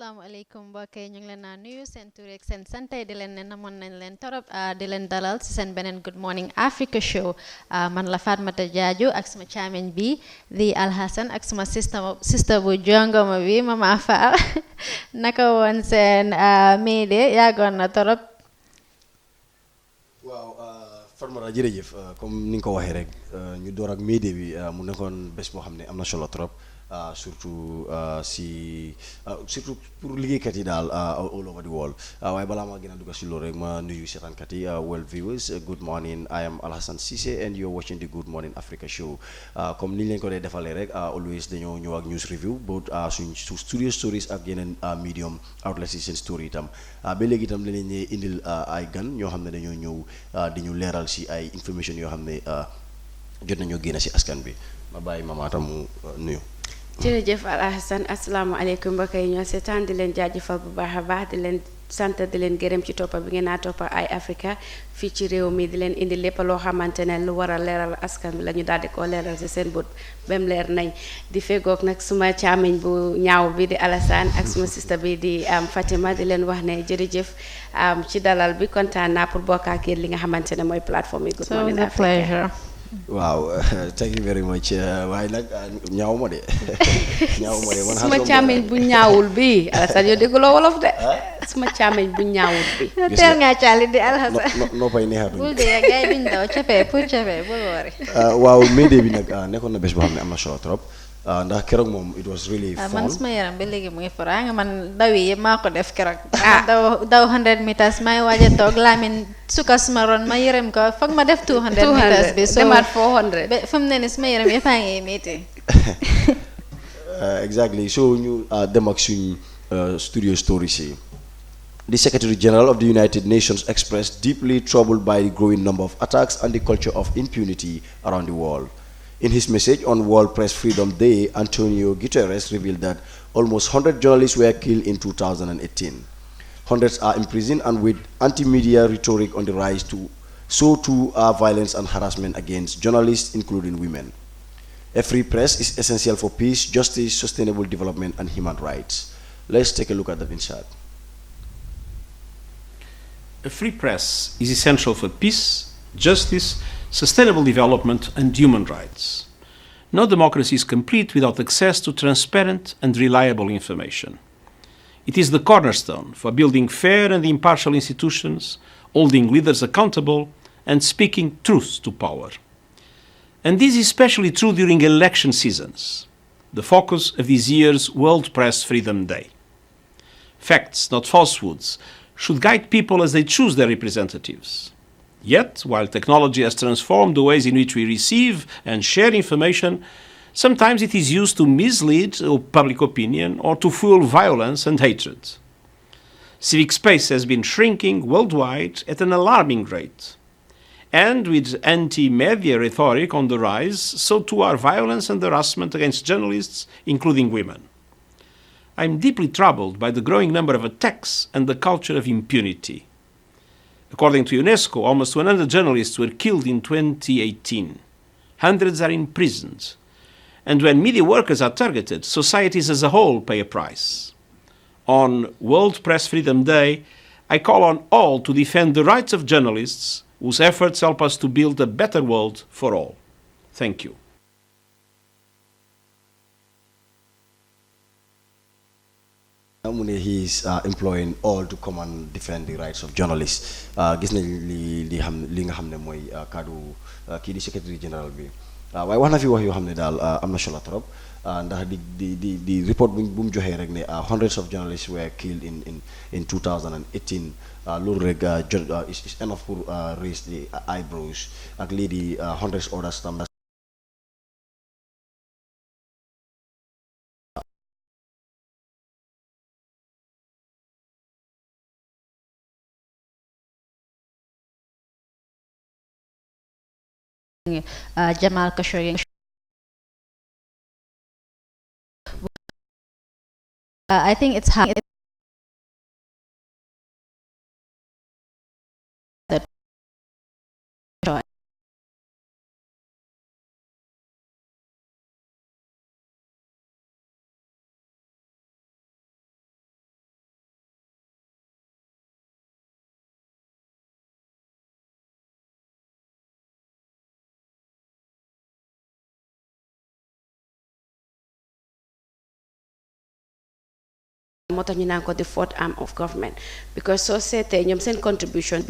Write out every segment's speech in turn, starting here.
asalaamaaleykum mbokk yi ñu ngi leen a nuyu seen tur ak seen sant di leen ne namoon nañ leen torop di leen dalal si seen beneen Good Morning Africa show man la Fatmata Jaaju ak suma caameñ bi di Alhassan ak suma sista bu jongoma bi Mama Fall naka woon seen meede yàggoon na torop. waaw Fatmata jërëjëf comme ni nga ko waxee rek ñu door ak meede bi mu nekkoon bés boo xam ne am na solo trop. Surtout surtout pour liggéeykat yi daal all over the world waaye balaa maa gën a dugg si loolu rek ma nuyu seetaankat yi well viewers good morning I am Alhassan Cissé and you're watching the Good Morning Africa show comme ni ñu leen ko dee defalee rek always dañoo ñëw ak news review both suñ studio stories ak yeneen medium outlets yi seen story itam ba léegi itam leneen ñee indil ay gan ñoo xam ne dañoo ñëw di ñu leeral si ay information yoo xam ne jot nañoo génn si askan bi ma bàyyi Mama tam mu nuyu. jërëjëf Alhassan asalaamaaleykum mbokk yi ñoo seetaan di leen jaajëfal bu baax a baax di leen sant di leen gërëm ci toppa bi ngeen naa toppa ay Africa fii ci réew mi di leen indi lépp loo xamante ne lu war a leeral askan bi la ñu daal di koo leeral si seen bët bem leer nañ di fegoog nag suma caamiñ bu ñaaw bi di Alassane ak suma sista bi di Fatima di leen wax ne jërëjëf ci dalal bi kontaan naa pour bokk ak yéen li nga xamante ne mooy plateforme yi Good Morning Africa. waaw thank you very much waaye nag ñaaw ma de ñaaw ma de man suma càmmeñ bu ñaawul bi Alassane yow dégguloo wolof de suma càmmeñ bu ñaawul bi teel ngaa caali di Alassane noppay neexatuñ bul de gars yi duñ daw capee pour capee bul wari waaw médée bi nag nekkoon na bés boo xam ne am na solo trop ndax keroog moom it was really fun man suma yaram ba léegi mu ngi fora nga man daw yi yëpp maa ko def keroog daw 100 meters may waaj a toog laamin suka suma ron ma yërëm ko foog ma def 200 meters bi so demaat 400 ba fu mu ne ni suma yaram yëpp a ngi métti exactly so ñu dem ak suñ studio stories yi. The Secretary General of the United Nations expressed deeply troubled by the growing number of attacks and the culture of impunity around the world. In his message on World Press Freedom Day, Antonio Guterres revealed that almost 100 journalists were killed in 2018. Hundreds are imprisoned, and with anti-media rhetoric on the rise, so too are violence and harassment against journalists, including women. A free press is essential for peace, justice, sustainable development, and human rights. Let's take a look at that inside. A free press is essential for peace, justice, sustainable development, and human rights. No democracy is complete without access to transparent and reliable information. It is the cornerstone for building fair and impartial institutions, holding leaders accountable, and speaking truth to power. And this is especially true during election seasons, the focus of this year's World Press Freedom Day. Facts, not falsehoods, should guide people as they choose their representatives. Yet, while technology has transformed the ways in which we receive and share information, sometimes it is used to mislead public opinion or to fuel violence and hatred. Civic space has been shrinking worldwide at an alarming rate. And with anti-media rhetoric on the rise, so too are violence and harassment against journalists, including women. I am deeply troubled by the growing number of attacks and the culture of impunity. According to UNESCO, almost 100 journalists were killed in 2018. Hundreds are imprisoned. And when media workers are targeted, societies as a whole pay a price. On World Press Freedom Day, I call on all to defend the rights of journalists whose efforts help us to build a better world for all. Thank you. He is employing all to come and defend the rights of journalists. Gis nañ li nga xam ne mooy kaddu kii di secretary general bi waaye wax na fi wax yoo xam ne daal am na solo trop ndax di report bu mu joxee rek ne hundreds of journalists were killed in 2018 loolu rek is enough pour raise the eyebrows ak lii di hundreds others tam Jamal Khashoggi. I think it's hard moo tax ñu naan ko the fourth arm of government because soo seetee ñoom seen contribution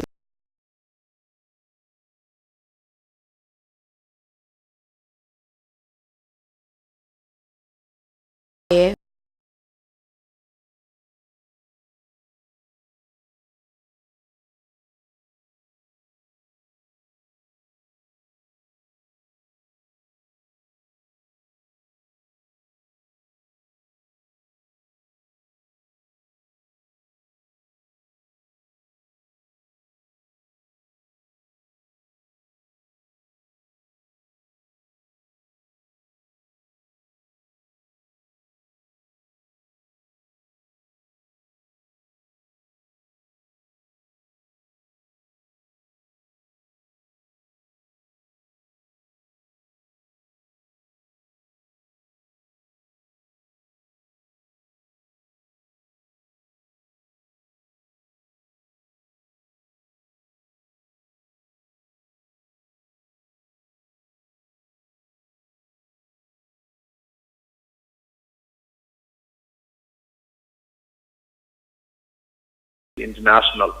International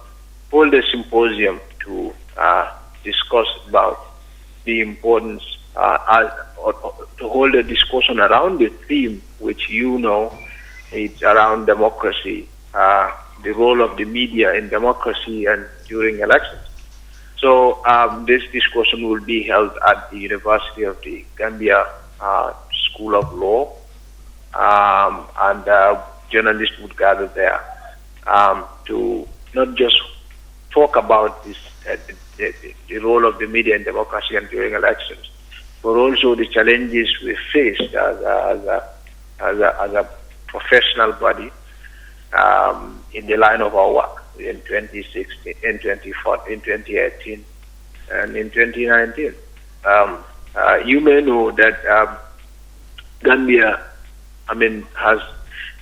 hold a symposium to discuss about the importance, or to hold a discussion around the theme, which it's around democracy, the role of the media in democracy and during elections. So this discussion will be held at the University of the Gambia School of Law, and journalists would gather there to not just talk about this, the role of the media in democracy and during elections, but also the challenges we faced as a professional body in the line of our work in 2016, in 2014, in 2018, and in 2019. You may know that Gambia, has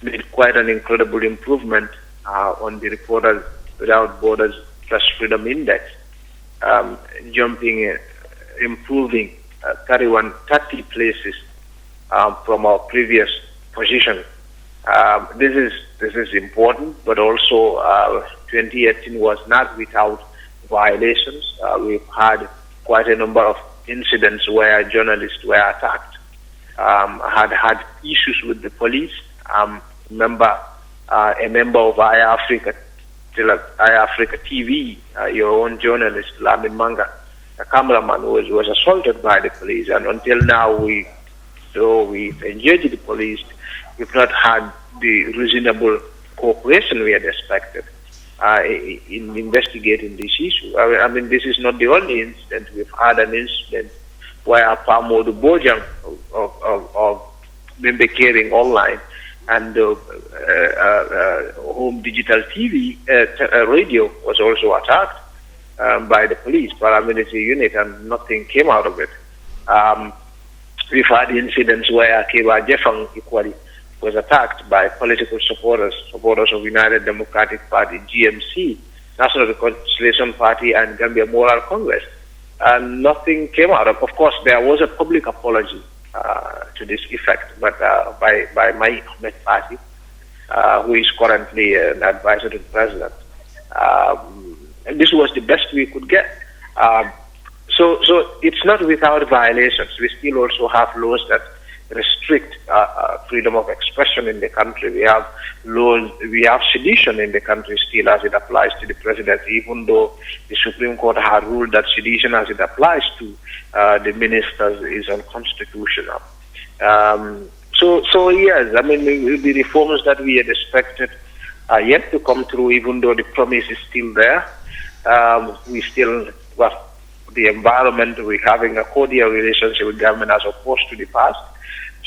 made quite an incredible improvement on the Reporters Without Borders Press Freedom Index, improving 30 places from our previous position. This is important, but also 2018 was not without violations. We've had quite a number of incidents where journalists were attacked. Had issues with the police. Remember, a member of iAfrica TV, your own journalist, Lamin Manga, a cameraman, was assaulted by the police, and until now, though we've engaged the police, we've not had the reasonable cooperation we had expected in investigating this issue. This is not the only incident. We've had an incident where Pamodu Bojang of Membe Caring Online and Home Digital TV radio was also attacked by the police, paramilitary unit, and nothing came out of it. We've had incidents where Keba Jeffang equally was attacked by political supporters of United Democratic Party, GMC, National Reconciliation Party, and Gambia Moral Congress. And nothing came out of it. Of course, there was a public apology to this effect, but by my Ahmed Party, who is currently an advisor to the president. And this was the best we could get. So it's not without violations. We still also have laws that restrict freedom of expression in the country. We have laws, we have sedition in the country still as it applies to the president, even though the Supreme Court had ruled that sedition as it applies to the ministers is unconstitutional. So yes, the reforms that we had expected are yet to come through, even though the promise is still there. We still, the environment, we're having a cordial relationship with government as opposed to the past.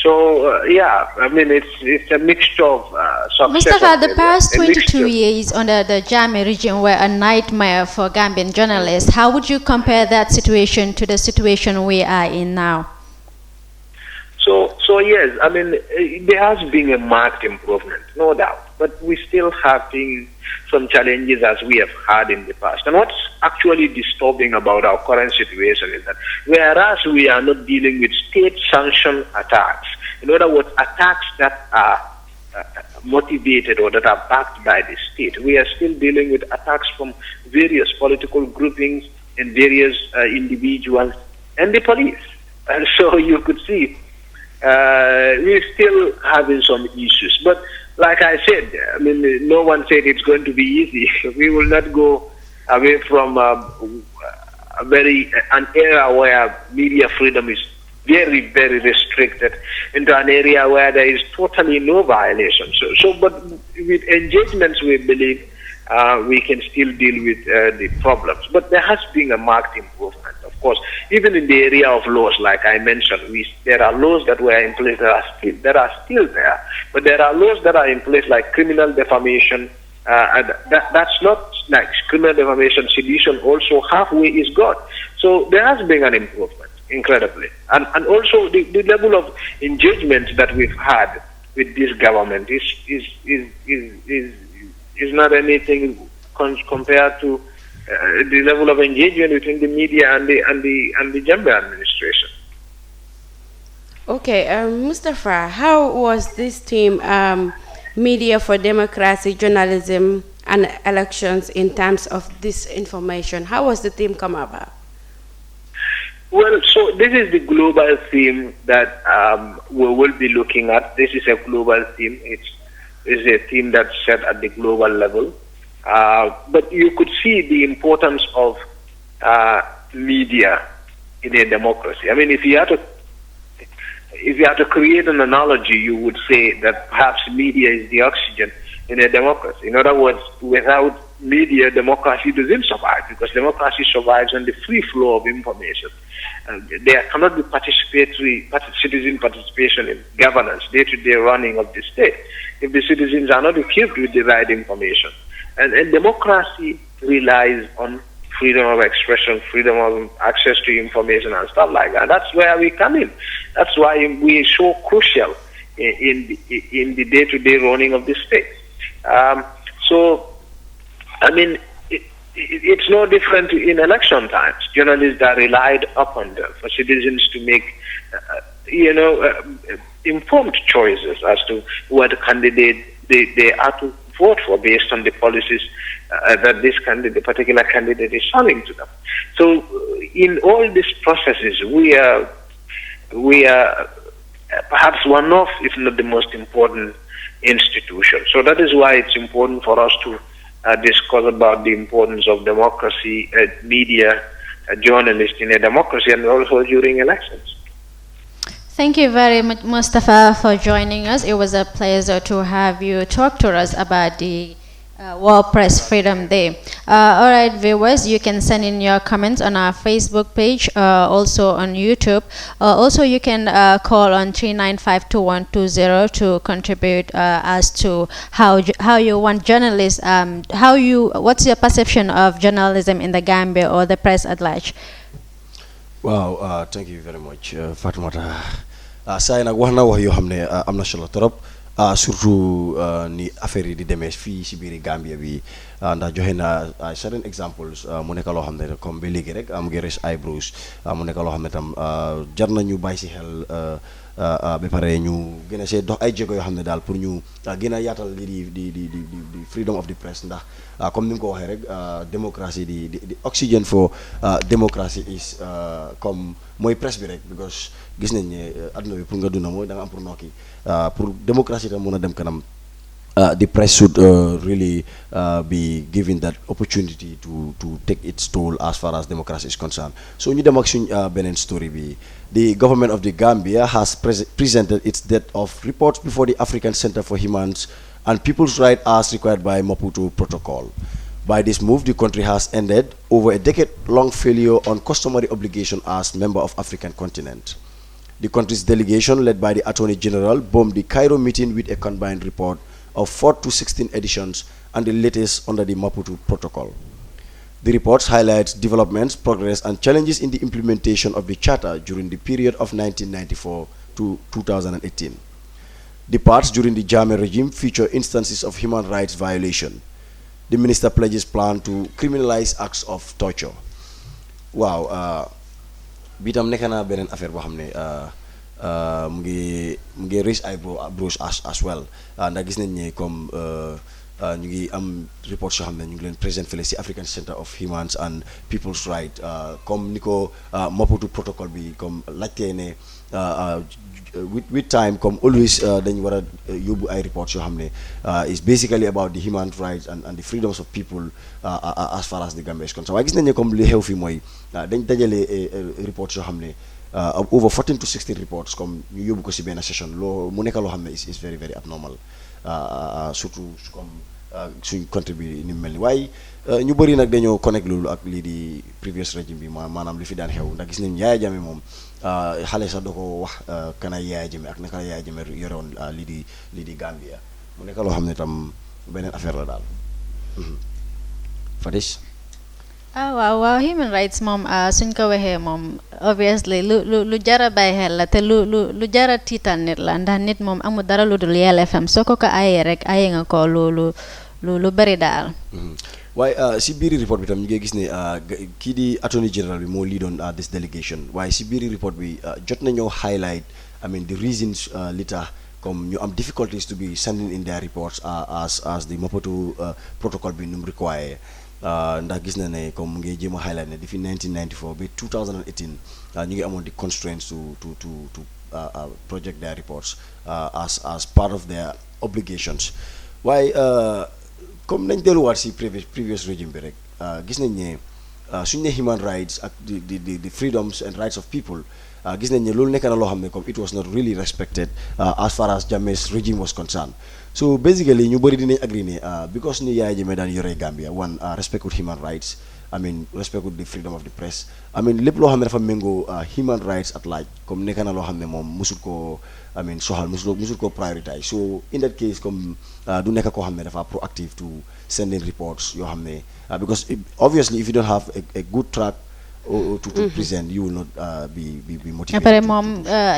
So, it's a mixture of success. Mustafa, the past 22 years under the Jammeh regime were a nightmare for Gambian journalists. How would you compare that situation to the situation we are in now? So yes, there has been a marked improvement, no doubt. But we still have some challenges as we have had in the past. And what's actually disturbing about our current situation is that whereas we are not dealing with state-sanctioned attacks, in other words, attacks that are motivated or that are backed by the state. We are still dealing with attacks from various political groupings and various individuals and the police. And so you could see we're still having some issues. But like I said, I mean, no one said it's going to be easy. We will not go away from an era where media freedom is very, very restricted into an area where there is totally no violation. But with engagements, we believe we can still deal with the problems. But there has been a marked improvement, of course. Even in the area of laws, like I mentioned, there are laws that were in place that are still there. But there are laws that are in place like criminal defamation. That's not like criminal defamation, sedition also halfway is gone. So there has been an improvement, incredibly. And also the level of engagement that we've had with this government is not anything compared to the level of engagement between the media and the Gambia administration. Okay, Mustafa, how was this team, Media for Democracy, Journalism and Elections, in terms of this information? How was the team come about? Well, so this is the global theme that we will be looking at. This is a global theme. It's a theme that's set at the global level. But you could see the importance of media in a democracy. I mean, if you had to create an analogy, you would say that perhaps media is the oxygen in a democracy. In other words, without media, democracy doesn't survive, because democracy survives on the free flow of information. There cannot be citizen participation in governance, day-to-day running of the state, if the citizens are not equipped with the right information. And democracy relies on freedom of expression, freedom of access to information and stuff like that. That's where we come in. That's why we are so crucial in the day-to-day running of the state. So, I mean, it's no different in election times. Journalists are relied upon them for citizens to make, informed choices as to what candidate they are to vote for based on the policies that this particular candidate is selling to them. So, in all these processes, we are perhaps one of, if not the most important institution. So that is why it's important for us to discuss about the importance of democracy, media, journalists in a democracy, and also during elections. Thank you very much, Mustafa, for joining us. It was a pleasure to have you talk to us about the World Press Freedom Day. All right, viewers, you can send in your comments on our Facebook page, also on YouTube. Also, you can call on 3952120 to contribute as to how you want journalists, what's your perception of journalism in the Gambia or the press at large? Wow, thank you very much, Fatimata. Saya nag wax na wax yoo xam ne am na solo trop. Surtout ni affaire yi di demee fii si biir Gambia bi ndax joxe na certain examples mu nekk loo xam ne comme ba léegi rek am ngi raise eyebrows mu nekk loo xam ne tam jar nañu bàyyi si xel ba pare ñu gën a see dox ay jéego yoo xam ne daal pour ñu gën a yaatal lii di freedom of the press ndax comme ni nga ko waxee rek démocratie di oxygen for democracy is comme mooy presse bi rek because gis nañ ne adduna bi pour nga dunda mooy da nga am pour nokki pour démocratie tam mën a dem kanam the press should really be given that opportunity to take its toll as far as democracy is concerned. So ñu dem ak suñ beneen story bi. The government of the Gambia has presented its debt of reports before the African Center for Human and People's Rights as required by Maputo Protocol. By this move, the country has ended over a decade-long failure on customary obligation as member of African continent. The country's delegation, led by the Attorney General, bombed the Cairo meeting with a combined report of 4 to 16 editions and the latest under the Maputo Protocol. The reports highlight developments, progress, and challenges in the implementation of the Charter during the period of 1994 to 2018. The parts during the Jammeh regime feature instances of human rights violation. The minister pledges plan to criminalize acts of torture. Wow, bi tam nekk na beneen affaire boo xam ne mu ngi raise eyebrows as well ndax gis nañ ne comme ñu ngi am reports yoo xam ne ñu ngi leen présent fële si African Center of Human and People's Rights comme ni ko Maputo protocol bi comme laajtee ne with time comme always dañ war a yóbbu ay reports yoo xam ne is basically about the human rights and the freedoms of people as far as the Gambia is concerned waaye gis nañ ne comme li xew fi mooy dañ dajale reports yoo xam ne over 14 to 16 reports comme ñu yóbbu ko si benn session loo mu nekk loo xam ne is very very abnormal surtout comme suñ country bi ni mu mel ni waaye ñu bëri nag dañoo connect loolu ak lii di previous régime bi maanaam li fi daan xew ndax gis nañ Yaya Jammeh moom xale sax doo ko wax kana Yaya Jammeh ak naka la Yaya Jammeh yore woon lii di Gambia mu nekk loo xam ne tam beneen affaire la daal Fadis. waaw human rights moom suñ ko waxee moom obviously lu jara bàyyi xel la te lu jara tiital nit la ndax nit moom amul dara lu dul yelleefam soo ko ayee rek ayee nga ko lu bari daal. waaye si biiri report bi tam ñu ngi gis ne kii di attorney general bi moo leadoon this delegation waaye si biiri report bi jot nañoo highlight the reasons li tax comme ñu am difficulties to be sending in their reports as the Maputo protocol bi nu mu require ndax gis na ne comme mu ngi jéem a highlight ne depuis 1994 ba 2018 ñu ngi amoon the constraints to project their reports as part of their obligations waaye comme nañ delluwaat si previous regime bi rek gis nañ ne suñ ne human rights ak the freedoms and rights of people gis nañ ne loolu nekk na loo xam ne comme it was not really respected as far as Jammeh's regime was concerned so basically ñu bëri dinañ agree ne because ni Yaya Jammeh daan yore Gambia one respect with human rights respect with the freedom of the press lépp loo xam ne dafa méngoo human rights at large comme nekk na loo xam ne moom musul koo soxal musul koo prioritize so in that case comme du nekk koo xam ne dafa proactive to send in reports yoo xam ne because obviously if you don't have a good track to present you will not be motivated. après moom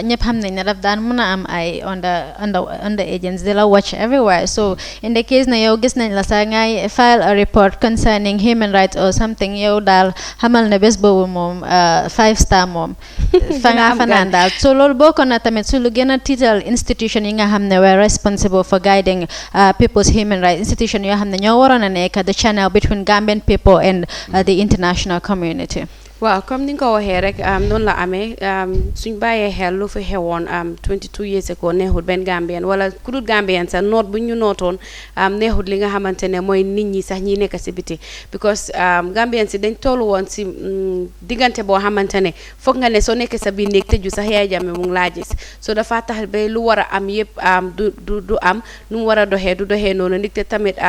ñëpp xam nañ ne daf daan mën a am ay under agents di la watch everywhere so in the case na yow gis nañ la sax ngay file a report concerning human rights or something yow daal xamal ne bés boobu moom 5 star moom fa nga fanaan daal so loolu bokk na tamit su lu gën a tiital institution yi nga xam ne were responsible for guiding people's human rights institution yoo xam ne ñoo waroon a nekk the channel between Gambian people and the international community. waaw comme ni nga ko waxee rek noonu la amee suñ bàyyee xel lu fi xewoon 22 years ago neexut benn Gambien wala ku dul Gambien sax noot bu ñu nootoon neexut li nga xamante ne mooy nit ñi sax ñi nekk si biti because Gambien si dañ tollu woon si diggante boo xamante ne foog nga ne soo nekkee sa biir néeg tëju sax Yaya Jammeh mu ngi laa gis so dafa tax ba lu war a am yëpp du am nu mu war a doxee du doxee noonu ndig te tamit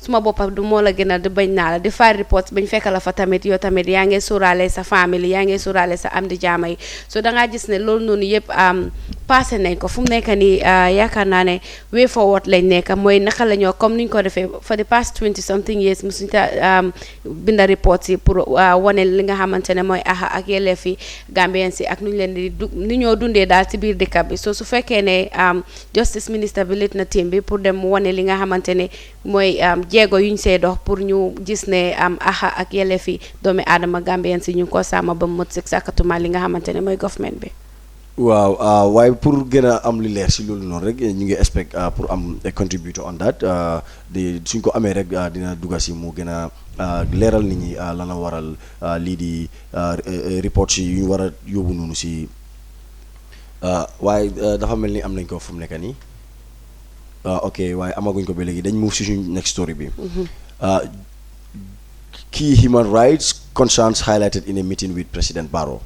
suma boppa du moo la gënal di bañ naa la di file reports bañ fekk la fa tamit yow tamit yaa ngi sóoraale sa famille yaa ngi sóoraale sa am di jaama yi so dangaa gis ne loolu noonu yëpp passé nañ ko fu mu nekk nii yaakaar naa ne way forward lañ nekk mooy naka la ñoo comme niñ ko defee for the past 20 something years musuñ ta binda reports yi pour wane li nga xamante ne mooy aha ak yelleef yi Gambien si ak nuñ leen di ni ñoo dundee daal ci biir dëkk bi so su fekkee ne justice minister bi lit na team bi pour dem wane li nga xamante ne mooy jéego yuñ see dox pour ñu gis ne aha ak yelleef yi doomi aadama Gambien si ñu ko sàmm ba mu mët sëg sàkkatuma li nga xamante ne mooy government bi. waaw waaye pour gën a am li leer si loolu noonu rek ñu ngi expect pour am a contributor on that suñ ko amee rek dina dugga si mu gën a leeral nit ñi lana waral lii di reports yi yu ñu war a yóbbu noonu si waaye dafa mel ni am nañ ko fu mu nekk nii ok waaye amaguñ ko ba léegi dañ move si suñ next story bi key human rights concerns highlighted in a meeting with President Barrow.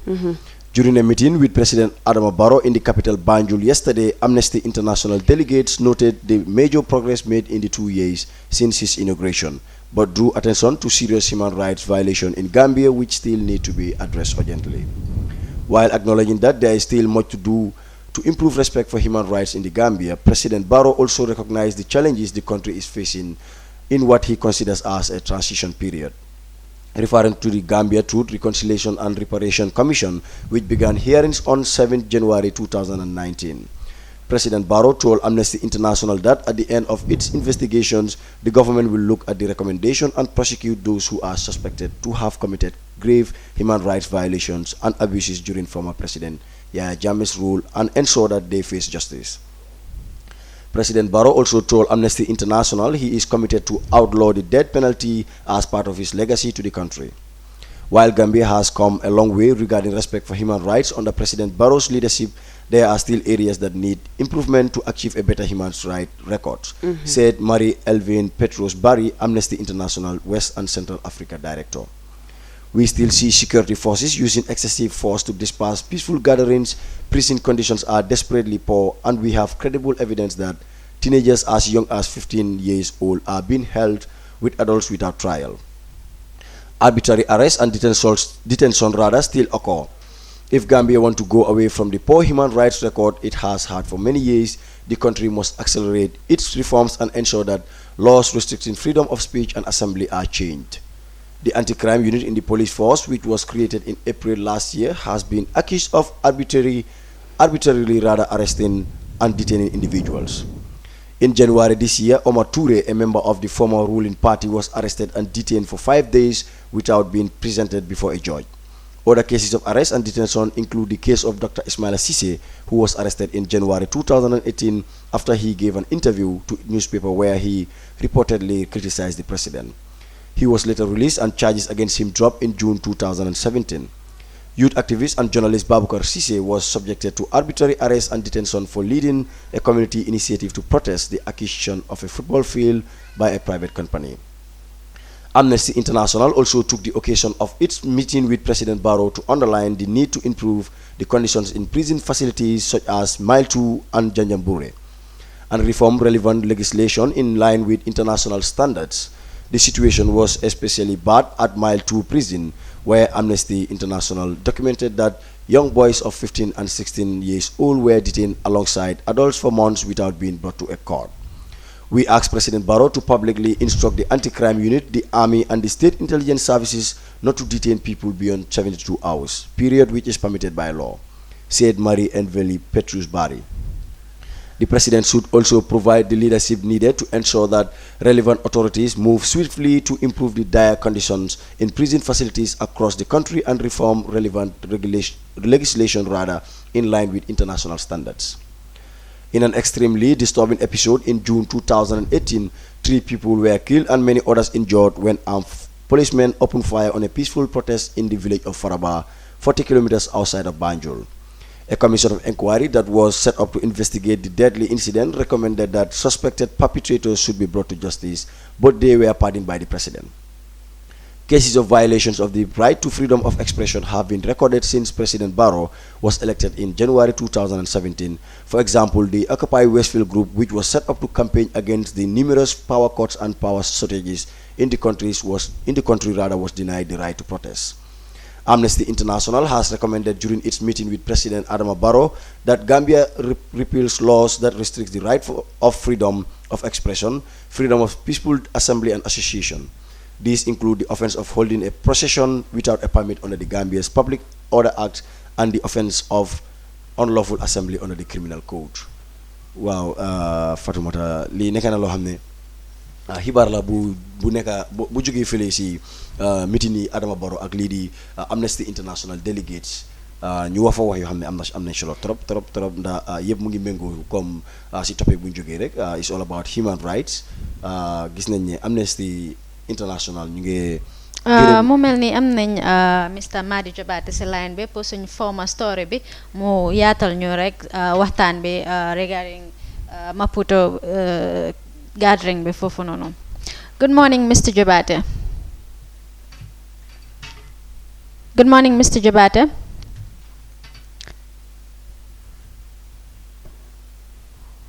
During a meeting with President Adama Barrow in the capital Banjul yesterday, Amnesty International delegates noted the major progress made in the 2 years since his inauguration, but drew attention to serious human rights violations in Gambia which still need to be addressed urgently. While acknowledging that there is still much to do to improve respect for human rights in the Gambia, President Barrow also recognized the challenges the country is facing in what he considers as a transition period. Referring to the Gambia Truth, Reconciliation and Reparation Commission, which began hearings on 7 January 2019. President Barrow told Amnesty International that at the end of its investigations, the government will look at the recommendation and prosecute those who are suspected to have committed grave human rights violations and abuses during former President Yahya Jammeh's rule and ensure that they face justice. President Barrow also told Amnesty International he is committed to outlaw the death penalty as part of his legacy to the country. While Gambia has come a long way regarding respect for human rights under President Barrow's leadership, there are still areas that need improvement to achieve a better human rights record, said Marie Elvin Petros Barry, Amnesty International West and Central Africa Director. We still see security forces using excessive force to disperse peaceful gatherings, prison conditions are desperately poor, and we have credible evidence that teenagers as young as 15 years old are being held with adults without trial. Arbitrary arrests and detention rather still occur. If Gambia wants to go away from the poor human rights record it has had for many years, the country must accelerate its reforms and ensure that laws restricting freedom of speech and assembly are changed. The anti-crime unit in the police force, which was created in April last year, has been accused of arbitrarily arresting and detaining individuals. In January this year, Omar Toure, a member of the former ruling party, was arrested and detained for 5 days without being presented before a judge. Other cases of arrest and detention include the case of Dr. Ismaila Cisse, who was arrested in January 2018 after he gave an interview to a newspaper where he reportedly criticized the president. He was later released and charges against him dropped in June 2017. Youth activist and journalist Babukar Cisse was subjected to arbitrary arrest and detention for leading a community initiative to protest the acquisition of a football field by a private company. Amnesty International also took the occasion of its meeting with President Barrow to underline the need to improve the conditions in prison facilities such as Mile 2 and Janjambure, and reform relevant legislation in line with international standards. The situation was especially bad at Mile 2 prison, where Amnesty International documented that young boys of 15 and 16 years old were detained alongside adults for months without being brought to a court. We asked President Barrow to publicly instruct the anti-crime unit, the army and the state intelligence services not to detain people beyond 72 hours, period which is permitted by law, said Marie Enveli Petrus Barry. The president should also provide the leadership needed to ensure that relevant authorities move swiftly to improve the dire conditions in prison facilities across the country and reform relevant legislation in line with international standards. In an extremely disturbing episode in June 2018, 3 people were killed and many others injured when armed policemen opened fire on a peaceful protest in the village of Faraba, 40 kilometers outside of Banjul. A commission of inquiry that was set up to investigate the deadly incident recommended that suspected perpetrators should be brought to justice, but they were pardoned by the president. Cases of violations of the right to freedom of expression have been recorded since President Barrow was elected in January 2017. For example, the Occupy Westfield group, which was set up to campaign against the numerous power cuts and power shortages in the country, was denied the right to protest. Amnesty International has recommended during its meeting with President Adama Barrow that Gambia repeals laws that restrict the right of freedom of expression, freedom of peaceful assembly and association. These include the offense of holding a procession without a permit under the Gambia's Public Order Act and the offense of unlawful assembly under the Criminal Code. Wow, Fatoumata, li nekk na loo xam ne xibaar la bu nekk bu jógee fële si meeting yi Adama Barrow ak lii di Amnesty International delegates ñu wax fa wax yoo xam ne am nañ solo trop ndax yëpp mu ngi méngoo comme si topic bu ñu jógee rek it's all about human rights. Gis nañ ne Amnesty International ñu ngi mu mel ni am nañ Mr Madi Jobaate si line bi pour suñ former story bi mu yaatal ñu rek waxtaan bi regarding Maputo gathering bi foofu noonu. Good morning, Mr Jobaate. Good morning, Mr Jobaate.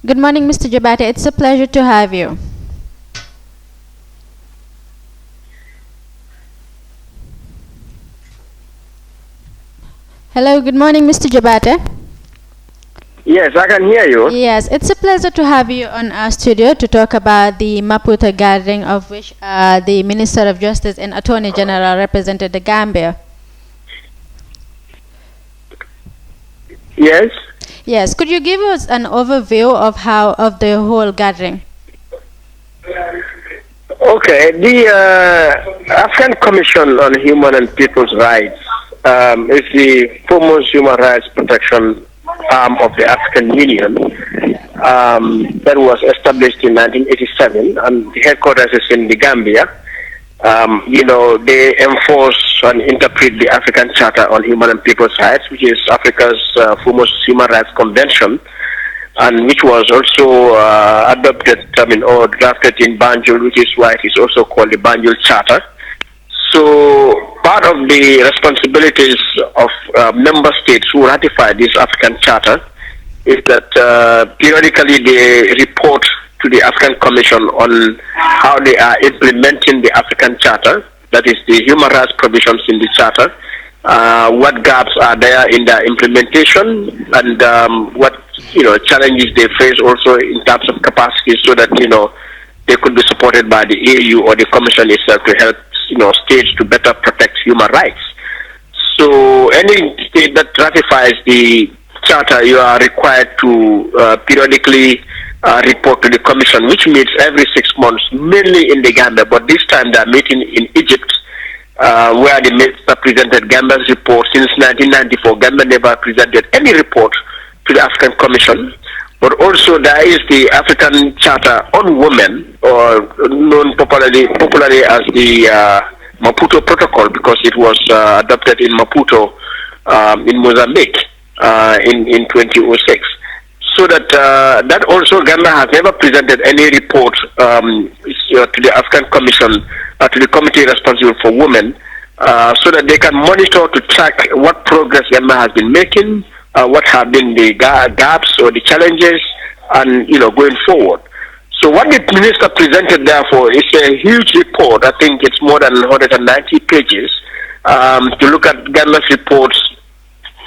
Good morning, Mr Jobaate. It's a pleasure to have you. Hello, good morning, Mr. Jobaate. Yes, I can hear you. Yes, it's a pleasure to have you on our studio to talk about the Maputo gathering of which the Minister of Justice and Attorney General represented the Gambia. Yes. Yes, could you give us an overview of the whole gathering? Okay, the Afghan Commission on Human and People's Rights is the foremost human rights protection arm of the African Union that was established in 1987, and the headquarters is in the Gambia. They enforce and interpret the African Charter on Human and People's Rights, which is Africa's foremost human rights convention, and which was also adopted, or drafted in Banjul, which is why it is also called the Banjul Charter. So part of the responsibilities of member states who ratify this African Charter is that periodically they report to the African Commission on how they are implementing the African Charter, that is the human rights provisions in the Charter, what gaps are there in the implementation, and what challenges they face also in terms of capacity, so that they could be supported by the EU or the Commission itself to help states to better protect human rights. So any state that ratifies the Charter, you are required to periodically report to the Commission, which meets every 6 months, mainly in the Gambia, but this time they are meeting in Egypt, where the minister presented Gambia's report. Since 1994, Gambia never presented any report to the African Commission. But also there is the African Charter on Women, or known popularly as the Maputo Protocol, because it was adopted in Maputo in Mozambique in 2006. So that also Gambia has never presented any report to the African Commission, to the committee responsible for women, so that they can monitor to track what progress Gambia has been making, what have been the gaps or the challenges, and going forward. So what the minister presented, therefore, is a huge report. I think it's more than 190 pages to look at Gambia's reports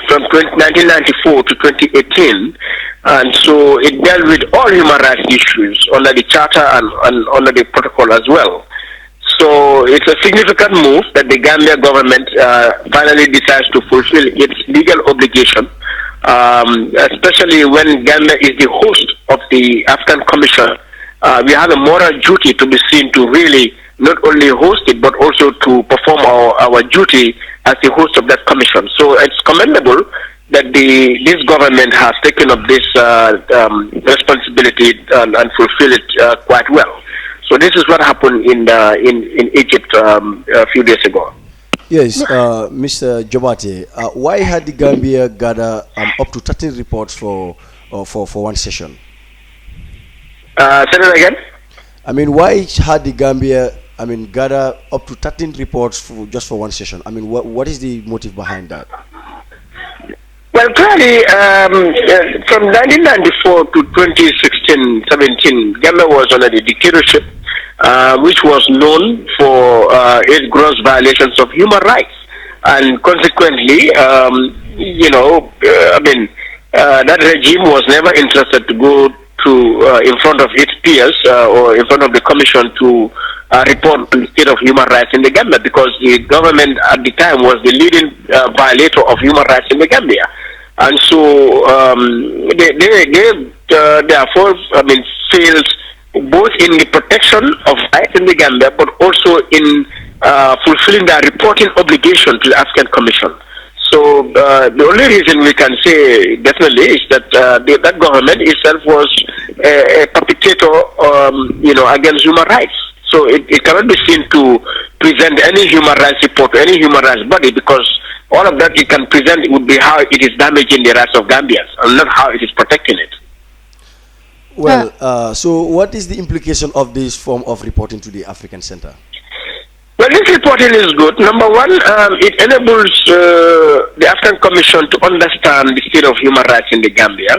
from 1994 to 2018, and so it dealt with all human rights issues under the Charter and under the protocol as well. So it's a significant move that the Gambia government finally decides to fulfill its legal obligation, especially when Gambia is the host of the African Commission. We have a moral duty to be seen to really not only host it, but also to perform our duty as the host of that commission. So it's commendable that this government has taken up this responsibility and fulfill it quite well. So this is what happened in Egypt a few days ago. Yes, Mr. Jobate, why had the Gambia gather up to 13 reports for one session? Say that again? I mean, why had the Gambia gather up to 13 reports just for one session? I mean, what is the motive behind that? Well, clearly, from 1994 to 2016-17, Gambia was under the dictatorship, which was known for its gross violations of human rights. And consequently, that regime was never interested to go in front of its peers or in front of the commission to report on the state of human rights in the Gambia, because the government at the time was the leading violator of human rights in the Gambia. And so they therefore failed both in the protection of rights in the Gambia, but also in fulfilling their reporting obligation to the African Commission. So the only reason we can say definitely is that that government itself was a perpetrator, against human rights. So it cannot be seen to present any human rights report to any human rights body, because all of that it can present would be how it is damaging the rights of Gambians and not how it is protecting it. Well, so what is the implication of this form of reporting to the African Center? Well, this reporting is good. Number one, it enables the African Commission to understand the state of human rights in the Gambia.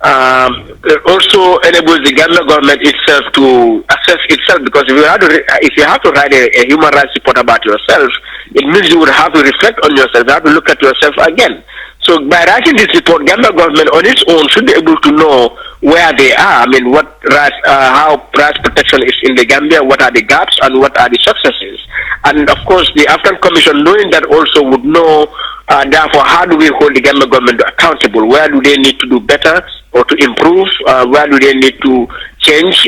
It also enables the Gambia government itself to assess itself, because if you have to write a human rights report about yourself, it means you would have to reflect on yourself. You have to look at yourself again. So by writing this report, Gambia government on its own should be able to know where they are. I mean, what rights, how rights protection is in the Gambia, what are the gaps, and what are the successes. And of course, the African Commission, knowing that, also would know Therefore, how do we hold the Gambia government accountable? Where do they need to do better or to improve? Where do they need to change?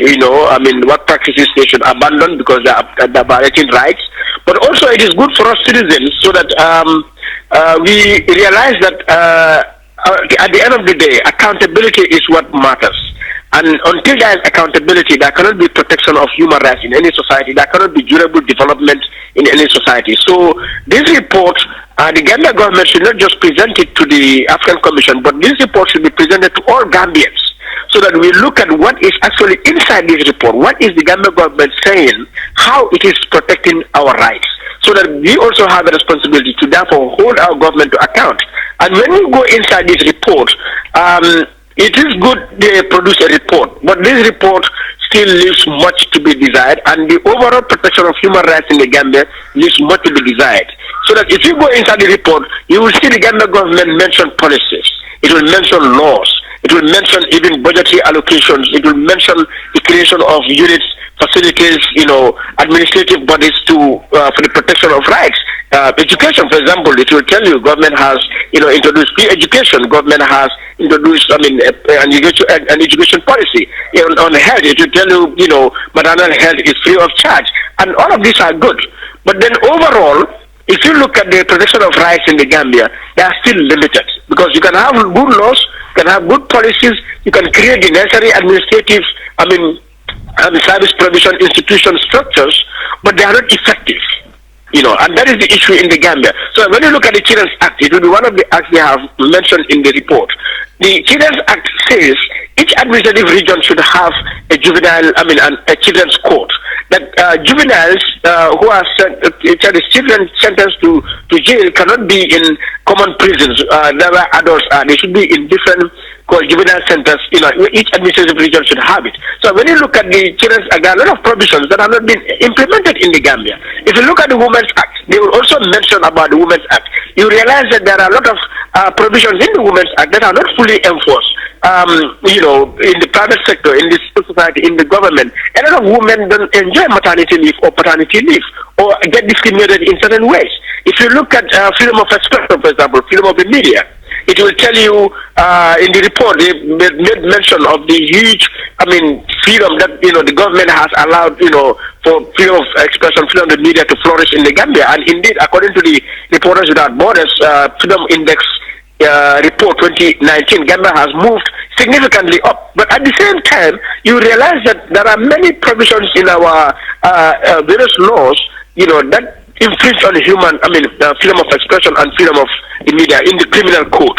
What practices they should abandon because they're violating rights. But also, it is good for us citizens so that we realize that at the end of the day, accountability is what matters. And until there is accountability, there cannot be protection of human rights in any society. There cannot be durable development in any society. So this report, the Gambia government should not just present it to the African Commission, but this report should be presented to all Gambians so that we look at what is actually inside this report. What is the Gambia government saying? How it is protecting our rights? So that we also have a responsibility to therefore hold our government to account. And when we go inside this report, it is good they produce a report, but this report still leaves much to be desired, and the overall protection of human rights in the Gambia leaves much to be desired. So that if you go inside the report, you will see the Gambia government mention policies, it will mention laws, it will mention even budgetary allocations, it will mention the creation of units, facilities, administrative bodies for the protection of rights. Education, for example, it will tell you government has, introduced free education. Government has introduced, an education policy. On health, it will tell you, maternal health is free of charge, and all of these are good. But then overall, if you look at the protection of rights in the Gambia, they are still limited because you can have good laws, you can have good policies, you can create the necessary administrative, service provision institution structures, but they are not effective. And that is the issue in the Gambia. So when you look at the Children's Act, it will be one of the acts they have mentioned in the report. The Children's Act says each administrative region should have a a children's court. That juveniles who are children sentenced to jail cannot be in common prisons. Where adults are. They should be in different juvenile centers. Each administrative region should have it. So when you look at the Children's Act, there are a lot of provisions that have not been implemented in the Gambia. If you look at the Women's Act, they will also mention about the Women's Act. You realize that there are a lot of provisions in the Women's Act that are not fully enforced. In the private sector, in the civil society, in the government, a lot of women don't enjoy maternity leave or paternity leave or get discriminated in certain ways. If you look at freedom of expression, for example, freedom of the media, it will tell you in the report they made mention of the huge, freedom that the government has allowed, for freedom of expression, freedom of the media to flourish in the Gambia. And indeed, according to the Reporters Without Borders Freedom Index report 2019, Gambia has moved significantly up. But at the same time, you realize that there are many provisions in our various laws, that infringe on freedom of expression and freedom of the media in the criminal code,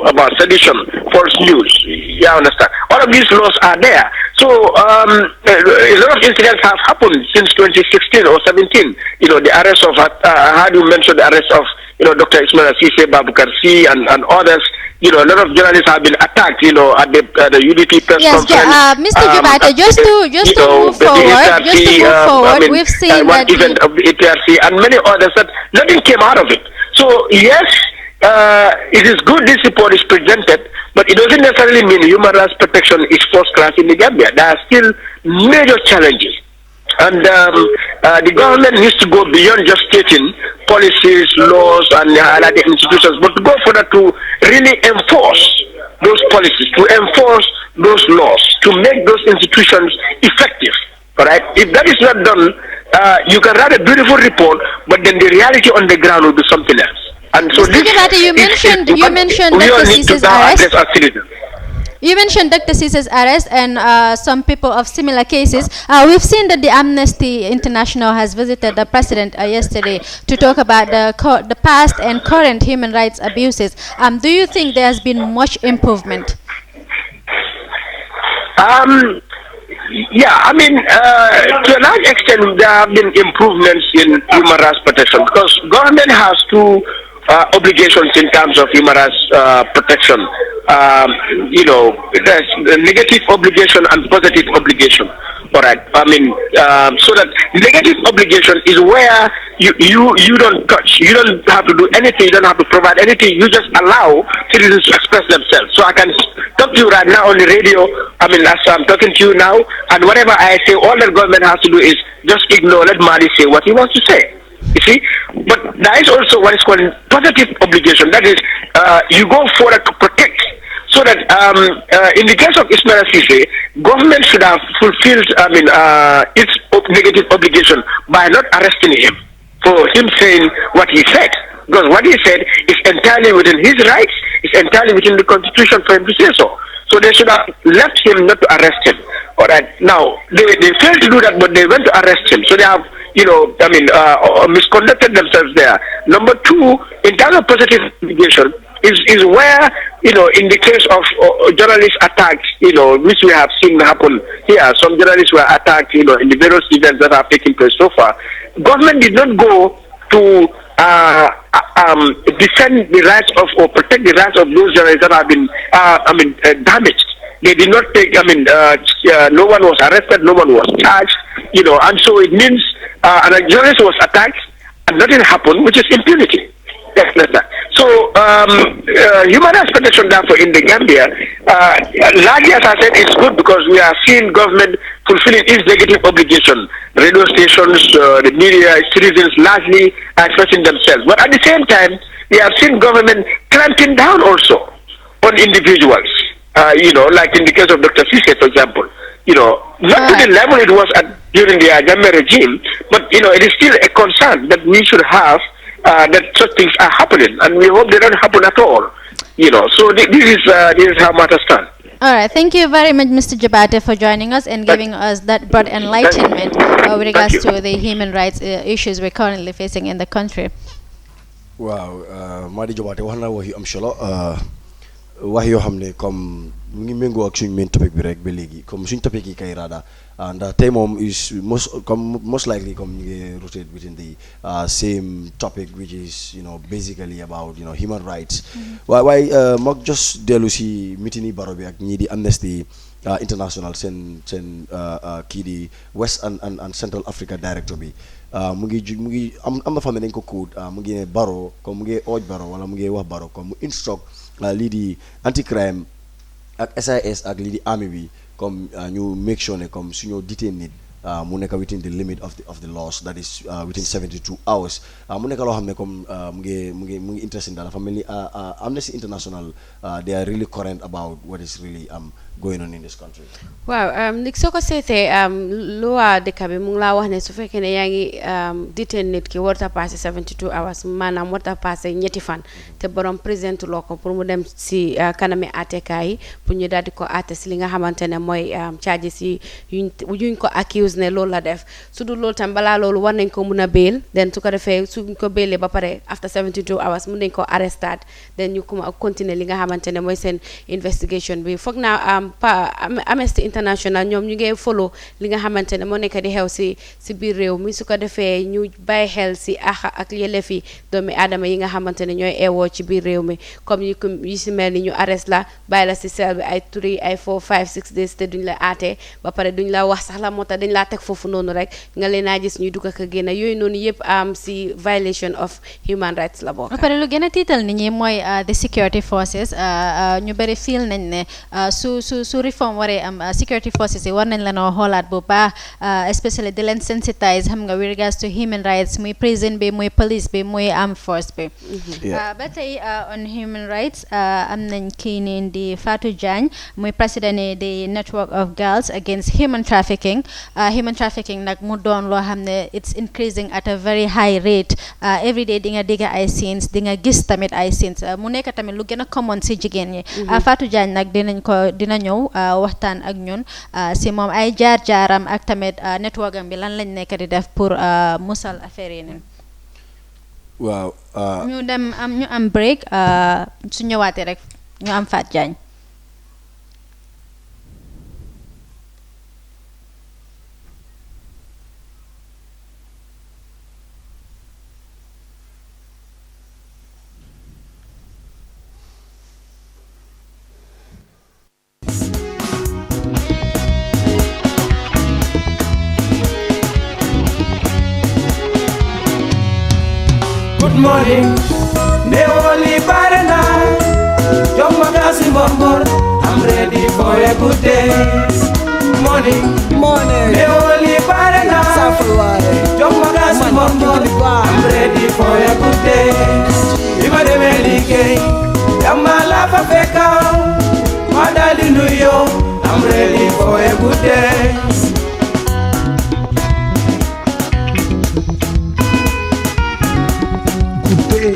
about sedition, false news. Yeah, I understand. All of these laws are there. So a lot of incidents have happened since 2016 or 17. The arrest of, how do you mention the arrest of, Dr. Ismail Asise, Babukar C, and others. A lot of journalists have been attacked, at the UDP press conference. Mr. Jubata, just to move forward, we've seen one event of the APRC and many others that nothing came out of it. So yes, it is good this report is presented, but it doesn't necessarily mean human rights protection is first class in the Gambia. There are still major challenges. And the government needs to go beyond just stating policies, laws, and highlighting institutions, but to go further to really enforce those policies, to enforce those laws, to make those institutions effective. All right? If that is not done, you can write a beautiful report, but then the reality on the ground will be something else. And so you mentioned Dr. Sis's arrest. You mentioned Dr. Sis's arrest and some people of similar cases. We've seen that the Amnesty International has visited the president yesterday to talk about the past and current human rights abuses. Do you think there has been much improvement? Yeah, to a large extent there have been improvements in human rights protection because government has two obligations in terms of human rights protection. There's a negative obligation and positive obligation. All right. So that negative obligation is where you don't touch, you don't have to do anything, you don't have to provide anything, you just allow citizens to express themselves. So I can talk to you right now on the radio, as I'm talking to you now, and whatever I say, all the government has to do is just ignore, let Mali say what he wants to say. You see, but there is also what is called positive obligation. That is, you go forward to protect. So that in the case of Ismail Cisse, government should have fulfilled, its negative obligation by not arresting him for him saying what he said. Because what he said is entirely within his rights, is entirely within the constitution for him to say so. So they should have left him, not to arrest him. All right. Now they failed to do that, but they went to arrest him. So they have, misconducted themselves there. Number two, in terms of positive obligation, is where, in the case of journalist attacks, which we have seen happen here, some journalists were attacked, in the various events that have taken place so far. Government did not go to defend the rights of, or protect the rights of those journalists that have been, damaged. They did not take, no one was arrested, no one was charged, and so it means, and a journalist was attacked and nothing happened, which is impunity. Yes, that's that. So, human rights protection, therefore, in the Gambia, largely, as I said, it's good because we are seeing government fulfilling its negative obligation. Radio stations, the media, citizens largely are expressing themselves. But at the same time, we have seen government clamping down also on individuals. Like in the case of Dr. Cisse, for example. Not to the level it was at during the Jammeh regime, but, it is still a concern that we should have that such things are happening, and we hope they don't happen at all. So this is how matters stand. All right, thank you very much, Mr. Jabate, for joining us and giving us that broad enlightenment with regards to the human rights issues we're currently facing in the country. Wow, Madi Jabate, wax na wax yu am solo wax yoo xam ne comme mu ngi méngoo ak suñ main topic bi rek ba léegi comme suñ topic yi kay raada ndax tey moom is most likely comme ñu ngi rotate within the same topic, which is basically about human rights. waaye mag just dellu si meeting yi baro bi ak ñii di Amnesty International seen kii di West and Central Africa director bi mu ngi am na fa ne dañ ko code mu ngi ne Barrow comme mu ngi ooj Barrow wala mu ngi wax Barrow comme mu instruct lii di anti crime ak SIS ak lii di army bi comme ñu make sure ne comme suñu detain nit mu nekk within the limit of the laws, that is within 72 hours mu nekk loo xam ne comme mu ngi interesting daal dafa mel ni Amnesty International they are really current about what is really going on in this country. Waaw nit soo ko seetee loi dëkk bi mu ngi laa wax ne su fekkee ne yaa ngi detain nit ki warta passé 72 hours maanaam warta passé ñetti fan te borom présent loo ko pour mu dem si kanami àttekaay yi pour ñu daal di ko àtte si li nga xamante ne mooy charges yi yuñ ko accuse ne loolu la def su dul loolu tam balaa loolu war nañ ko mun a bail den su ko defee suñ ko bailee ba pare after 72 hours mun nañ ko arrestat den ñu continuer li nga xamante ne mooy seen investigation bi foog naa Amnesty International ñoom ñu ngi follow li nga xamante ne moo nekk di xew si biir réew mi su ko defee ñu bàyyi xel si ak yelleefi doomi aadama yi nga xamante ne ñooy eewoo ci biir réew mi comme yi si mel ni ñu arrest la bàyyi la si sel bi ay 3 ay 4 5 6 days te duñ la aatee ba pare duñ la wax sax la moo tax dañ laa teg foofu noonu rek nga leen a gis ñuy dugg ak a génn yooyu noonu yëpp si violation of human rights la bokk. ba pare lu gën a tiital nit ñi mooy the security forces ñu bëri feel nañ ne su reform waree am security forces yi war nañ la noo xoolaat bu baax especially di leen sensitize xam nga with regards to human rights muy prison bi muy police bi muy armed force bi. ba tey on human rights am nañ kii nii di Fatou Jagne muy président di network of girls against human trafficking nag mu doon loo xam ne it's increasing at a very high rate every day di nga dégg ay scenes di nga gis tamit ay scenes mu nekk tamit lu gën a common si jigéen ñi. Fatou Jagne nag dina ñëw waxtaan ak ñun si moom ay jaar-jaaram ak tamit network am bi lan lañ nekk di def pour musal affaire yi nii. waaw. ñu am break su ñëwaatee rek ñu am Fatou Jagne. Good morning, Neoli Parana, John Magasi Bombor, I'm ready for a good day. Morning, Neoli Parana, John Magasi Bombor, I'm ready for a good day. If I dem eligay, yamma la fa feka. Madali New York, I'm ready for a good day. Good day.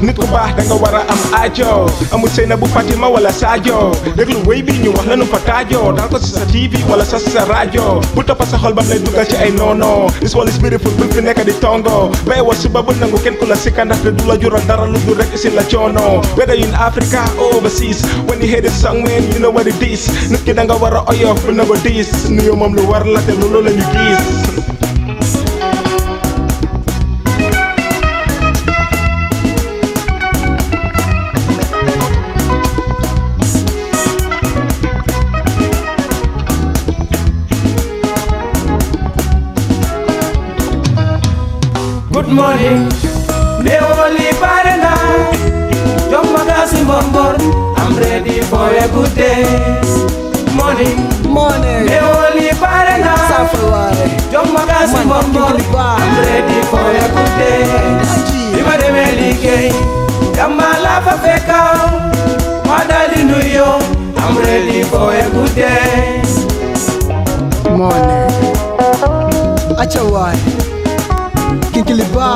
Nit ku baax da nga war a am aajo amul sëy na bu Fatima wala Sadio déglu wéy bi ñu wax lanu fa taajo dal ko si sa TV wala sa rajo bu toppa sa xol bam lay dugal ci ay noono this world is beautiful bul fi nekk di tongo bay wa suba bu nangu kenn ku la sikka ndax te du la jural dara lu dul rek isin la coono whether in Africa or overseas when you hear this song man you know what it is nit ki da nga war a oyof bu nangu diis nuyoo moom lu war la te loolu la ñu gis. Good morning, Neoli Parana, John Magasi Bombor, I'm ready for a good day. Morning, Neoli Parana, John Magasi Bombor, I'm ready for a good day. Ima de Melige, Yamala Fafeka, Madali New York, I'm ready for a good day. Morning, Achawai. Kinkiliba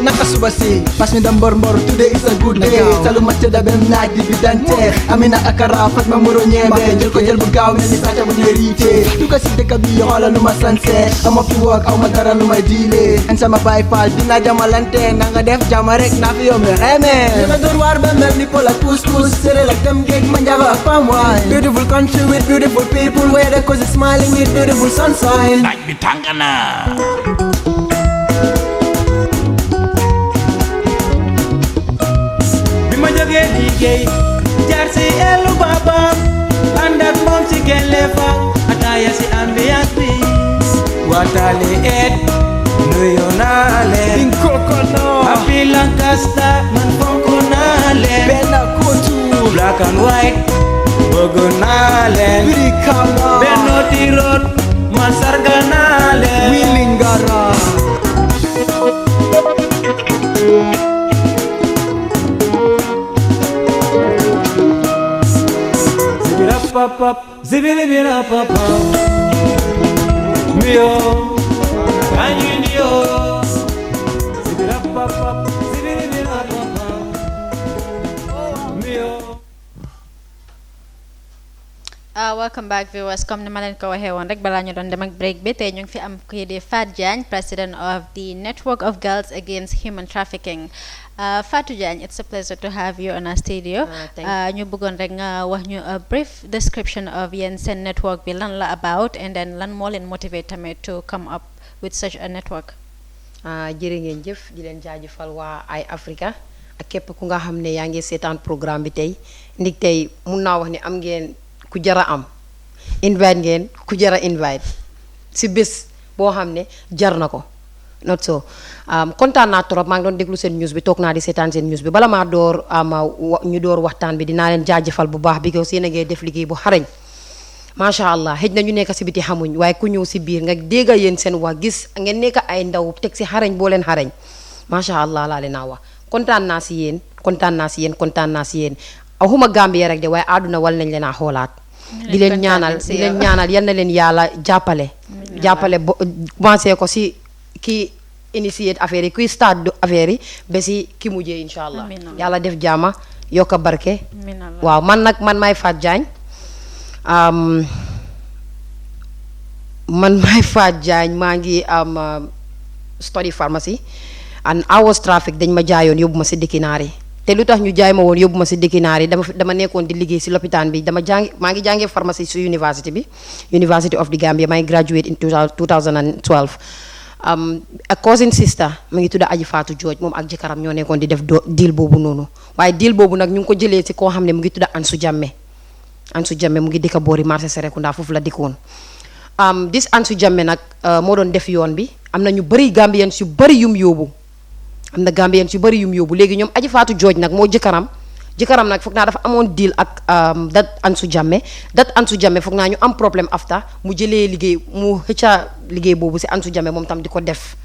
Nakasubasi Pas mi dam bor today is a good day Salu macca da bem naaj di bidante Amina akara fat ma muro ñebe Jël ko jël bu gaaw mel ni sàcca bu ñuy riite Du ko si dëkk bi xoolal lu ma sanse Ama fi woog aw ma dara lu may diile An sama baay faal dina jamalante Na nga def jama rek naa fi yombe xeme Dina door waar ba mel ni pol ak couscous Sere lak dem géej ma njaba ak pam waay Beautiful country with beautiful people Where the coast is smiling with beautiful sunshine Naaj bi tàng na Bima joge liggéey jaar si elu baba ànd ak moom si gelefa ataya si ambiance bi watale et nuyu naa leen happy Lancaster man fonk naa leen benn kotu black and white bëgg naa leen benno tiroot man sarga naa leen wilingara Pop, zibili bina papa, mio, kanyo, zibila papa, zibili bina papa, mio. Welcome back viewers. Comme ni ma leen ko waxee woon rek balaa ñu doon dem ak break bi tey ñu ngi fi am kii di Fatou Jagne president of the Network of Girls Against Human Trafficking. Fatou Jagne, it's a pleasure to have you on our studio. ñu bëggoon rek nga wax ñu a brief description of yéen seen network bi lan la about and then lan moo leen motivate tamit to come up with such a network. jërë ngeen jëf di leen jaajëfal waa Eye Africa ak képp ku nga xam ne yaa ngi seetaan programme bi tey ndig tey mun naa wax ne am ngeen ku jara am invite ngeen ku jara invite si bés boo xam ne jar na ko not so kontaan naa trop maa ngi doon déglu seen news bi toog naa di seetaan seen news bi bala maa door ñu door waxtaan bi dinaa leen jaajëfal bu baax bi ko seen a ngee def liggéey bu xarañ macha allah xëj na ñu nekk si biti xamuñ waaye ku ñëw si biir nga dégga yéen seen wax gis ngeen nekk ay ndaw teg si xarañ boo leen xarañ macha allah laa leen naa wax kontaan naa si yéen kontaan naa si yéen kontaan naa si yéen waxuma Gambia rek de waaye àdduna wal nañ leen a xoolaat di leen ñaanal yal na leen yàlla jàppale bo commencé ko si ki initiate affaire yi kuy start affaire yi ba si ki mujjee insha allah yàlla def jaama yokka barke waaw man maay Fatou Jagne maa ngi study pharmacy and I was traffic dañ ma jaayoon yóbbu ma si dëkki naar yi te lu tax ñu jaay ma woon yóbbu ma si dëkki naar yi dama nekkoon di liggéey si lopitaan bi maa ngi jàngee pharmacie si university bi University of the Gambia maa ngi graduate in 2012 a cousin sister mu ngi tudda Aji Fatou George moom ak jëkkëram ñoo nekkoon di def deal boobu noonu waaye deal boobu nag ñu ngi ko jëlee si koo xam ne mu ngi tudda Ansu Jamme mu ngi dëkka boori marché Serekunda foofu la dikkoon dis Ansu Jamme nag moo doon def yoon bi am na ñu bëri Gambians yu bëri yum yóbbu léegi ñoom Aji Fatou George nag moo jëkkëram nag foog naa dafa amoon deal ak dat Ansu Jamme foog naa ñu am problème after mu jëlee liggéey mu xëcca liggéey boobu si Ansu Jamme moom tam di ko def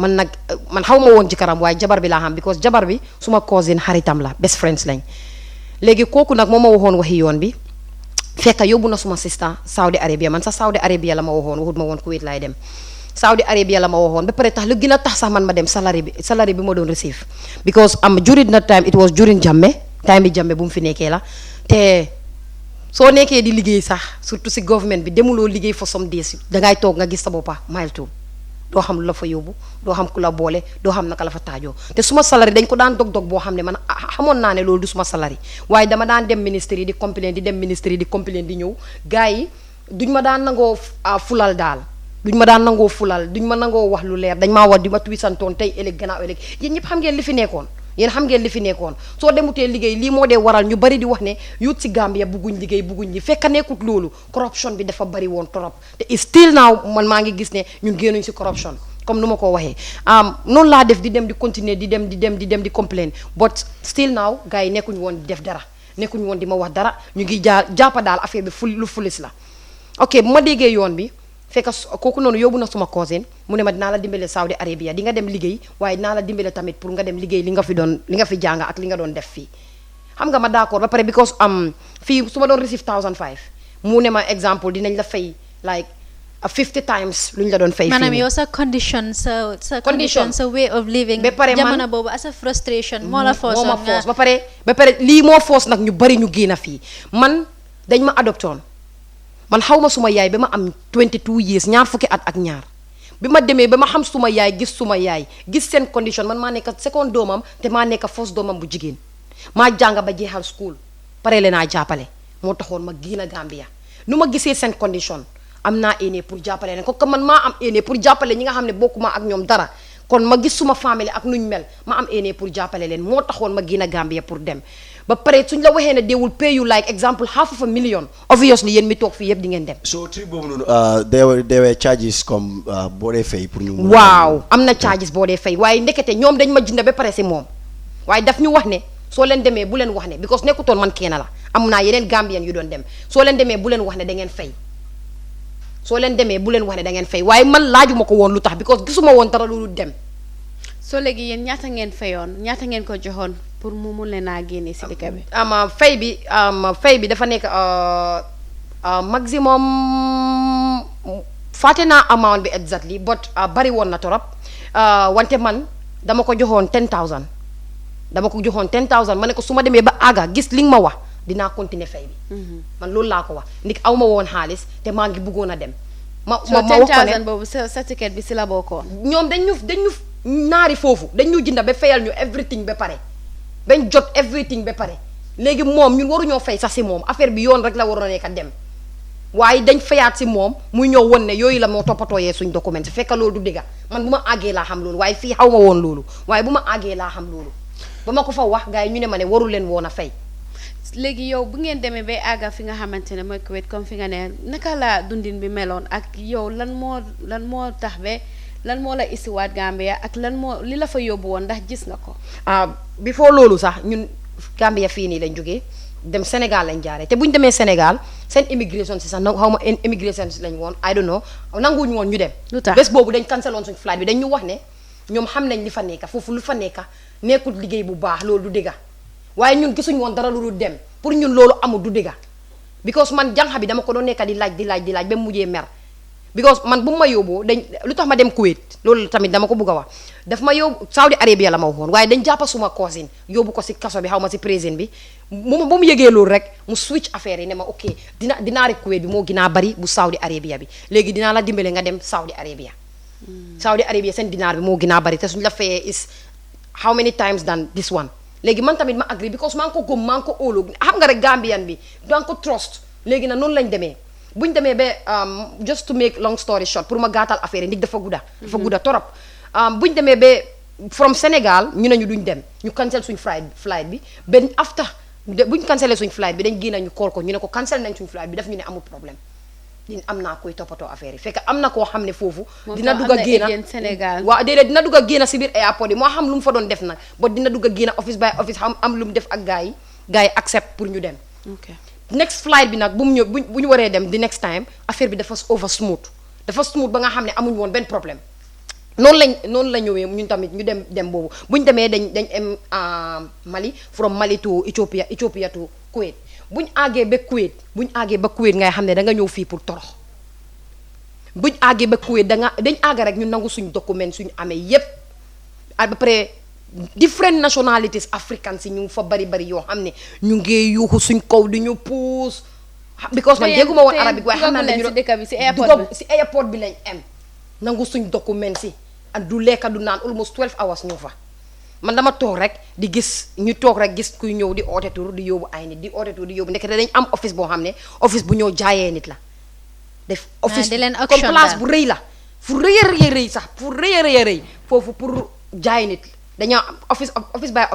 man nag man xaw ma woon jëkkëram waaye jabar bi laa xam because jabar bi suma cousin xaritam la best friends lañ léegi kooku nag moo ma waxoon waxi yoon bi fekk yóbbu na suma sista Saudi Arabia man sax Saudi Arabia la ma waxoon waxut ma woon Kuwait laay dem Saudi Arabia la ma waxoon ba pare tax lu gën a tax sax man ma dem salary bi ma doon receive because during that time it was during Jammeh time bi Jammeh bu mu fi nekkee la te soo nekkee di liggéey sax surtout si government bi demuloo liggéey for some days dangay toog nga gis sa boppa milestone doo xam lu la fa yóbbu doo xam ku la boole doo xam naka la fa taajoo te suma salary dañ ko daan dog-dog boo xam ne man xamoon naa ne loolu du suma salary waaye dama daan dem ministère yi di complain di dem ministère yi di complain di ñëw gars yi duñ ma daan nangoo fulal daal duñ ma daan nangoo fulal duñ ma nangoo wax lu leer dañ maa wax di ma tuisantoon tey ëllëg gannaaw ëllëg yéen ñëpp xam ngeen li fi nekkoon soo demutee liggéey lii moo dee waral ñu bari di wax ne youth si Gambia bugguñ liggéey bugguñ li fekk nekkut loolu corruption bi dafa bari woon trop te still now man maa ngi gis ne ñun génnuñ si corruption comme nu ma ko waxee noonu laa def di dem di continuer di dem di complain but still now gars yi nekkuñ woon di def dara nekkuñ woon di ma wax dara ñu ngi jàppa daal affaire bi lu fulis la ok bu ma déggee yoon bi fekk kooku noonu yóbbu na suma cousin mu ne ma dinaa la dimbale Saudi Arabia di nga dem liggéey waaye dinaa la dimbale tamit pour nga dem liggéey li nga fi jàng ak li nga doon def fii xam nga ma d'accord ba pare because fii su ma doon receive 1005 mu ne ma exemple dinañ la fay like 50 times lu ñu la doon fay fii maanaam yow sa condition sa way of living ba pare man jamono boobu as a frustration moo la force ba pare lii moo force nag ñu bari ñu génn fii man dañ ma adoptoon man xaw ma suma yaay ba ma am 22 years ñaar fukki at ak ñaar bi ma demee ba ma xam suma yaay gis seen condition man maa nekk second doomam te maa nekk first doomam bu jigéen maa jàng ba jeexal school pare leen naa jàppale moo taxoon ma génn Gambia nu ma gisee seen condition am naa éene pour jàppale leen ko man maa am éene pour jàppale ñi nga xam ne bokkuma ak ñoom dara kon ma gis suma famille ak nuñ mel ma am éene pour jàppale leen moo taxoon ma génn Gambia pour dem ba pare suñ la waxee ne they will pay you like example $500,000 obviously yéen mi toog fii yëpp di ngeen dem. so trip boobu noonu there were charges comme boo dee fay pour ñu. waaw am na charges boo dee fay waaye ndekete ñoom dañ ma jënd ba pare si moom waaye daf ñu wax ne soo leen demee bu leen wax ne because nekkutoon man kenn la am naa yeneen Gambien yu doon dem soo leen demee bu leen wax ne da ngeen fay soo leen demee bu leen wax ne da ngeen fay waaye man laajuma ko woon lu tax because gisuma woon dara lu dem. soo léegi yéen ñaata ngeen fayoon ñaata ngeen ko joxoon pour mu mun leen a génne si dëkk bi. fay bi dafa nekk maximum fàtte naa amount bi exactly but bari woon na torop wante man dama ko joxoon 10,000 ma ne ko su ma demee ba àgga gis li nga ma wax dinaa continuer fay bi. man loolu laa ko wax ndik aw ma woon xaalis te maa ngi bëggoon a dem. ma wax ko ne 10,000 boobu sa ticket bi si la bokkoon. ñoom dañ ñu naari foofu dañ ñu jënda ba fayal ñu everything ba pare bañ jot everything ba pare léegi moom ñun waruñoo fay sax si moom affaire bi yoon rek la waroon a nekk dem waaye dañ fayaat si moom muy ñëw woon ne yooyu la moo toppatooyee suñ document fekk loolu du dëgga man bu ma àggee laa xam loolu waaye fii xaw ma woon loolu waaye bu ma àggee laa xam loolu ba ma ko fa wax gars yi ñu ne ma ne warul leen woon a fay. léegi yow bu ngeen demee bay àgga fi nga xamante ne mooy Kuwait comme fi nga ne naka la dundin bi meloon ak yow lan moo tax ba lan moo la isiwaat Gambia ak lan moo li la fa yóbbu woon ndax gis nga ko. before loolu sax ñun Gambia fii nii lañ jógee dem Sénégal lañ jaaree te bu ñu demee Sénégal seen immigration si sax xaw ma immigration si lañ woon I don't know nanguwuñu woon ñu dem. lu tax bés boobu dañ cancel woon suñu flight bi dañ ñu wax ne ñoom xam nañ li fa nekka foofu lu fa nekka nekkul liggéey bu baax loolu du dëgga waaye ñun gisuñ woon dara lu dul dem pour ñun loolu amul du dëgga because man jànxa bi dama ko doon nekka di laaj ba mujjee mer. because man bu ma yóbboo dañ lu tax ma dem Kuwait loolu tamit dama ko bugg a wax daf ma yóbbu Saudi Arabia la ma waxoon waaye dañ jàppa suma cousin yóbbu ko si kaso bi xaw ma si prison bi ba mu yëgee loolu rek mu switch affaire yi ne ma ok dinaa rek Kuwait bi moo ginaa bari bu Saudi Arabia bi léegi dinaa la dimbale nga dem Saudi Arabia. Saudi Arabia seen dinaar bi moo ginaa bari te suñu la fayee is how many times than this one léegi man tamit ma agree because maa ngi ko gëm maa ngi ko óolu xam nga rek Gambian bi danga ko trust léegi nag noonu lañ demee. buñ demee ba just to make long story short pour ma gàttal affaire yi ndig dafa gudda torop buñ demee ba from Sénégal ñu ne ñu duñ dem ñu cancel suñ flight bi benn after buñ cancelé suñ flight bi dañ génn ñu call ko ñu ne ko cancel nañ suñ flight bi daf ñu ne amul problème am naa koy toppatoo affaire yi fekk am na koo xam ne foofu dina dugg a génn Sénégal waaw déedéet dina dugg a génn si biir airport yi moo xam lu mu fa doon def nag ba dina dugg a génn office by office am lu mu def ak gars yi accept pour ñu dem next flight bi nag bu mu ñëw bu ñu waree dem the next time affaire bi dafa over smooth ba nga xam ne amuñ woon benn problème noonu la ñëwee ñun tamit ñu dem boobu bu ñu demee dañ am Mali from Mali to Ethiopia to Kuwait bu ñu àggee ba Kuwait ngay xam ne da nga ñëw fii pour torox bu ñu àggee ba Kuwait dañ àgg rek ñu nangu suñ document suñu amee yépp à peu près different nationalities africains si ñu fa bari yoo xam ne ñu ngi yuuxu suñ kaw di ñu puus because man dégguma woon arabique waaye xam naa ne ñu si airport bi lañ am nangu suñ document si ak du lekka du naan almost 12 hours ñu fa man dama toog rek di gis ñu toog rek gis kuy ñëw di oote tur di yóbbu ay nit di oote tur di yóbbu ndekete dañ am office boo xam ne office bu ñëw jaayee nit la def office comme place bu rëy la fu rëy sax fu rëy foofu pour jaay nit dañoo office by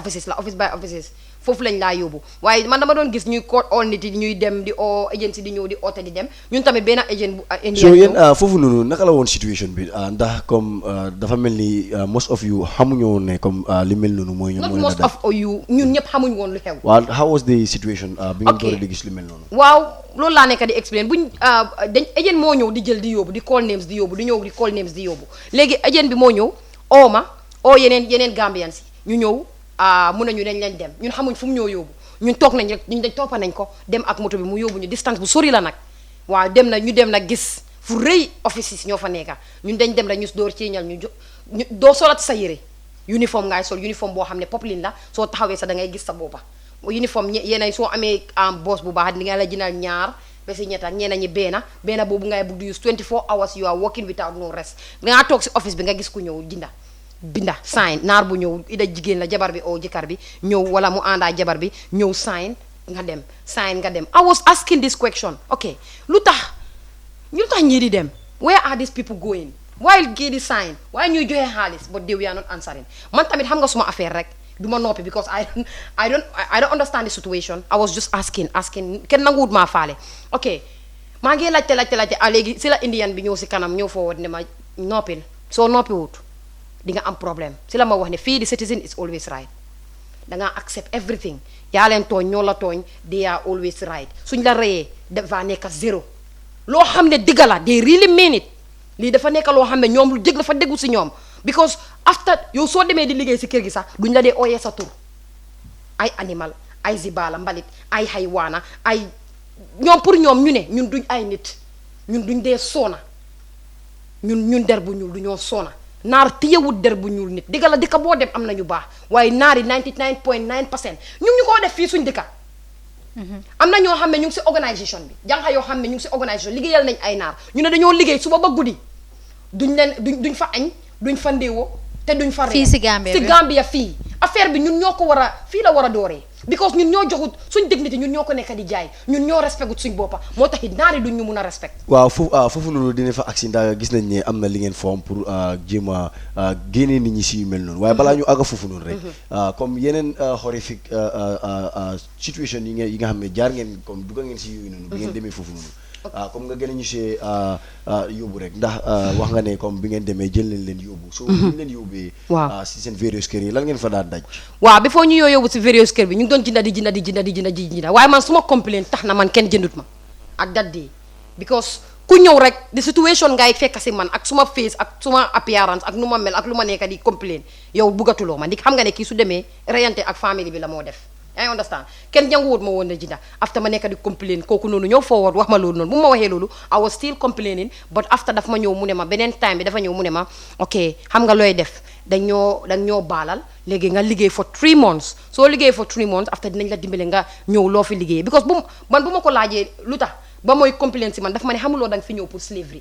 offices foofu lañ laa yóbbu waaye man dama doon gis ñuy ko all nit yi ñuy dem di oo agency di ñëw di oote di dem ñun tamit benn agent bu so yéen foofu noonu naka la woon situation bi ndax comme dafa mel ni most of you xamuñu woon ne comme li mel noonu mooy ñoom not most of you ñun ñëpp xamuñu woon lu xew waaw how was the situation bi ngeen doon di gis lu mel noonu waaw loolu laa nekk di explain buñ dañ agent moo ñëw di jël di yóbbu di call names di yóbbu di ñëw di call names di yóbbu léegi agent bi moo ñëw oo yeneen Gambians ñu ñëw mun nañu dañ leen dem ñun xamuñ fu mu ñëw yóbbu ñun toog nañ rek ñun dañ toppa nañ ko dem ak moto bi mu yóbbu ñu distance bu sori la nag waaw ñu dem nag gis fu rëy offices ñoo fa nekka ñun dañ dem rek ñu door ci ñal ñu doo solati sa yére uniforme ngay sol uniforme boo xam ne popeline la soo taxawee sa da ngay gis sa boppa uniforme yeneen soo amee boss bu baax di nga la jëndal ñaar ba si ñetta ñeena ñi benn boobu ngay bugg di use 24 hours you are working without no rest dangaa toog si office bi nga gis ku ñëw binda sign naar bu ñëw ida jigéen la jabar bi oo jëkkër bi ñëw wala mu àndaa jabar bi ñëw sign nga dem I was asking this question okay lu tax ñii di dem where are these people going while gii di sign waaye ñuy joxe xaalis but they are not answering man tamit xam nga suma affaire rek du ma noppi because I don't understand the situation I was just asking kenn nanguwut maa faale ok maa ngi laajte léegi si la indian bi ñëw si kanam ñëw forward ne ma noppil soo noppiwut di nga am problème si la ma wax ne fii the citizen is always right da nga accept everything yaa leen tooñ ñoo la tooñ they are always right suñ la reyee dafa nekk zéro loo xam ne digga la they really mean it lii dafa nekk loo xam ne ñoom lu jëg dafa déggu si ñoom because after yow soo demee di liggéey si kër gi sax duñ la dee ooyee sa tur ay animal ay zibala mbalit ay xaywaana ay ñoom pour ñoom ñu ne ñun duñ ay nit ñun duñ dee soona ñun der bu ñuul du ñoo soona naar tiyewut der bu ñuul nit digga la dëkka boo dem am nañu baax waaye naar yi 99.9% ñu ngi koo def fii suñ dëkka am na ñoo xam ne ñu ngi si organisation bi jànqa yoo xam ne ñu ngi si organisation liggéeyal nañ ay naar ñu ne dañoo liggéey suba ba guddi duñ fa añ duñ fa ndéewoo te duñ fa fii si Gambia fii affaire bi ñun ñoo ko war a fii la war a dooree because ñun ñoo joxut suñ dignité ñun ñoo ko nekk di jaay ñun ñoo respectut suñ boppa moo tax it naari duñ ñu mun a respect waaw foofu noonu dina fa agsi ndax gis nañ ne am na li ngeen form pour jéem a génnee nit ñi si yu mel noonu waaye balaa ñu àgga foofu noonu rek comme yeneen horrifique situation yi nga xam ne jaar ngeen comme dugga ngeen si yooyu noonu bi ngeen demee foofu noonu comme nga gën a ñu see yóbbu rek ndax wax nga ne comme bi ngeen demee jël leen yóbbu soo ñu leen yóbbee si seen various kër yi lan ngeen fa daan daj waaw before ñu yóbbu si various kër bi ñu ngi doon jënda waaye man suma complain tax na man kenn jëndut ma ak that day because ku ñëw rek the situation ngay fekk si man ak suma face ak suma appearance ak nu ma mel ak lu ma nekk di complain yow buggatuloo ma ndik xam nga ne kii su demee reyante ak famille bi la moo def I understand kenn jànguwut ma woon na jinda after ma nekk di complain kooku noonu ñëw forward wax ma loolu noonu bu ma waxee loolu I was still complaining but after daf ma ñëw mu ne ma beneen time bi dafa ñëw mu ne ma ok xam nga looy def dañ ñoo baalal léegi nga liggéey for 3 months soo liggéey for 3 months after dinañ la dimbale nga ñëw loo fi liggéey because bu ma ko laajee lu tax ba mooy complain si man dafa ma ne xamuloo da nga fi ñëw pour slavery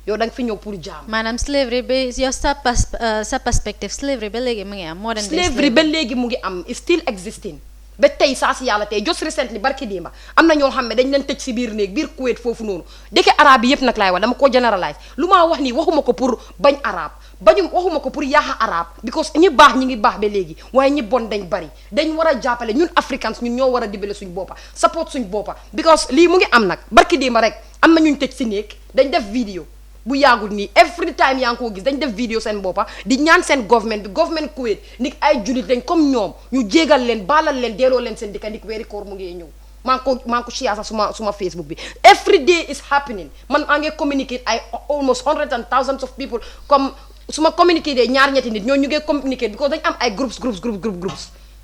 yow da nga fi ñëw pour jaam maanaam slavery ba yow sa perspective slavery ba léegi mu ngi am modern day slavery ba léegi mu ngi am is still existing ba tey saa si yàlla tey just recently barki démba am na ñoo xam ne dañ leen tëj si biir néeg biir Kuwait foofu noonu dëkk arabe yi yëpp nag laay wax dama ko généralise lu maa wax nii waxuma ko pour bañ arabe waxuma ko pour yaaxa arabe because ñi baax ñi ngi baax ba léegi waaye ñi bon dañ bari dañ war a jàppale ñun africans ñun ñoo war a dimbale suñ boppa support suñ boppa because lii mu ngi am nag barki démba rek am na ñuñ tëj si néeg dañ def vidéo bu yàggul nii every time yaa ngi koo gis dañ def vidéo seen boppa di ñaan seen government bi government Kuwait nit ay jullit dañ comme ñoom ñu jégal leen baalal leen delloo leen seen dëkka ndik weeri koor mu ngi ñëw maa ngi ko share sax suma Facebook bi every day is happening man maa ngi communicate ay almost hundreds and thousands of people comme su ma communiqué de ñaar ñetti nit ñoo ñu ngee communiqué because dañ am ay groups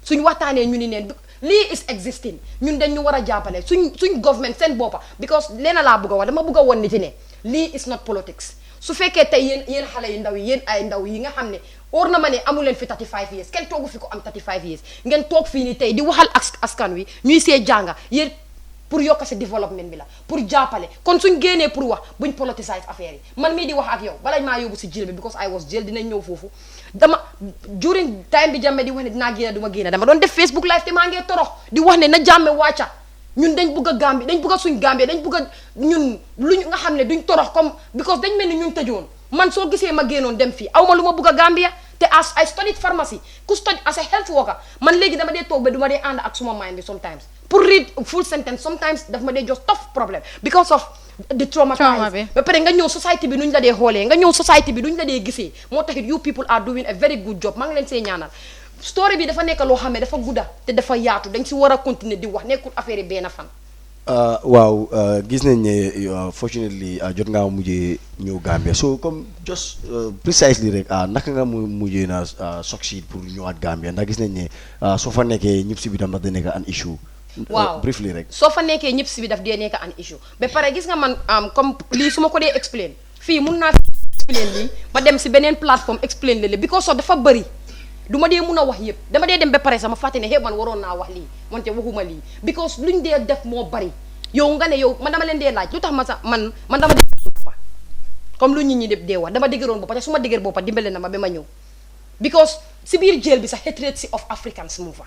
suñu waxtaanee ñu ni neen lii is existing ñun dañ ñu war a jàppale suñ government seen boppa because leena laa bëgg a wax dama bëgg a woon nit ne lii is not politics su fekkee tey yéen xale yu ndaw yi yéen ay ndaw yi nga xam ne or na ma ne amu leen fi 35 years kenn toogu fi ko am 35 years ngeen toog fii ni tey di waxal askan wi ñuy see jànga yéen pour yokk si développement bi la pour jàppale kon suñ génnee pour wax buñ politicize affaire yi man mii di wax ak yow balañ maa yóbbu si jail bi because I was jail dinañ ñëw foofu dama during time bi Jammeh di wax ne dinaa génn du ma génn dama doon def Facebook live te maa ngee torox di wax ne na Jammeh wàcca ñun dañ bëgg a Gambie dañ bëgg a suñ Gambie dañ bëgg a ñun luñ nga xam ne duñ torox comme because dañ mel ni ñun tëjoon man soo gisee ma génnoon dem fii aw ma lu ma bëgg a Gambia te as I studied pharmacy ku study as a health worker man léegi dama dee toog ba du ma dee ànd ak suma mind bi sometimes pour read full sentence sometimes daf ma dee just tough problem because of the trauma bi ba pare nga ñëw society bi nuñ la dee xoolee nga ñëw society bi nuñ la dee gisee moo taxit you people are doing a very good job maa ngi leen see ñaanal story bi dafa nekk loo xam ne dafa gudda te dafa yaatu dañ si war a continuer di wax nekkul affaire yi benn fan waaw gis nañ ne fortunately jot ngaa mujjee ñëw Gambia so comme just precisely rek naka nga mujjee na succeed pour ñëwaat Gambia ndax gis nañ ne soo fa nekkee ñëpp si bi tam ndax da nekk an issue waaw briefly rek soo fa nekkee ñëpp si bi daf dee nekk an issue ba pare gis nga man comme lii su ma ko dee explain fii mun naa explain lii ma dem si beneen plateforme explain la because so dafa bëri du ma dee mun a wax yëpp dama dee dem ba pare sama fàtte ne man waroon naa wax lii wante waxuma lii because luñ dee def moo bari yow nga ne yow man dama leen dee laaj lu tax ma sax man dama dégg boppa comme lu nit ñi dee wax dama déggeroon boppa te su ma dégger boppa dimbale na ma ba ma ñëw because si biir jail bi sax hatred si of Africans mu fa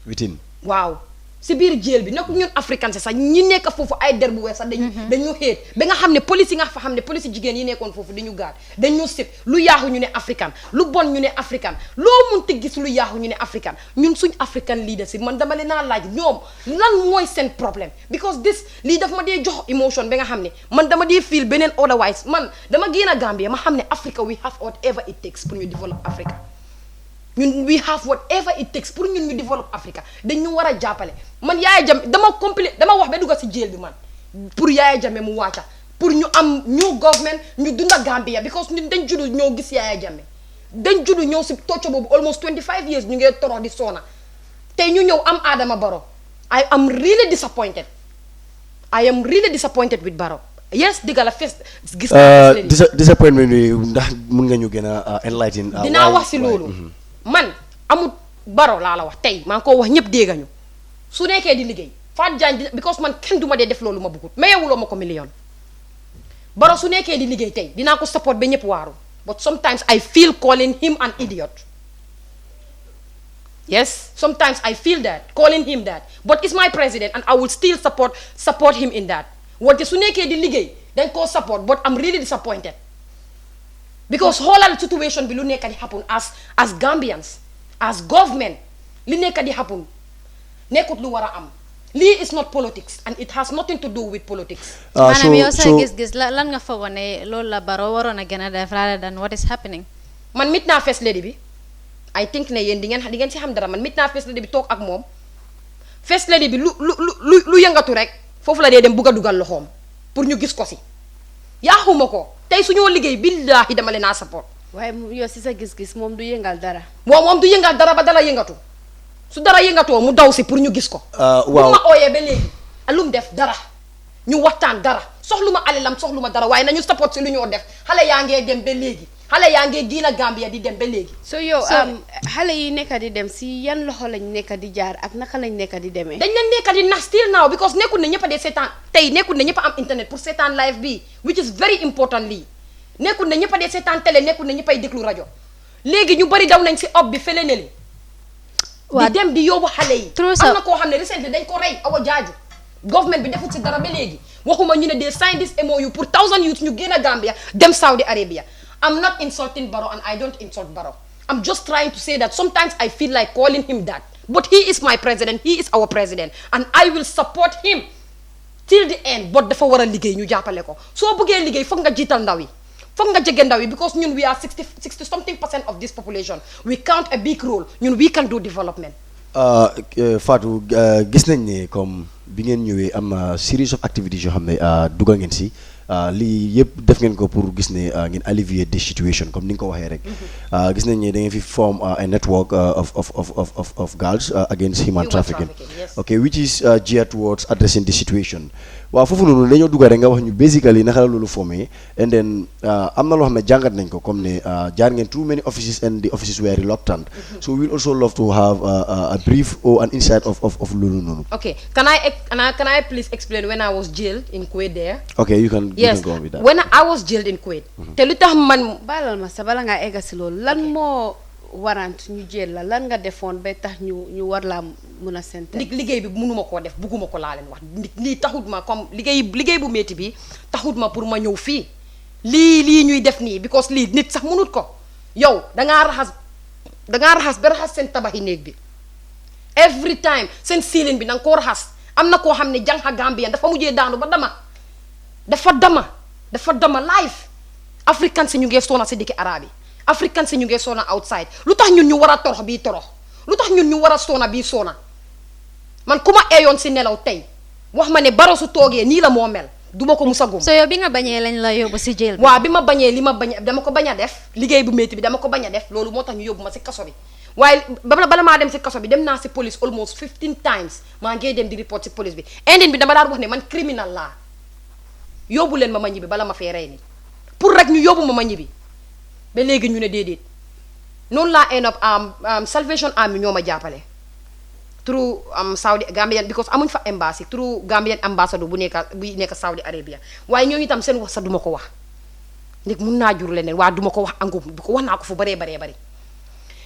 within waaw si biir jail bi nekk ñun africain sax ñi nekk foofu ay der bu weex sax dañu xeet ba nga xam ne police yi nga fa xam ne police jigéen yi nekkoon foofu dañu gaat dañu sib lu yaaxu ñu ne africain lu bon ñu ne africain loo munti gis lu yaaxu ñu ne africain ñun suñ african leadership man dama leen naa laaj ñoom lan mooy seen problème because this lii daf ma dee jox emotion ba nga xam ne man dama dee feel beneen otherwise man dama génn a Gambia ma xam ne Africa we have whatever it takes pour ñu develop Africa ñun we have whatever it takes pour ñun ñu develop Africa dañ ñu war a jàppale man Yaya Jammeh dama wax ba dugga si jail bi man pour Yaya Jammeh mu wàcca pour ñu am new government ñu dunda Gambia because ñun dañ juddu ñoo gis Yaya Jammeh dañ juddu ñëw si tocco boobu almost 25 years ñu ngee torox di soona tey ñu ñëw am Adama Barrow I am really disappointed with Barrow yes digga la fes gis disappointment bi ndax mun nga ñu gën a enlighten dinaa wax si loolu man amul Barrow laa la wax tey maa ngi ko wax ñëpp déggañu su nekkee di liggéey Fatou Jagne because man kenn du ma dee def loolu ma bëggut mayewuloo ma ko million Barrow su nekkee di liggéey tey dinaa ko support ba ñëpp waaru but sometimes I feel calling him an idiot yes sometimes I feel that calling him that but it's my president and I will still support him in that wante su nekkee di liggéey dañ koo support but I'm really disappointed because xoolal situation bi lu nekk di happen as Gambians as government li nekk di happen nekkut lu war a am lii is not politics and it has nothing to do with politics. maanaam yow sa gis-gis lan nga foogoon ne loolu la Barrow waroon a gën a def rather than what is happening. man mit naa first lady bi I think ne yéen di ngeen si xam dara man mit naa first lady bi toog ak moom first lady bi lu yëngatu rek foofu la dee dem bugg a dugal loxoom pour ñu gis ko si yaaxuma ko tey su ñoo liggéey billaahi dama leen a support. waaye yow si sa gis-gis moom du yëngal dara. moom du yëngal dara ba dara yëngatu su dara yëngatoo mu daw si pour ñu gis ko. waaw bu ma ooyee ba léegi lu mu def dara ñu waxtaan dara soxlu ma alalam soxlu ma dara waaye nañu support si lu ñoo def xale yaa ngee dem ba léegi xale yaa ngee giina Gambia di dem ba léegi. so yow xale yi nekk di dem si yan loxo lañ nekk di jaar ak naka lañ nekk di demee. dañ leen nekk di nax still now because nekkul ne ñëpp a dee seetaan tey nekkul ne ñëpp a am internet pour seetaan live bi which is very important lii nekkul ne ñëpp a dee seetaan télé nekkul ne ñëpp ay déglu rajo léegi ñu bari daw nañ si ob bi fële ne li di dem di yóbbu xale yi. am na koo xam ne recently dañ ko rey awa jaaju government bi defut si dara ba léegi waxuma ñu ne des sign this MOU pour 1000 youth ñu génn a Gambia dem Saudi Arabia. I'm not insulting Barrow and I don't insult Barrow. I'm just trying to say that sometimes I feel like calling him that. But he is my president, he is our president. And I will support him till the end. But dafa war a liggéey ñu jàppale ko soo bëggee liggéey foog nga jiital ndaw yi foog nga jege ndaw yi because ñun we are 60 something% of this population. We count a big role. ñun we can do development. Fatou gis nañ ne comme bi ngeen ñëwee am series of activities yoo xam ne dugga ngeen si lii yëpp def ngeen ko pour gis ne ngeen alleviate this situation comme ni nga ko waxee rek gis nañ ne da ngeen fi form a network of girls against human trafficking okay which is geared towards addressing the situation waaw foofu noonu dañoo dugg rek nga wax ñu basically naka la loolu formé and then am na loo xam ne jàngat nañ ko comme ne jaar ngeen too many offices and the offices were reluctant so we will also love to have a brief or an insight of loolu noonu. Okay, can I please explain when I was jailed in Kuwait there? Okay, you can go with that. When I was jailed in Kuwait. te lu tax man baalal ma sa bala ngaa egga si loolu lan moo warant ñu jël la lan nga defoon ba tax ñu war laa mun a sente liggéey bi mënuma koo def bugguma ko laa leen wax lii taxut ma comme liggéey bu métti bi taxut ma pour ma ñëw fii lii ñuy def nii because lii nit sax mënut ko yow dangaa raxas ba raxas seen tabaxi néeg bi every time seen ceiling bi danga koo raxas am na koo xam ne jànqa Gambien dafa mujjee daanu ba dafa dama live africain si ñu ngee soona si dëkki arabe yi africain si ñu ngee soona outside lu tax ñun ñu war a torox bii torox lu tax ñun ñu war a soona bii soona man ku ma eeyoon si nelaw tey wax ma ne Barrow su toogee nii la moo mel duma ko musa gum so yow bi nga bañee lañ la yóbbu si jail bi waaw bi ma bañee dama ko bañ a def liggéey bu métti bi dama ko bañ a def loolu moo tax ñu yóbbu ma si kaso bi waaye bala maa dem si kaso bi dem naa si police almost 15 times maa ngee dem di report si police bi indine bi dama daan wax ne man criminal laa yóbbu leen ma ñibbi bala ma fee rey ni pour rek ñu yóbbu ma ñibbi ba léegi ñu ne déedéet noonu laa end up Salvation Army ñoo ma jàppale through Saudi Gambian because amuñ fa embassy through Gambian ambassador bu nekk Saudi Arabia waaye ñooñu itam seen wax sax duma ko wax nit mun naa jur leneen waa duma ko wax angum bu ko wax naa ko fu baree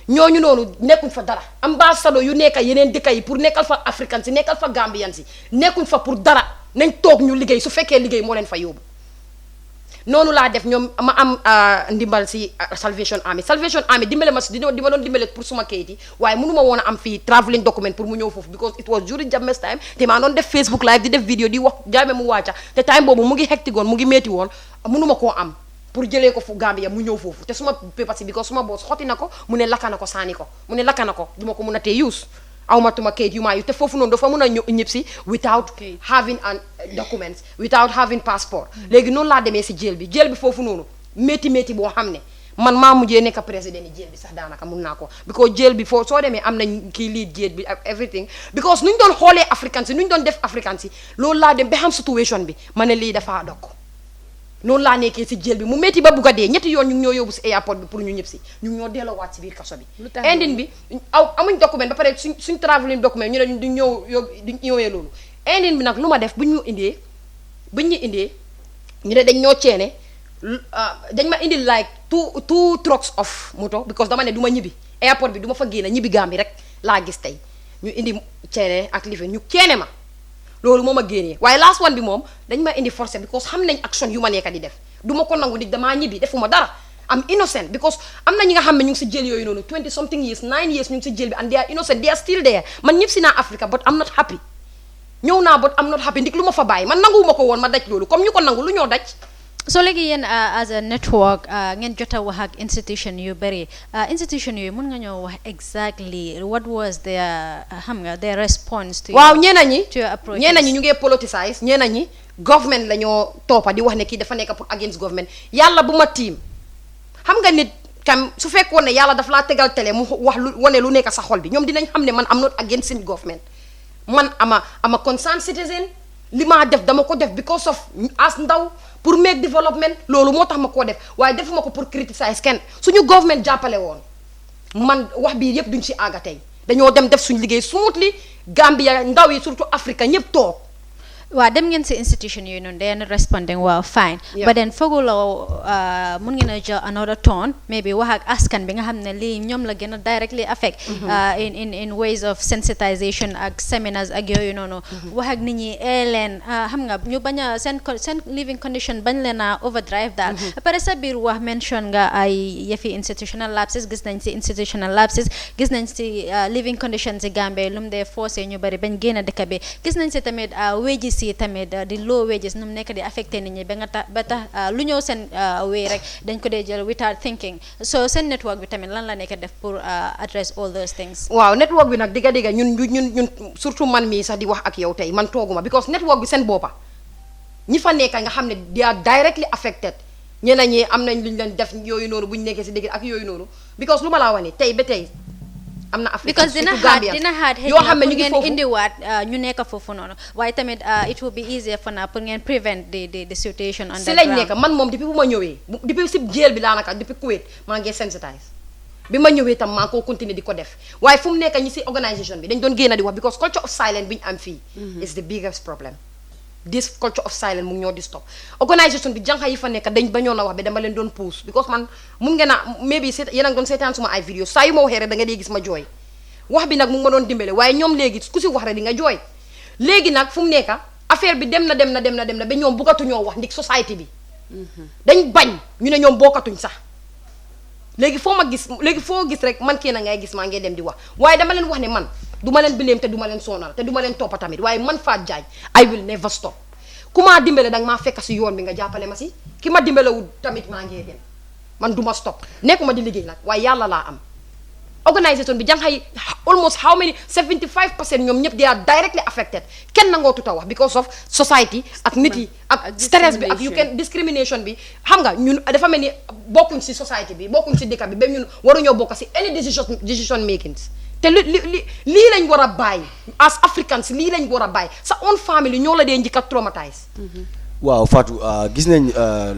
ñooñu noonu nekkuñ fa dara ambassador yu nekk yeneen dëkk yi pour nekkal fa africain si nekkal fa Gambian si nekkuñ fa pour dara nañ toog ñu liggéey su fekkee liggéey moo leen fa yóbbu noonu laa def ñoom ma am ndimbal si Salvation Army dimbale ma si di ma doon dimbale pour suma kayit yi waaye mënu ma woon a am fii travelling document pour mu ñëw foofu because it was during Jammeh's time te maa doon def Facebook live di def vidéo di wax Jammeh mu wàcca te time boobu mu ngi hectic woon mu ngi métti woon mënu ma koo am pour jëlee ko fu Gambia mu ñëw foofu te suma paper si because suma boss xotti na ko mu ne lakka na ko saani ko mu ne lakka na ko duma ko mun a tee use awmatuma kayit yu maa yu te foofu noonu dafa mun a ñëpp si without having an documents without having passport léegi noonu laa demee si jail bi foofu noonu métti boo xam ne man maa mujjee nekk président yi jail bi sax daanaka mun naa ko because jail bi foo soo demee am nañ kii lead jail bi everything because nuñ doon xoolee africain si nuñ doon def africain si loolu laa dem ba xam situation bi ma ne lii dafaa dokk noonu laa nekkee si jail bi mu métti ba bugg a dee ñetti yoon ñu ngi ñoo yóbbu si airport bi pour ñu ñëpp si ñu ngi ñoo delloowaat si biir kaso bi indine bi amuñ document ba pare suñ travelling document ñu ne duñ ñëwee loolu indine bi nag lu ma def buñ ñu indee ñu ne dañ ñoo ceene dañ ma indi like two trucks of moto because dama ne du ma ñibbi airport bi du ma fa génn ñibbi Gambie rek laa gis tey ñu indi ceene ak life ñu keene ma loolu moo ma génnee waaye last one bi moom dañ ma indi forcé because xam nañ action yu ma nekk di def du ma ko nangu ndig damaa ñibbi defuma dara am innocent because am na ñi nga xam ne ñu ngi si jël yooyu noonu 20 something years 9 years ñu ngi si jël bi and they are innocent they are still there man ñëpp si naa Africa but I'm not happy ñëw naa but I'm not happy ndik lu ma fa bàyyi man nanguwuma ko woon ma daj loolu comme ñu ko nangu lu ñoo daj so léegi yéen as a network ngeen jot a wax ak institution yu bëri institution yooyu mun nga ñoo wax exactly what was their their response to waaw ñeena ñi ñu ngee politicize ñeena ñi government la ñoo toppa di wax ne kii dafa nekk pour against government yàlla bu ma tiim xam nga nit kam su fekkoon ne yàlla daf laa tegal télé mu wax lu wane lu nekk sa xol bi ñoom dinañ xam ne man am not against in government man ama concerned citizen li maa def dama ko def because of as ndaw pour make development loolu moo tax ma koo def waaye defuma ko pour criticize kenn suñu government jàppale woon man wax bii yëpp duñ si àgga tey dañoo dem def suñu liggéey smoothly Gambia ndaw yi surtout Afrique ñëpp toog waaw dem ngeen si institution yooyu noonu they are not responding well fine but then fooguloo mun ngeen a jël another tone maybe wax ak askan bi nga xam ne lii ñoom la gën a directly affect in ways of sensitization ak seminars ak yooyu noonu wax ak nit ñi leen xam nga ñu bañ a seen living condition bañ leen a overdrive daal après sa biir wax mention nga ay yëfi institutional lapses gis nañ si institutional lapses gis nañ si living conditions si Gambie lu mu dee forcé ñu bari bañ génn dëkk bi gis nañ si tamit wages yi tamit di low wages nu mu nekk di affecté nit ñi ba tax lu ñëw seen wéy rek dañ ko dee jël without thinking so seen network bi tamit lan la nekk def pour address all those things waaw network bi nag digga ñun surtout man mii sax di wax ak yow tey man tooguma because network bi seen boppa ñi fa nekk nga xam ne they are directly affected ñeneen ñi am nañ luñ leen def yooyu noonu bu ñu nekkee si dëgg ak yooyu noonu because lu ma laa wax ni tey ba tey am na Afrique because dina hard yoo xam ne ñu ngi ngeen foofu indiwaat ñu nekk foofu noonu waaye tamit it will be easier for now pour ngeen prevent the situation on the si lañ ground. nekk man moom depuis bu ma ñëwee depuis si jéel bi daanaka depuis Kuwait maa ngi sensitise bi ma ñëwee tam maa ngi koo continuer di ko def waaye fu mu nekk ñi si organisation bi dañ doon génn di wax because culture of silence bi ñu am fii is the biggest problem. This culture of silence mu ngi ñoo di stop organisation bi jànqa yi fa nekk dañ bañoon a wax ba dama leen doon pousse because man mun ngeen a maybe yéen a ngi doon seetaan suma ay vidéo saa yu ma waxee rek da nga dee gis ma jooy wax bi nag mu ngi ma doon dimbale waaye ñoom léegi ku si wax rek di nga jooy léegi nag fu mu nekk affaire bi dem na ba ñoom buggatuñoo wax ndik société bi dañ bañ ñu ne ñoom bokkatuñ sax léegi foo gis rek man kii na ngay gis maa ngi dem di wax waaye dama leen wax ne man du ma leen bileem te du ma leen sonal te du ma leen toppa tamit waaye man Fatou Jagne I will never stop ku maa dimbale danga maa fekk si yoon bi nga jàppale ma si ki ma dimbalewul tamit maa ngi dem man du ma stop nekkuma di liggéey nag waaye yàlla laa am organisation bi jànqa yi almost how many 75% ñoom ñëpp they are directly affected kenn nangoo tuta wax because of society ak nit yi ak stress bi ak you can discrimination bi xam nga ñun dafa mel ni bokkuñ si society bi bokkuñ si dëkk bi ba ñun waruñoo bokk si any decision makings te lii lañ war a bàyyi as Africans lii lañ war a bàyyi sa own family ñoo la dee njëkk a traumatise. waaw Fatou gis nañ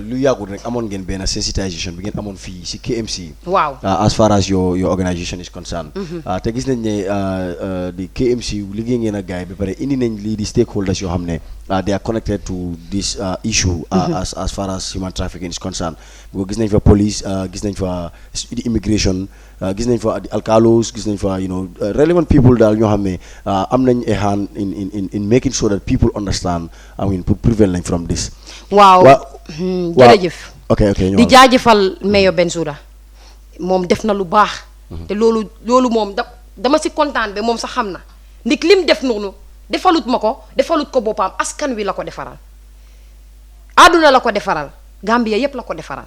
lu yàggul rek amoon ngeen benn sensitisation bi ngeen amoon fii si KMC. waaw as far as your organisation is concerned. te gis nañ ne di KMC liggéey ngeen ak gars yi ba pare indi nañ lii di stakeholders yoo xam ne they are connected to this issue. As far as human trafficking is concerned. because gis nañ fa police gis nañ fa di immigration gis nañ fa di alkalos gis nañ fa relevant people daal ñoo xam ne am nañ a hand in making sure that people understand I mean pour prevent lañ from this. waaw jërëjëf. ok di jaajëfal Mayor Bensouda moom def na lu baax. te loolu moom dama si kontaan ba moom sax xam na ndik lim def noonu defalut ma ko defalut ko boppam askan wi la ko defaral àdduna la ko defaral Gambia yépp la ko defaral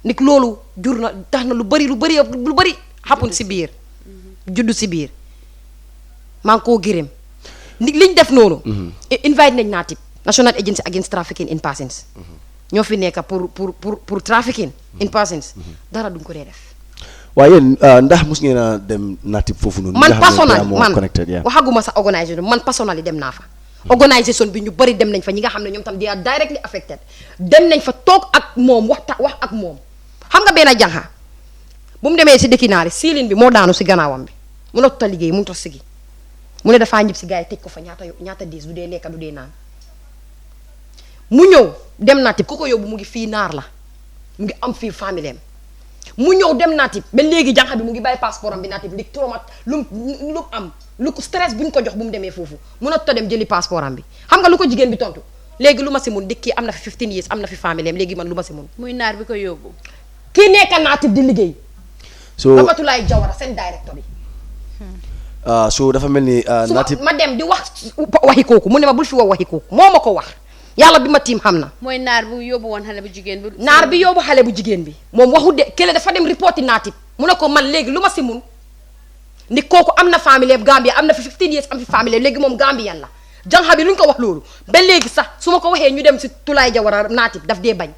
ndik loolu jur na tax na lu bari xapun si biir juddu si biir maa ngi koo gërëm ndik liñ def noonu invite nañ naatib National Agency Against Trafficking in Persons ñoo fi nekk pour trafficking in persons dara duñ ko dee def waaye yéen ndax mus ngeen a dem naatib foofu noonu man personnel waxaguma sa organisation man personnel yi dem naa fa organisation bi ñu bari dem nañ fa ñi nga xam ne ñoom tam they are directly affected dem nañ fa toog ak moom wax ak moom xam nga benn jànqa bu mu demee si dëkki naari siilin bi moo daanu si gannaawam bi mu ne tuta liggéey mu ngi sigi mu ne dafaa ñib si gars yi tëj ko fa ñaata diis du dee lekka du dee naan mu ñëw dem naatib ku ko yóbbu mu ngi fii naar la mu ngi am fii famille mu ñëw dem naatib ba léegi jànqa bi mu ngi bàyyi passeport am bi naatib li traumat lu am lu ko stress bu ñu ko jox bu mu demee foofu mun a dem jëli passeport am bi xam nga lu ko jigéen bi tontu léegi lu ma si mun dikki am na fi 15 years am na fi famille am léegi man lu ma si mun muy naar bi ko yóbbu kii nekka naatib di liggéey so Ramatulaay Jawara seen directeur bi so dafa mel ni naatib ma dem di wax waxi kooku mu ne ma bul fi wax waxi kooku moo ma ko wax yàlla bi ma tiim xam na mooy naar bu yóbbu woon xale bu jigéen bi naar bi yóbbu xale bu jigéen bi moom waxu de kële dafa dem reporti naatib mu ne ko man léegi lu ma si mun ni kooku am na famille Gambia am na fi 15 years am fi famille léegi moom Gambian la jànqa bi lu ñu ko wax loolu ba léegi sax su ma ko waxee ñu dem si Tulaay Jawara naatib daf dee bañ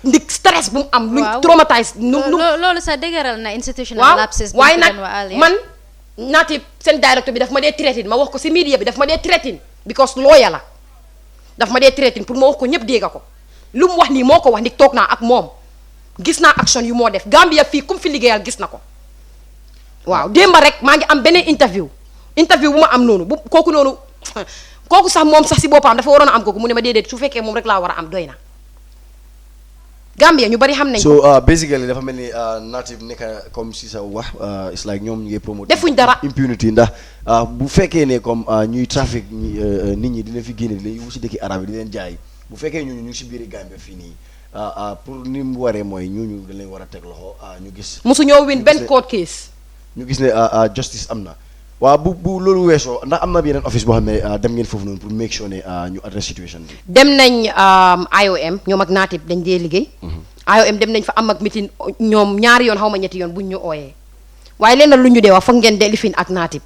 ndik stress bu mu am luñ traumatise loolu sax dëgëral na institutional lapses waaye nag man naatib seen directeur bi daf ma dee traité ma wax ko si media bi daf ma dee traité because lawyer la daf ma dee traité pour ma wax ko ñëpp dégg ko lu mu wax nii moo ko wax ndik toog naa ak moom gis naa action yu moo def Gambia fii kum fi liggéeyal gis na ko waaw démba rek maa ngi am beneen interview bu ma am noonu bu kooku noonu kooku sax moom sax si boppam dafa waroon a am kooku mu ne ma déedéet su fekkee moom rek laa war a am doy na Gambia ñu bari xam nañ so basically dafa mel ni native nekk comme si sa wax it's like ñoom ñu ngi promote defuñ dara impunity ndax bu fekkee ne comme ñuy trafic nit ñi dina fi génne di leen yóbbu si dëkki arab yi di leen jaay bu fekkee ñu ngi si biir Gambia fii nii pour ni mu waree mooy ñooñu dañ leen war a teg loxo ñu gis mosu ñoo win benn court case ñu gis ne justice am na waaw bu loolu weesoo ndax am na yeneen office boo xam ne dem ngeen foofu noonu pour make sure ne ñu address situation bi dem nañ IOM ñoom ak naatib dañ dee liggéey IOM dem nañ fa am ak meeting ñoom ñaari yoon xaw ma ñetti yoon buñ ñu ooyee waaye leen lu ñu dee wax foog ngeen de lifin ak naatib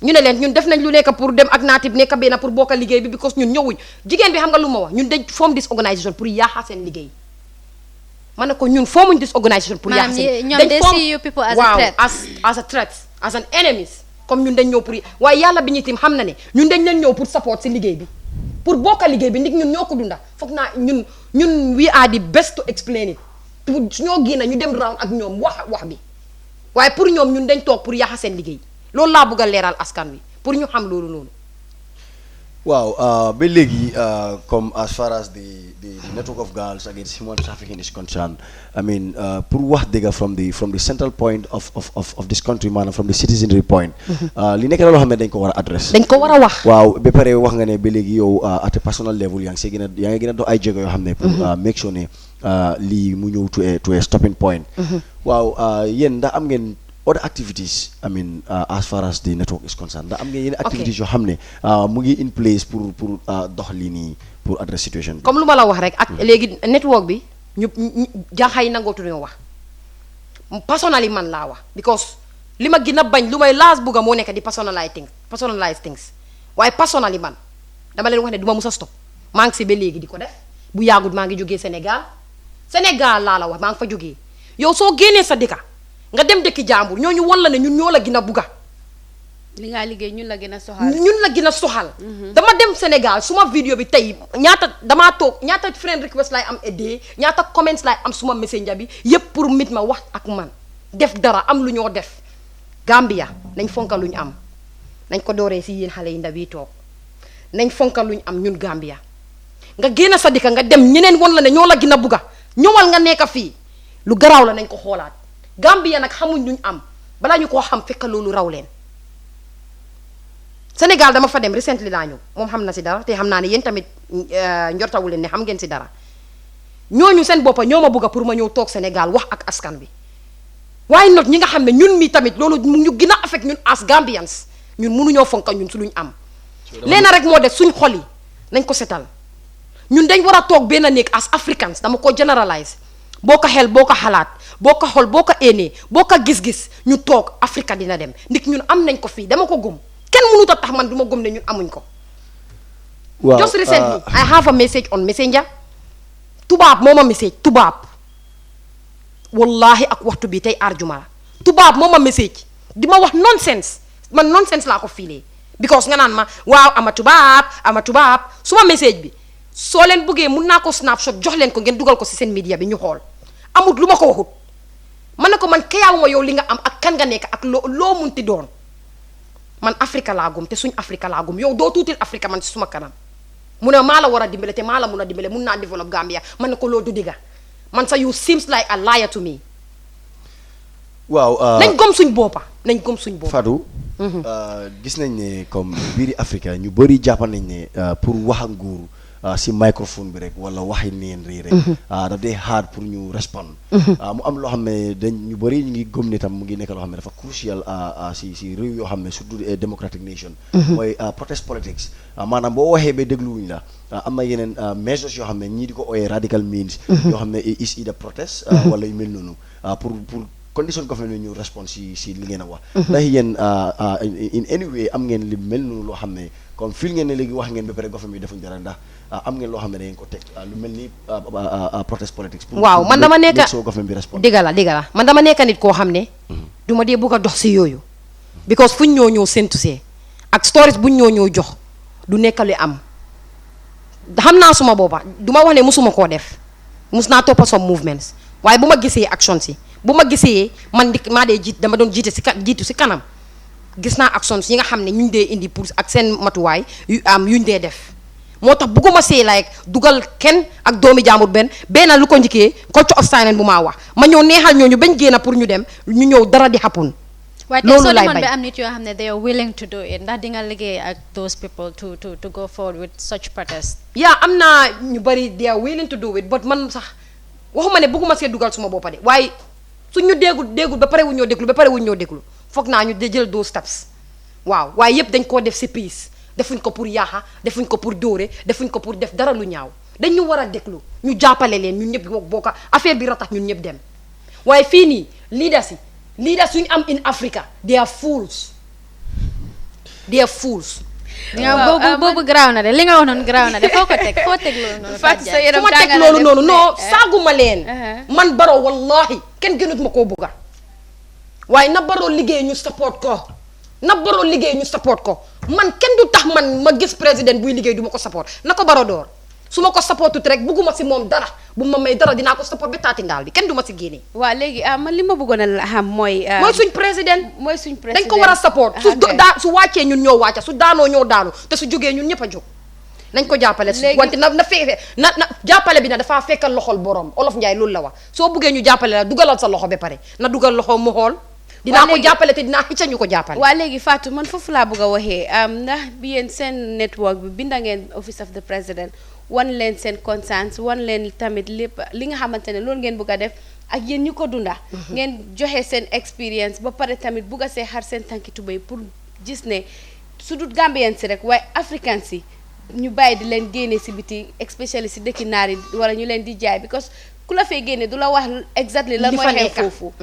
ñu ne leen ñun def nañ lu nekk pour dem ak naatib nekk benn pour bokk liggéey bi because ñun ñëwuñ jigéen bi xam nga lu ma wax ñun dañ form this organisation pour yaaxa seen liggéey ma ne ko ñun formuñ this organisation pour yaaxa seen ñoom they see you people as a threat as a threat as an enemies comme ñun dañ ñëw pour waaye yàlla bi ñu tim xam na ne ñun dañ leen ñëw pour support si liggéey bi pour bokk liggéey bi ndig ñun ñoo ko dunda foog naa ñun we are the best to explain it su ñoo génn ñu dem round ak ñoom wax bi waaye pour ñoom ñun dañ toog pour yaaxa seen liggéey loolu laa bëgg a leeral askan wi pour ñu xam loolu noonu. waaw ba léegi comme as far as the network of girls against human trafficking is concerned I mean pour wax dëgg from the central point of this country maanaam from the citizenry point. li nekk la loo xam ne dañ ko war a adresse. dañ ko war a wax. waaw ba pare wax nga ne ba léegi yow at a personal level yaa ngi gën a dox ay jéego yoo xam ne. pour make sure ne lii mu ñëw to a stopping point. waaw yéen ndax am ngeen. other activities I mean as far as the network is concerned ndax am ngeen yeneen activities yoo xam ne mu ngi in place pour dox lii nii pour address situation bi. comme lu ma la wax rek ak léegi network bi ñu jaaxay nangootu ñoo wax personally man laa wax because li ma gën a bañ lu may laas bugga moo nekk di personalize things waaye personally man dama leen wax ne du ma mus a stop maa ngi si ba léegi di ko def bu yàggut maa ngi jógee Sénégal laa la wax maa ngi fa jógee yow soo génnee sa dëkka nga dem dëkki jàmbur ñooñu won la ne ñun ñoo la gën a bugga li nga liggéey ñun la gën a soxal dama dem Sénégal suma vidéo bi tey ñaata friend request laay am aidé ñaata comments laay am suma messenger bi yépp pour mit ma wax ak man def dara am lu ñoo def Gambia nañ fonka lu ñu am nañ ko dooree si yéen xale yi ndaw yi toog nañ fonka lu ñu am ñun Gambia nga génn sa dëkk nga dem ñeneen won la ne ñoo la gën a bugga ñëwal nga nekk fii lu garaaw la nañ ko xoolaat Gambia nag xamuñ luñ am balaa ñu koo xam fekk loolu raw leen Sénégal dama fa dem recently laa ñëw moom xam na si dara te xam naa ne yéen tamit njortawu leen ne xam ngeen si dara ñooñu seen boppa ñoo ma bëgg pour ma ñëw toog Sénégal wax ak askan bi waaye not ñi nga xam ne ñun mi tamit loolu ñu gën a affect ñun as Gambians ñun mënuñoo fonka ñun su luñ am leena rek moo def suñ xol yi nañ ko setal ñun dañ war a toog benn néeg as Africans dama ko generalize boo ko xel boo ko xalaat boo ko xol boo ko éenee boo ko gis-gis ñu toog Afrika dina dem ndik ñun am nañ ko fii dama ko gëm kenn mënut a tax man du ma gëm ne ñun amuñ ko. waaw just recently I have a message on Messenger tubaab moo ma message tubaab wallahi ak waxtu bi tey arjuma la tubaab moo ma message di ma wax nonsense man nonsense laa ko fiilee because nga naan ma waaw ama tubaab suma message bi soo leen bëggee mun naa ko snapshot jox leen ko ngeen dugal ko ci seen media bi ñu xool amut lu ma ko waxut man ne ko man kayaawuma yow li nga am ak kan nga nekk ak loo munti doon man Afrika laa gëm te suñ Afrika laa gëm yow doo tuutil Afrika man ci suma kanam mu ne maa la war a dimbale te maa la mun a dimbale mun naa développe Gambia man ne ko loo du digga man sa you seems like a liar to me. waaw nañ gëm suñ boppa Fatou gis nañ ne comme biiri Afrika ñu bëri jàpp nañ ne pour wax ak nguur si microphone bi rek wala waxi neen rii rek daf dee hard pour ñu respond mu am loo xam ne dañ ñu bëri ñu ngi gëm ne tam mu ngi nekk loo xam ne dafa crucial si réew yoo xam ne surtout democratic nation mooy protest politics maanaam boo waxee ba dégluwuñ la am na yeneen measures yoo xam ne ñii di ko ooyee radical means yoo xam ne is either protest wala yu mel noonu pour condition government ñu respond si li ngeen a wax ndax yéen in any way am ngeen li mel noonu loo xam ne comme fil ngeen ne léegi wax ngeen ba pare government bi defuñ dara ndax am ngeen loo xam ne da ngeen ko teg lu mel ni protest politics waaw man dama nekk soo government bi respond digga la man dama nekk nit koo xam ne du ma dee bëgg a dox si yooyu because fuñ ñoo séntu see ak stories buñ ñoo jox du nekk li am xam naa suma boppa du ma wax ne musuma koo def mus naa toppa some movements waaye bu ma gisee action si bu ma gisee man maa dee dama doon jiitu si kanam gis naa actions yi nga xam ne ñu dee indi pour ak seen matuwaay yuñ dee def moo tax bugguma see like dugal kenn ak doomi jaamur benn lu ko njëkkee culture of silence bu maa wax ma ñëw neexal ñooñu bañ génn pour ñu dem ñu ñëw dara di happen loolu lay bay am nit yoo xam ne they are willing to do it ndax di nga liggéey ak those people to go forward with such protest. yaa am naa ñu bari they are willing to do it but man sax waxuma ne bugguma see dugal suma boppa de waaye suñ ñu déggul ba pare wuñ ñoo déglu foog naa ñu jël those steps waaw waaye yépp dañ koo def si peace defuñ ko pour yaaxa defuñ ko pour dóore defuñ ko pour def dara lu ñaaw dañ ñu war a déglu ñu jàppale leen ñun ñëpp bokk affaire bi ratax ñun ñëpp dem waaye fii nii leaders suñu am in Africa they are fools they are fools. boobu garaaw na de li nga wax noonu garaaw na de foo teg loolu noonu Fatou sa yaram fu ma teg loolu noonu non saaguma leen man Barrow wallahi kenn gënut ma koo bugga waaye na Barrow liggéey ñu support ko man kenn du tax man ma gis président buy liggéey du ma ko support na ko Barrow door su ma ko supportut rek bugguma si moom dara bu ma may dara dinaa ko support ba taati ndaal bi kenn du ma si génnee waaw léegi man li ma bëggoon a xam mooy suñ président dañ ko war a support su wàccee ñun ñoo wàcca su daanoo ñoo daanu te su jógee ñun ñëpp a jóg nañ ko jàppale wante na feefe na jàppale bi na dafaa fekkal loxol borom Olof Njaay loolu la wax soo buggee ñu jàppale la dugalal sa loxo ba pare na dugal loxo mu xool dinaa ko jàppale te dinaa xicca ñu ko jàppale waa léegi Fatou man foofu laa bëgg a waxee ndax bi yéen seen network bi binda ngeen office of the president wan leen seen concerns wan leen tamit lépp li nga xamante ne loolu ngeen bëgg a def ak yéen ñu ko dunda ngeen joxe seen expérience ba pare tamit bëgg a see xar seen tànki tubéy pour gis ne su dut Gambien si rek waaye africain si ñu bàyyi di leen génne si biti especially si dëkki naar yi wala ñu leen di jaay because ku la fay génne du la wax exactly lan mooy xew foofu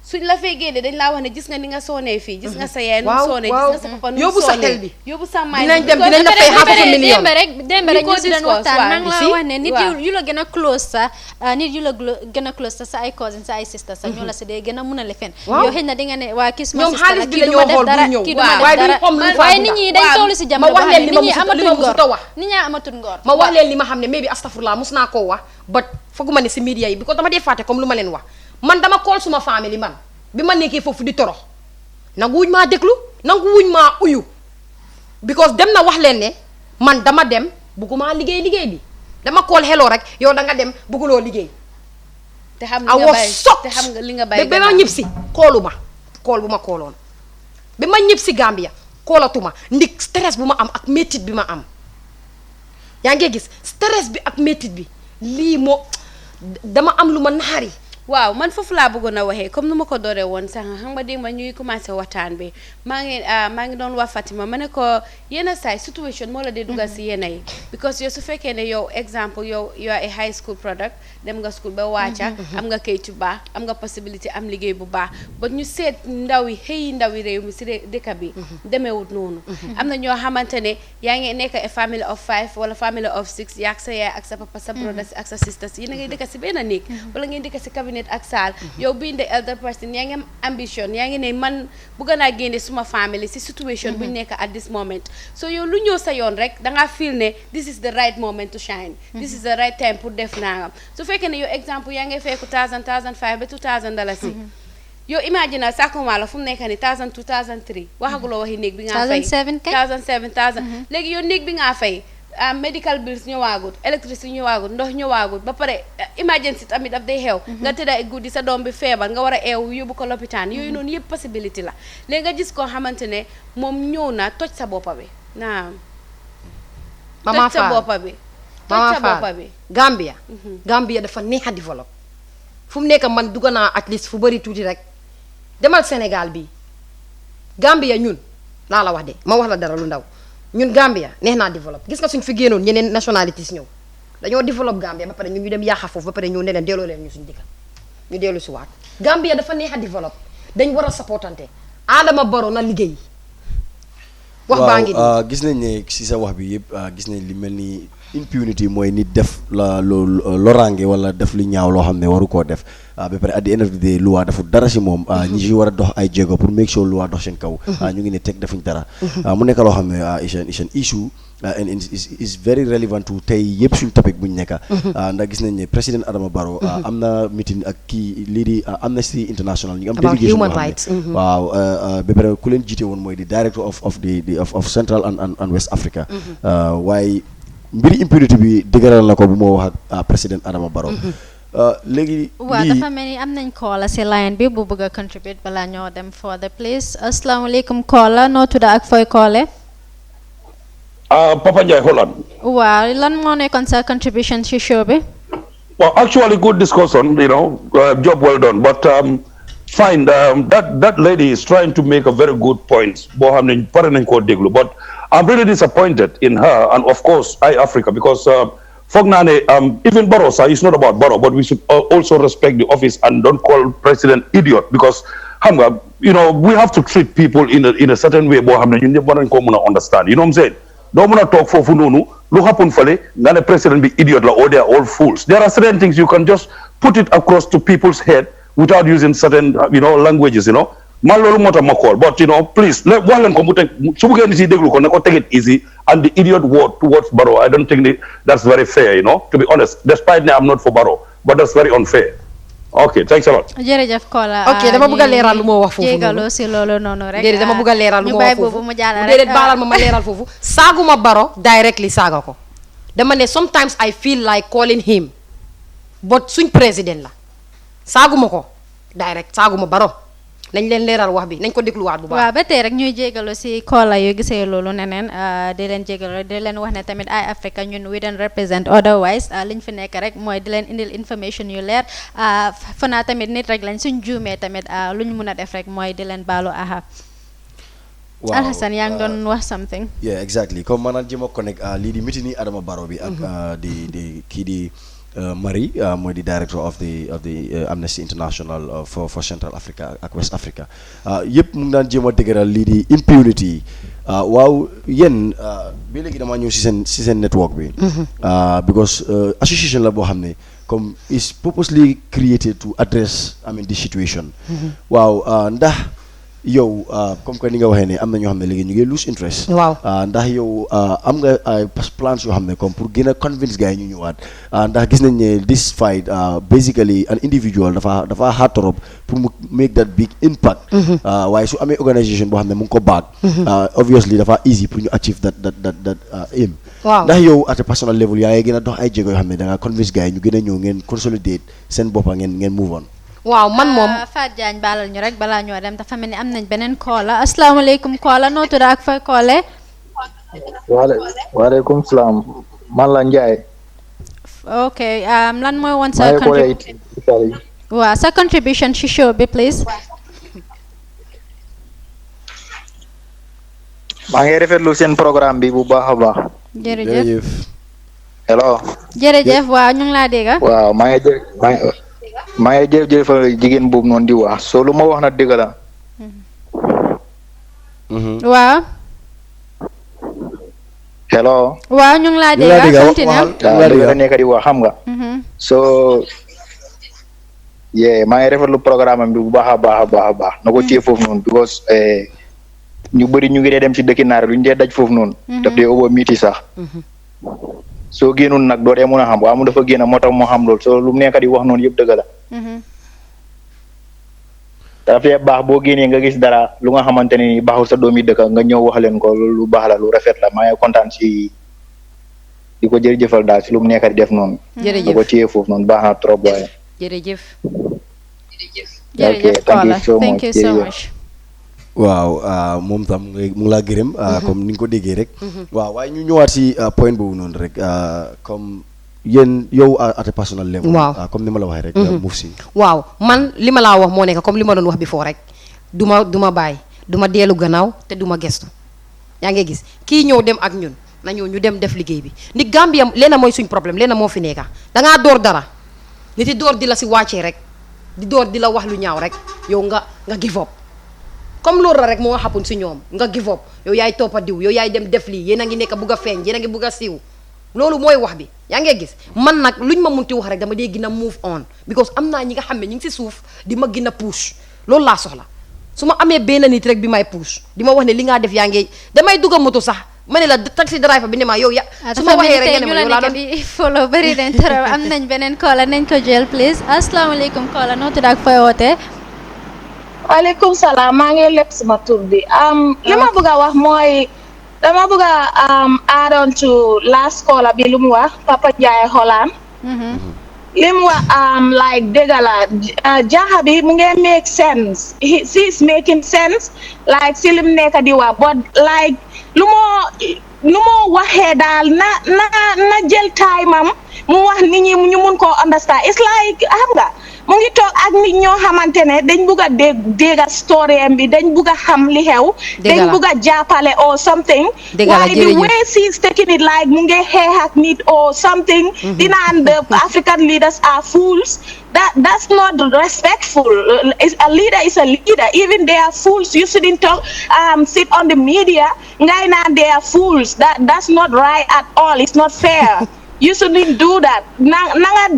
suñ la fay génne dañ laa wax ne gis nga ni nga soonee fii gis nga sa yaay nu soonee gis nga sa papa nu yóbbu sa xel bi yóbbu sa maay dinañ la fay half a million démb rek ñu si doon waxtaan maa ngi la wax ne nit yu la gën a close sa nit yu la gën a close sa ay cousin sa ay sister sa ñoo la si dee gën a mun a le fen yow xëy na di nga ne waa kii suma sister la kii du ma def dara kii du ma def dara waaye nit ñi dañ toll si jamono boo xam ne nit ñi amatul ngor ma wax leen li ma xam ne mais bi astafurlah mus naa koo wax ba fooguma ne si media yi bi ko dama dee fàtte comme lu ma leen wax man dama kool suma famille man bi ma nekkee foofu di torox nangu wuñ maa déglu nangu wuñ maa uyu because dem na wax leen ne man dama dem bugguma liggéey bi dama kool hello rek yow da nga dem bugguloo liggéey te xam nga li nga bàyyi ba ma ñib si kool bu ma kooloon bi ma ñib si Gambia koolatuma ndik stress bu ma am ak métit bi ma am yaa ngi gis stress bi ak métit bi lii moo dama am lu ma naxari waaw man foofu laa bëggoon a waxee comme nu ma ko dooree woon sax xam nga dégg ma ñuy commencé waxtaan bi maa ngi doon wax Fatima ma ne ko yenn saay situation moo la dee dugal si yenn yi because yow su fekkee ne yow exemple yow a high school product dem nga school ba wàcca am nga kayitu baax am nga possibilité am liggéey bu baax ba ñu seet ndaw yi réew mi si dëkk bi demeewut noonu am na ñoo xamante ne yaa ngi nekk a family of 5 wala family of 6 yaag sa yaay ak sa papa sa brothers ak sa sisters yéen a ngay dëkk si benn néeg wala ngeen dëkk si cabinet ak saal yow being the elder person yaa ngi am ambition yaa ngi ne man bëgg naa génne suma family si situation bu ñu nekk at this moment so yow lu ñëw sa yoon rek dangaa feel ne this is the right moment to shine this is the right time pour def nangam su fekkee ne yow exemple yaa ngi fekku 1000 1500 ba 2000 dalasi yow imagine sakuma la fu mu nekk ni 1000 2003 waxaguloo waxi néeg bi nga fay 1007 léegi yow néeg bi nga fay medical bills ñëwaagut électricité ñëwaagut ndox ñëwaagut ba pare emergency tamit daf day xew nga tëdda ay guddi sa doom bi feebar nga war a eew yóbbu ko lopitaan yooyu noonu yëpp possibilité la léegi nga gis koo xamante ne moom ñëw na toj sa boppa bi naam toj sa boppa bi Gambia dafa neex a développe fu mu nekk man dugg naa at least fu bëri tuuti rek demal Sénégal bi Gambia ñun laa la wax de ma wax la dara lu ndaw ñun Gambia neex naa développe gis nga suñ fi génnoon ñeneen nationalités ñëw dañoo développe Gambia ba pare ñu dem yaaxa foofu ba pare ñëw ne leen delloo leen ñu suñu dëkk ñu dellu si waat Gambia dafa neex a développe dañ war a supportante Adama Barrow na liggéey wax baa ngi nii gis nañ ne si sa wax bi yëpp gis nañ li mel ni impunity mooy nit def la loraange wala def lu ñaaw loo xam ne waru koo def ba pare at the end of the day loi dafa dara si moom ñi si war a dox ay jéego pour make sure loi dox seen kaw ñu ngi ne teg defuñ dara mu nekk loo xam ne is an issue and is very relevant to tey yëpp suñ topic buñ nekka ndax gis nañ ne président Adama Barrow am na meeting ak kii lii di Amnesty International ñu am délégation boo xam ne waaw ba pare ku leen jiite woon mooy di director of Central and West Africa waaye mbiri impunity bi dëgëral na ko bu moo wax ak président Adama Barrow léegi waaw dafa mel ni am nañ caller si line bi bu bëgg a contribute balaa ñoo dem for the place asalaamaaleykum caller noo tudda ak fooy caller Papa Ndiaye Holland. waaw lan moo nekkoon sa contribution ci show bi Well, actually good discussion, job well done, but fine, that lady is trying to make a very good point, but I'm really disappointed in her and of course Africa, because even Barrow is not about Barrow, but we should also respect the office and don't call president idiot, because we have to treat people in a certain way. Boo xam ne ñun ñëpp war nañ koo mën a understand. You know what I'm saying? Doo mën a toog foofu noonu lu happen fale nga ne président bi idiot la or they are all fools. There are certain things you can just put it across to people's head without using certain languages. Man loolu moo tax ma call, but please wax leen ko mu teg su buggee nit yi déglu ko ne ko take it easy, and the idiot word towards Barrow, I don't think that's very fair, to be honest, despite me I'm not for Barrow, but that's very unfair. Okay, thanks a lot. jërëjëf Kola. ok dama bëgg a leeral lu moo wax foofu jégaloo si loolu noonu rek. déedéet dama bëgg a leeral lu moo wax foofu mu jàll rek déedéet baalal ma leeral foofu saaguma Barrow directly saaga ko dama ne sometimes I feel like calling him but suñ président la saaguma ko direct saaguma Barrow nañ leen leeral wax bi nañ ko dégluwaat bu baax. waaw ba tey rek ñuy jégalu si Kola yu gisee loolu neneen di leen jégalu di leen wax ne tamit ay Africa ñun we don't represent otherwise liñ fi nekk rek mooy di leen indil information yu leer fanaa tamit nit rek lañ suñ juumee tamit luñ mun a def rek mooy di leen baalu aha. waaw Alhassan yaa ngi doon wax something. yeah exactly comme maanaam jéem a connect lii di meeting ni Adama Barrow bi ak di kii di Marie mooy di director of the Amnesty International for Central Africa ak West Africa yëpp mu ngi daan jéem a dëgëral lii di impunity waaw yéen bi léegi damaa ñëw si seen network bi because association la boo xam ne comme is purposely created to address this situation waaw ndax yow comme que ni nga waxee ne am na ñoo xam ne léegi ñu ngi lose interest. waaw ndax yow am nga ay plans yoo xam ne comme pour gën a convince gars yi ñu ñëwaat ndax gis nañ ne this fight basically an individual dafa hard trop pour mu make that big impact. waaye su amee organisation boo xam ne mu ngi ko baag. obviously dafa easy pour ñu achieve that aim. waaw ndax yow at a personal level yaa ngi gën a dox ay jéego yoo xam ne da nga convince gars yi ñu gën a ñëw ngeen consolidate seen boppa ngeen move on. waaw man moom Fatou Diagne baalal ñu rek balaa ñoo dem dafa mel ni am nañ beneen koola asalaamaaleykum koola noo tudd ak fa koole. waaleykum salaam man la Ndiaye. ok lan mooy woon sa waaw sa contribution ci show bi please. maa ngi rafetlu seen programme bi bu baax a baax. jërëjëf. hello. jërëjëf waaw ñu ngi laa dégg. waaw maa ngi jërëjëfal jigéen boobu noonu di wax soo lu ma wax na dëgg la. waaw. hello. waaw ñu ngi laa dégg. waaw li nga nekk di wax xam nga. soo maa ngi rafetlu programme bi bu baax a baax na ko téye foofu noonu because ñu bëri ñu ngi dee dem ci dëkki naar lu ñu dee daj foofu noonu. daf dee ëpp miti sax. soo génnul nag doo dee mun a xam waaye mu dafa génn moo tax moo xam loolu soo lu mu nekk di wax noonu yëpp dëgg la. dafay baax boo génnee nga gis dara lu nga xamante ne ni baaxul sa doomi dëkk nga ñëw wax leen ko loolu lu baax la lu rafet la maa ngi kontaan si di ko jërëjëfal daal si lu mu nekk di def noonu. jërëjëf da ko téye foofu noonu baax na trop waaye. jërëjëf. jërëjëf Kola thank you so much. waaw moom tam mu ngi laa gërëm comme ni nga ko déggee rek waaw waaye ñu ñëwaat si point boobu noonu rek comme yéen yow at a personal level waaw comme ni ma la waxee rek muuf si waaw man li ma laa wax moo nekk comme li ma doon wax before rek du ma bàyyi du ma dellu gannaaw te du ma gestu yaa ngi gis kii ñëw dem ak ñun na ñëw ñu dem def liggéey bi ni Gambia leena mooy suñ problème leena moo fi nekka dangaa door dara nit yi door di la si wàccee rek di door di la wax lu ñaaw rek yow nga give up comme loolu la rek moo xapun si ñoom nga give up yow yaay toppa diw yow yaay dem def lii yéen a ngi nekk bugg a feeñ yéen a ngi bugg a siiw loolu mooy wax bi yaa ngi gis man nag luñ ma munti wax rek dama dee gën a move on because am naa ñi nga xam ne ñu ngi si suuf di ma gën a push loolu laa soxla su ma amee benn nit rek bi may push di ma wax ne li ngaa def yaa ngi damay dugg a moto sax ma ne la taxi driver bi ne ma yow ya su ma waxee rek nga ne ma yow laa doon di follow bëri nañ trop am nañ beneen koola nañ ko jël please asalaamaaleykum koola noo tudd ak fooy wootee. waaleykum salaam maa ngi lépp sama tur bi li ma bëgg a wax mooy dama bëgg a add on to last caller bi lu mu wax Papa Ndiaye Holland li mu wax like dëgg la jaaxa bi mu ngi make sense he is making sense like si lim nekk di wax but like lu moo waxee daal na jël time am mu wax nit ñi ñu mun koo understand it's like xam nga mu ngi toog ak nit ñoo xamante ne dañ bugg a dégga story am bi dañ bugg a xam li xew dañ bugg a jàppale or something waaye the way she's taking it like mu ngi xeex ak nit or something dinaan the African leaders are fools that's not respectful. A leader is a leader. Even they are fools. You shouldn't talk, sit on the media. They are fools. That's not right at all. It's not fair. You shouldn't do that. Nga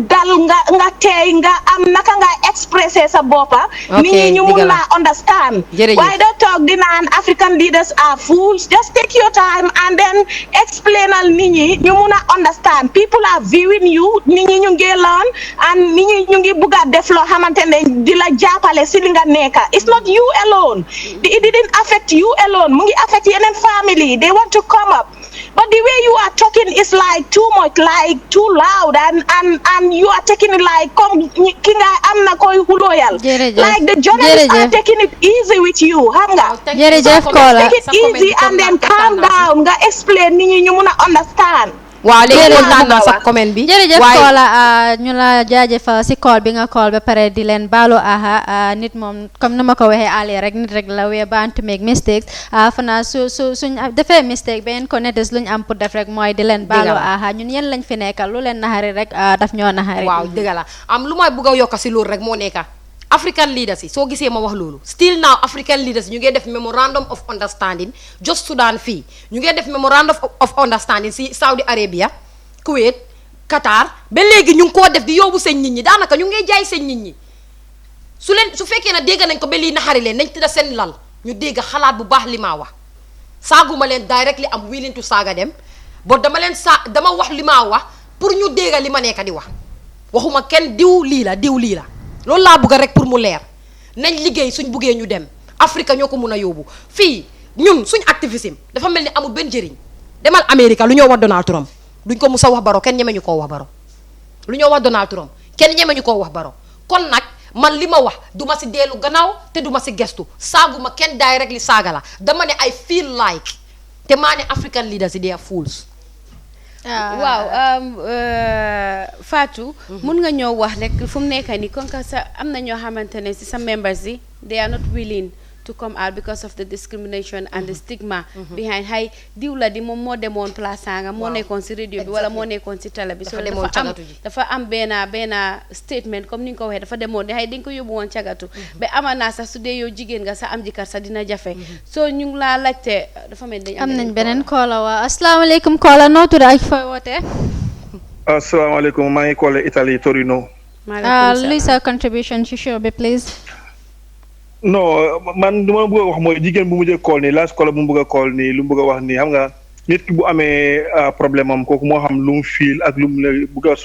dal nga tey nga am naka nga expresser sa boppa nit ñi ñu mun la understand. Why don't talk dinaan African leaders are fools? Just take your time and then explainal nit ñi ñu mun a understand. People are viewing you nit ñi ñu ngi learn and nit ñi ñu ngi bugg a def loo xamante ne di la jàppale si li nga nekka. It's not you alone. It didn't affect you alone. Mu ngi affect yeneen family. They want to come up. But the way you are talking is like too much, like too loud, and you are taking it like kinga amna koy loyal. Like the journalists are taking it easy with you. Hamga. Take it easy and then calm down. Nga explain nit ñi ñu mëna understand. waaw léegi kontaan naa sa comment bi jërëjëf Kola ñu la jaajëfal si call bi nga call ba pare di leen baalu aha nit moom comme ni ma ko waxee àllee rek nit rek la we bound to make mistakes fana suñ defee mistake beneen ko ne des luñ am pour def rek mooy di leen baalu aha ñun yéen lañ fi nekkal lu leen naxari rek daf ñoo naxari waaw dëgg la am lu may bëgg a yokk si loolu rek moo nekka African leaders yi soo gisee ma wax loolu still now African leaders ñu ngi def memorandum of understanding just Sudan fii ñu ngi def memorandum of understanding si Saudi Arabia Kuwait Qatar ba léegi ñu ngi koo def di yóbbu seen nit ñi daanaka ñu ngi jaay seen nit ñi su fekkee na dégg nañ ko ba lii naxari leen nañ tëdda seen lal ñu dégg xalaat bu baax li maa wax saaguma leen directly am willing to saaga dem but dama wax li maa wax pour ñu dégg li ma nekk di wax waxuma kenn diw lii la loolu laa bëgg rek pour mu leer nañ liggéey suñ buggee ñu dem Afrique ñoo ko mun a yóbbu fii ñun suñ activisme dafa mel ni amul benn njëriñ demal Amérique lu ñoo wax Donald Trump duñ ko mus a wax Baro kenn ñemeñu koo wax Baro lu ñoo wax Donald Trump kenn ñemeñu koo wax Baro kon nag man li ma wax duma si dellu gannaaw te duma si gestu saaguma kenn direct li saaga la dama ne I feel like te maa ne African leaders they are fools. waaw Fatou mun nga ñëw wax rek fu mu nekk nii kon ka sa am na ñoo xamante ne si sa members yi they are not willing to come out because of the discrimination and the stigma behind hay diw la di moom moo demoon place sanga moo nekkoon si radio bi wala moo nekkoon si télé bi so dafa am benn statement comme ni nga ko waxee dafa demoon di hay dañ ko yóbbu woon cagatu ba amanaa sax su dee yow jigéen nga sax am jikar sax dina jafe so ñu ngi laa laajte dafa mel dañ am nañ beneen koola waa asalaamaaleykum koola noo tudd ak fooy wootee asalaamaaleykum maa ngi koole Italie Torino luy sa contribution ci show bi please non man lu ma bëgg a wax mooy jigéen bu mu jël call nii last call bu mu bëgg a call nii lu mu bëgg a wax nii xam nga nit ki bu amee problème am kooku moo xam lu mu fiil ak lu mu la bëgg a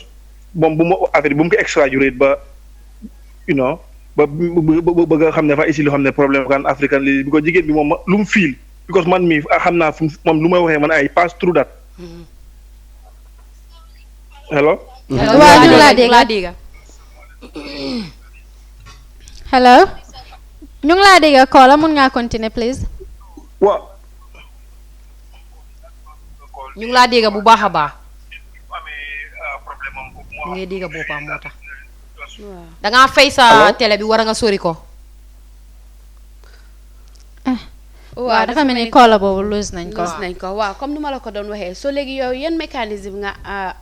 moom bu mu affaire bu mu ko exagérate ba you know ba bëgg a xam ne dafa ici loo xam ne problème kan africain li bi ko jigéen bi moom lu mu fiil because man mi xam naa fu moom lu may waxee man ay pass through that hello waaw ñu laa dégg hello ñu ngi laa dégg Kola mun ngaa continuer please waaw ñu ngi laa dégg bu baax a baax ñu ngi dégg boppam moo tax dangaa fay sa télé bi war a nga sori ko waaw dafa mel ni Kola boobu lose nañ ko waaw comme ni ma la ko doon waxee soo léegi yow yan mécanisme nga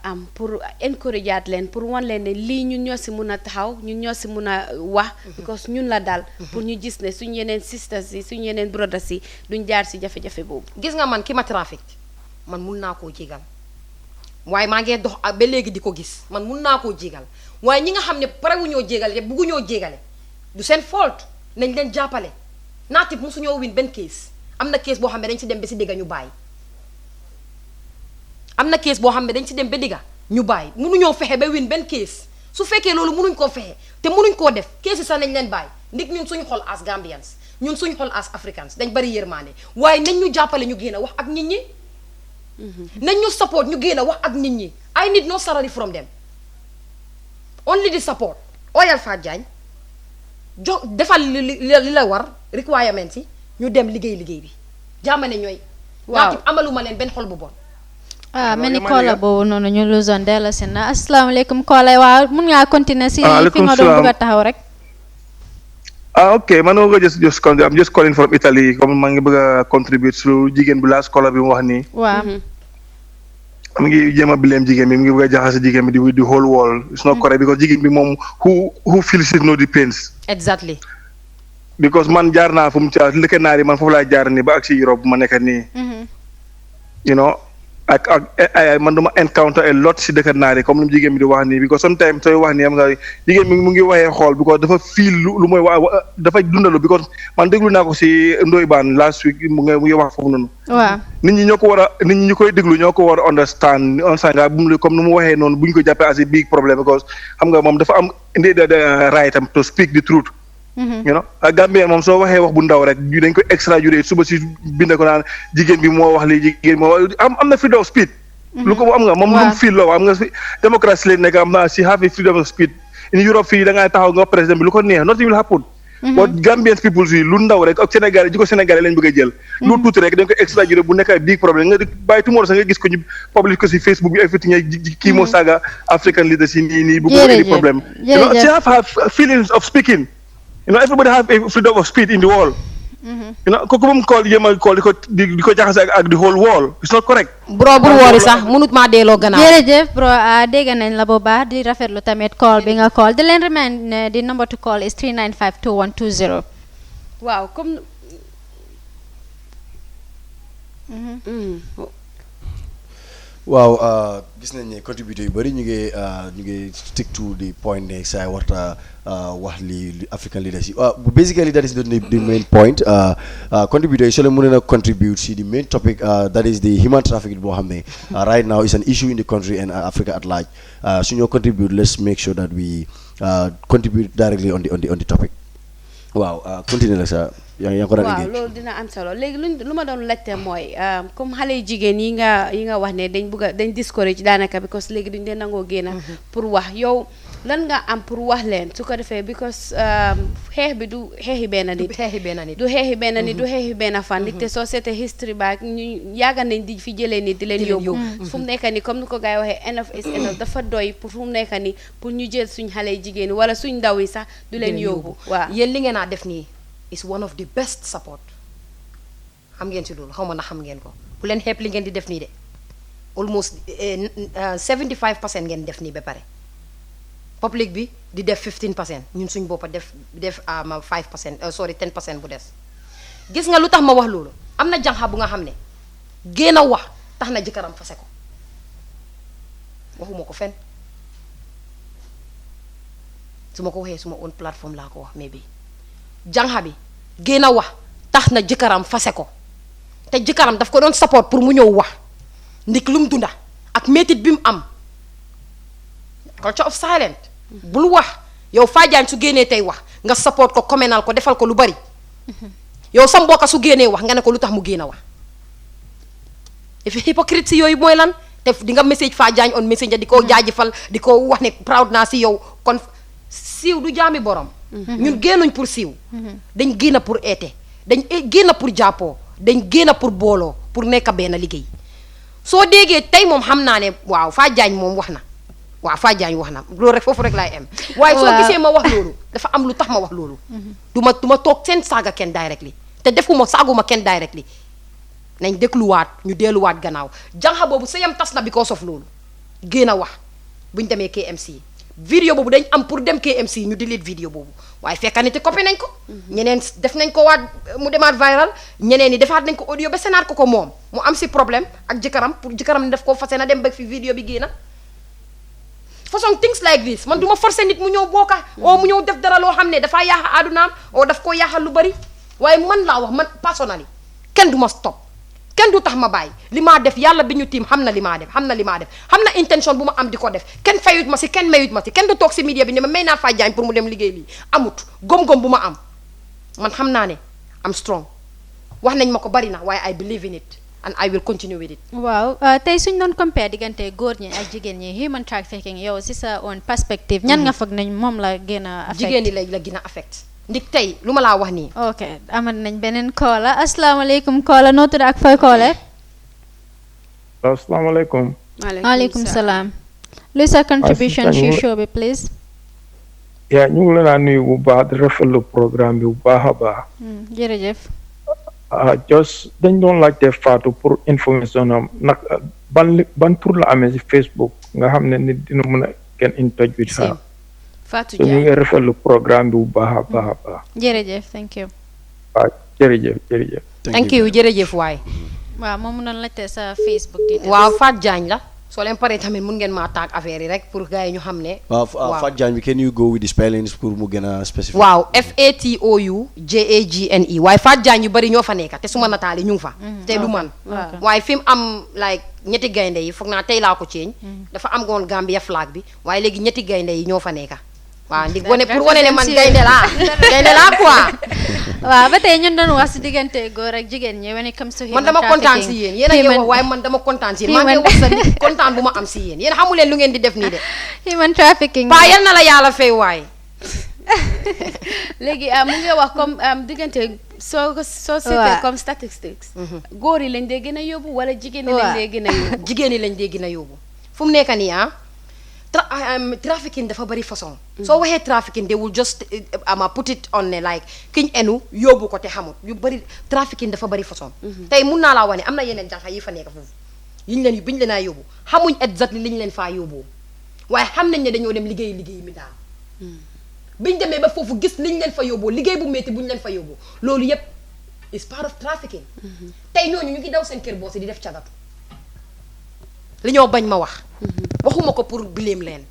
am pour encourageat leen pour wan leen ne lii ñun ñoo si mun a taxaw ñun ñoo si mun a wax because ñun la dal pour ñu gis ne suñ yeneen sisters yi suñ yeneen brothers yi duñ jaar si jafe-jafe boobu gis nga man ki ma trafic man mun naa koo jégal waaye maa ngi dox ba léegi di ko gis man mun naa koo jégal waaye ñi nga xam ne pare wu ñoo jégale te buggu ñoo jégale du seen faute nañ leen jàppale naatib mosu ñoo win benn case am na case boo xam ne dañ si dem ba si digga ñu bàyyi am na case boo xam ne dañ si dem ba digga ñu bàyyi munuñoo fexe ba win benn case su fekkee loolu munuñ koo fexe te munuñ koo def case yi sax nañ leen bàyyi ndig ñun suñu xol as Gambians ñun suñu xol as Africans dañ bari yërmaande waaye nañ ñu jàppale ñu génn wax ak nit ñi nañ ñu support ñu génn wax ak nit ñi I need no salary from them only the support oyal Fat Diagne defal li la war requirements yi ñu dem liggéey bi jaamane ñooy naatib amaluma leen benn xol bu bon many caller boobu noonu ñu lusoon delloo si na asalaamaaleykum caller waaw mun ngaa continuer si fi nga doon bëgg a taxaw rek. Okay, man nga I'm just calling from Italy comme maa ngi bëgg a contribute su jigéen bi last caller bi mu wax nii. waaw. mu ngi jéem a blame jigéen bi mu ngi bëgg a jaxase jigéen bi di whole world it's not correct because jigéen bi moom who feels it know the pains. Exactly. Because man jaar naa fu mu ca lëkk naar yi man foofu laa jaar nii ba ak si Europe ma nekk nii. You know ak man dama encounter a lot si dëkk naar yi comme lu jigéen bi di wax nii because sometimes sooy wax nii am nga jigéen bi mu ngi waxee xool because dafa feel lu mooy wax dafay dundalu because man déglu naa ko si Ndoye Bane last week mu ngi wax foofu noonu. waaw nit ñi ñoo ko war a nit ñi ñu koy déglu ñoo ko war a understand nga comme nu mu waxee noonu bu ñu ko jàppee as a big problem because xam nga moom dafa am indi right am to speak the truth. You know Gambien moom soo waxee wax bu ndaw rek dañ ko exagéré suba si bind ko naan jigéen bi moo wax lii jigéen moo am na freedom of speech. lu ko am nga moom lu mu fii loo am nga démocratie leen nekk am na si have freedom of speech in Europe fii da ngay taxaw nga président bi lu ko neex nothing will happen. but Gambian people si lu ndaw rek ak Sénégal ji ko Sénégalais lañ bëgg a jël. lu tuuti rek dañ ko exagéré bu nekk ay big problème nga bàyyi tomorrow sax nga gis ko ñu public ko si Facebook bi everything kii moo saaga African leaders yi nii bu ko indi problème. you know she have feelings of speaking. You know, everybody have a freedom of speech in the world. You know, kooku moom call di ko jaxase ak the whole world. It's not correct. Bro bul woori sax mënut maa delloo gannaaw. jërëjëf bro dégg nañ la bu baax di rafetlu tamit call bi nga call di leen remind ne the number to call is 3952120. waaw comme. waaw gis nañ ne contributeur yu bëri ñu ngi stick to the point ne saa warta wax li African leaders yi basically that is the main point contributor yi soo leen mën a contribute si the main topic that is the human trafficking boo xam ne right now is an issue in the country and Africa at large su ñoo contribute let's make sure that we contribute directly on the topic waaw continue la sa yaa ko waaw loolu dina am solo léegi lu ma doon laajte mooy comme xale yu jigéen yi nga wax ne dañ discourage daanaka because léegi duñ dee nangoo génn pour wax yow lan nga am pour wax leen su ko defee because xeex bi du xeexi benn nit du xeexi benn fan te soo seetee history back ñu yàgga nañ di fi jëlee nit di leen yóbbu fu mu nekk ni comme ni ko gars yi waxee enough is enough dafa doy pour fu mu nekk ni pour ñu jël suñ xale yu jigéen yi wala suñ ndaw yi sax du leen yóbbu waaw yéen li ngeen a def nii is one of the best support xam ngeen si loolu xaw ma na xam ngeen ko bu leen xeeb li ngeen di def nii de almost 75% ngeen def nii ba pare public bi di def 15% ñun suñ boppa def 5% sorry 10% bu des gis nga lu tax ma wax loolu am na jànxa bu nga xam ne génn a wax tax na jëkkëram fase ko waxuma ko fen su ma ko waxee suma own plateforme laa ko wax mais bi jànxa bi génn a wax tax na jëkkëram fase ko te jëkkëram daf ko doon support pour mu ñëw wax ndik lu mu dunda ak métit bi mu am culture of silent bul wax yow Fadiane su génnee tey wax nga support ko communal ko defal ko lu bari yow sa mbokka su génnee wax nga ne ko lu tax mu génn a wax if hypocrite si yooyu mooy lan te di nga message Fadiane on messenger di ko jaajëfal di ko wax ne proud naa si yow kon siiw du jaami borom ñun génnuñ pour siiw dañ génn pour eete dañ génn pour jàppoo dañ génn pour booloo pour nekk benn liggéey soo déggee tey moom xam naa ne waaw Fadiane moom wax na waaw Fadiane wax na loolu rek foofu rek laay am waaye soo gisee ma wax loolu dafa am lu tax ma wax loolu du ma toog seen saaga kenn directly te defuma saaguma kenn directly nañ dégluwaat ñu delluwaat gannaaw jànxa boobu sëyam tas na because of loolu génn a wax buñ demee KMC vidéo boobu dañ am pour dem KMC ñu delete vidéo boobu waaye fekkanite copie nañ ko ñeneen def nañ ko waat mu demaat viral ñeneen ñi defaat nañ ko audio ba senaat ko moom mu am si problème ak jëkkëram pour jëkkëram ni def ko fase na dem ba fi vidéo bi génn façon things like this man du ma forcer nit mu ñëw bokka oo mu ñëw def dara loo xam ne dafaa yaaxa àddunaam oo daf koo yaaxal lu bari waaye man laa wax man personnally kenn du ma stop kenn du tax ma bàyyi li maa def yàlla bi ñu tiim xam na li maa def xam na intention bu ma am di ko def kenn fayut ma si kenn mayut ma si kenn du toog si media bi ne ma may naa Fadiane pour mu dem liggéey lii amut gom-gom bu ma am man xam naa ne am strong wax nañ ma ko bari na waaye I believe in it and I will continue with it. waaw tey suñ doon compare diggante góor ñi ak jigéen ñi human trafficking yow si sa own perspective ñan nga foog nañ moom la gën a affect jigéen ñi la gën a affect ndik tey lu ma laa wax nii. ok amat nañ beneen koola asalaamaaleykum koola noo tudd ak fooy koole. Assalamualaikum. Alaikum salam. Lisa contribution ci show bi please. Ya ñu ngi la nuyu bu baax di rafetlu programme bi bu baax a baax. Jërëjëf. Just dañ doon laajte Fatou pour information am nag ban pour la amee si Facebook nga xam ne nit dina mën a get in touch with her. Fatou so ñu ngi rafetlu programme bi bu baax a baax a baax. Jërëjëf thank you. waaw jërëjëf. thank you jërëjëf waay. waaw moom mu doon laajte sa Facebook details. waaw Fatou Jagne la. soo leen paree tamit mun ngeen maa taag affaire yi rek pour gars yi ñu xam ne. waaw Fatou Jagne bi can you go with the spellings pour mu gën a spécifique. waaw FATOUJAGNE waaye Fatou Jagne yu bari ñoo fa nekk te suma nataal yi ñu ngi fa. te du man. waaye fi mu am like ñetti gaynde yi foog naa tey laa ko ceeñ. dafa am goon Gambia flag bi waaye léegi ñetti gaynde yi ñoo fa nekk. waaw ndi wane pour wane ne man gaynde laa quoi. waaw ba tey ñun doon wax si diggante góor ak jigéen ñi when it comes to man dama kontaan si yéen a ngi wax waaye man dama kontaan si yéen maa ngi wax sa nit kontaan bu ma am si yéen xamu leen lu ngeen di def nii de. human trafficking. paa yal na la yàlla fay waay. léegi mu ngi wax comme diggante soo seetee comme statistics. góor yi lañ dee gën a yóbbu wala jigéen ñi lañ dee gën a yóbbu. jigéen ñi lañ dee gën a yóbbu fu mu nekk nii trafficking dafa bari façon. soo waxee trafficking they will just put it on ne like kiñ enu yóbbu ko te xamut yu bari trafficking dafa bari façon. tey mun naa laa wax ne am na yeneen jànq yi fa nekk foofu biñ leen a yóbbu xamuñ exactly liñ leen faa yóbbu waaye xam nañ ne dañoo dem liggéey mi daal. biñ demee ba foofu gis liñ leen fa yóbbu liggéey bu métti buñ leen fa yóbbu loolu yépp is part of trafficking. tey ñooñu ñu ngi daw seen kër boos di def cagatu. li ñoo bañ ma wax. waxuma ko pour bileem leen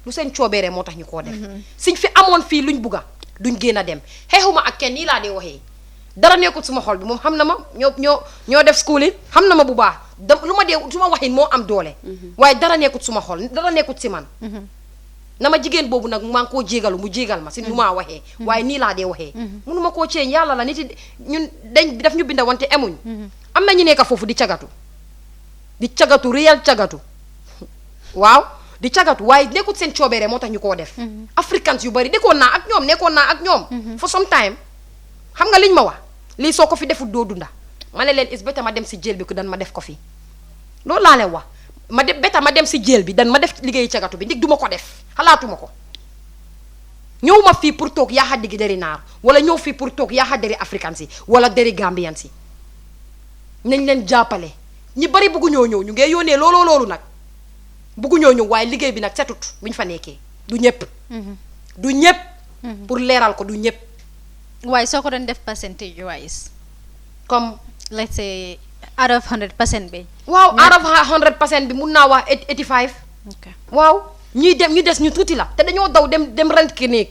lu seen coobeeree moo tax ñu koo def. suñ fi amoon fii luñ bugga duñ génn a dem xeexuma ak kenn nii laa dee waxee dara nekkut suma xol bi moom xam na ma ñoo def school yi xam na ma bu baax lu ma dee su ma waxin moo am doole. waaye dara nekkut suma xol dara nekkut si man. na ma jigéen boobu nag maa ngi koo jégalu mu jégal ma si nu maa waxee. waaye nii laa dee waxee. mënuma koo ceeñ yàlla la nit yi ñun daf ñu binda wante emuñ. am na ñu nekk foofu di cagatu réel cagatu. waaw di cagatu waaye nekkut seen coobeere moo tax ñu koo def. africans yu bari nekkoon naa ak ñoom. for some time xam nga liñ ma wax lii soo ko fi defut doo dunda ma ne leen is beta ma dem si jéel bi ku dan ma def ko fi loolu laa leen wax ma dem si jéel bi dan ma def liggéeyu cagatu bi ndig duma ko def xalaatuma ko ñëw ma fii pour toog yaa xa diggi deri naar wala ñëw fii pour toog yaa xa deri africans yi wala deri gambians yi nañ leen jàppale ñi bari bëggu ñoo ñëw ñu ngee yónnee loolu nag bëggu ñoo ñëw waaye liggéey bi nag setut buñ fa nekkee du ñëpp. du ñëpp. pour leeral ko du ñëpp. waaye soo ko doon def percentage wise. comme let's say out of 100% bi. waaw out of 100% bi mun naa wax 85. ok waaw ñuy dem ñu des ñu tuuti la te dañoo daw dem rent ki néeg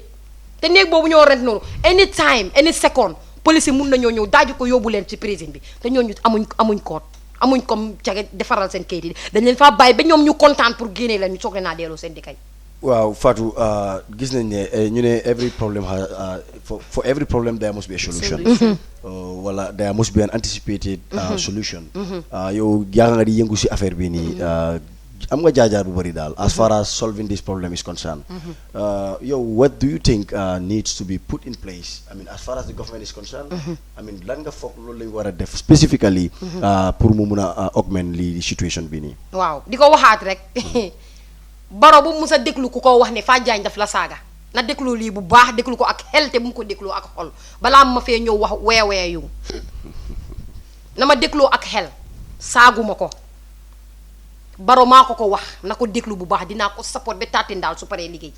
te néeg boobu ñoo rent noonu any time any second police yi mun nañoo ñëw daaju ko yóbbu leen ci prison bi te ñooñu amuñ koot. amuñ comme caga defaral seen kayit yi dañ leen faa bàyyi ba ñoom ñu kontaan pour génnee leen ñu soog leen a delloo seen dëkk yi. waaw Fatou gis nañ ne ñu ne every problem for every problem there must be a solution. wala there must be an anticipated solution. yow yaa nga di yëngu si affaire bi nii am nga jaajaar bu bari daal as far as solving this problem is concerned. yow what do you think needs to be put in place I mean as far as the government is concerned. I mean lan nga foog loolu lañ war a def specifically. pour mu mun a augment lii situation bi nii. waaw di ko waxaat rek. baro bu mus a déglu ku ko wax ne Fatou Jagne daf la saaga na déglu lii bu baax déglu ko ak xel te bu mu ko dégloo ak xol balaa ma fee ñëw wax weeweeyu na ma dégloo ak xel saaguma ko baro maa ko wax na ko déglu bu baax dinaa ko support ba taatin daal su paree liggéey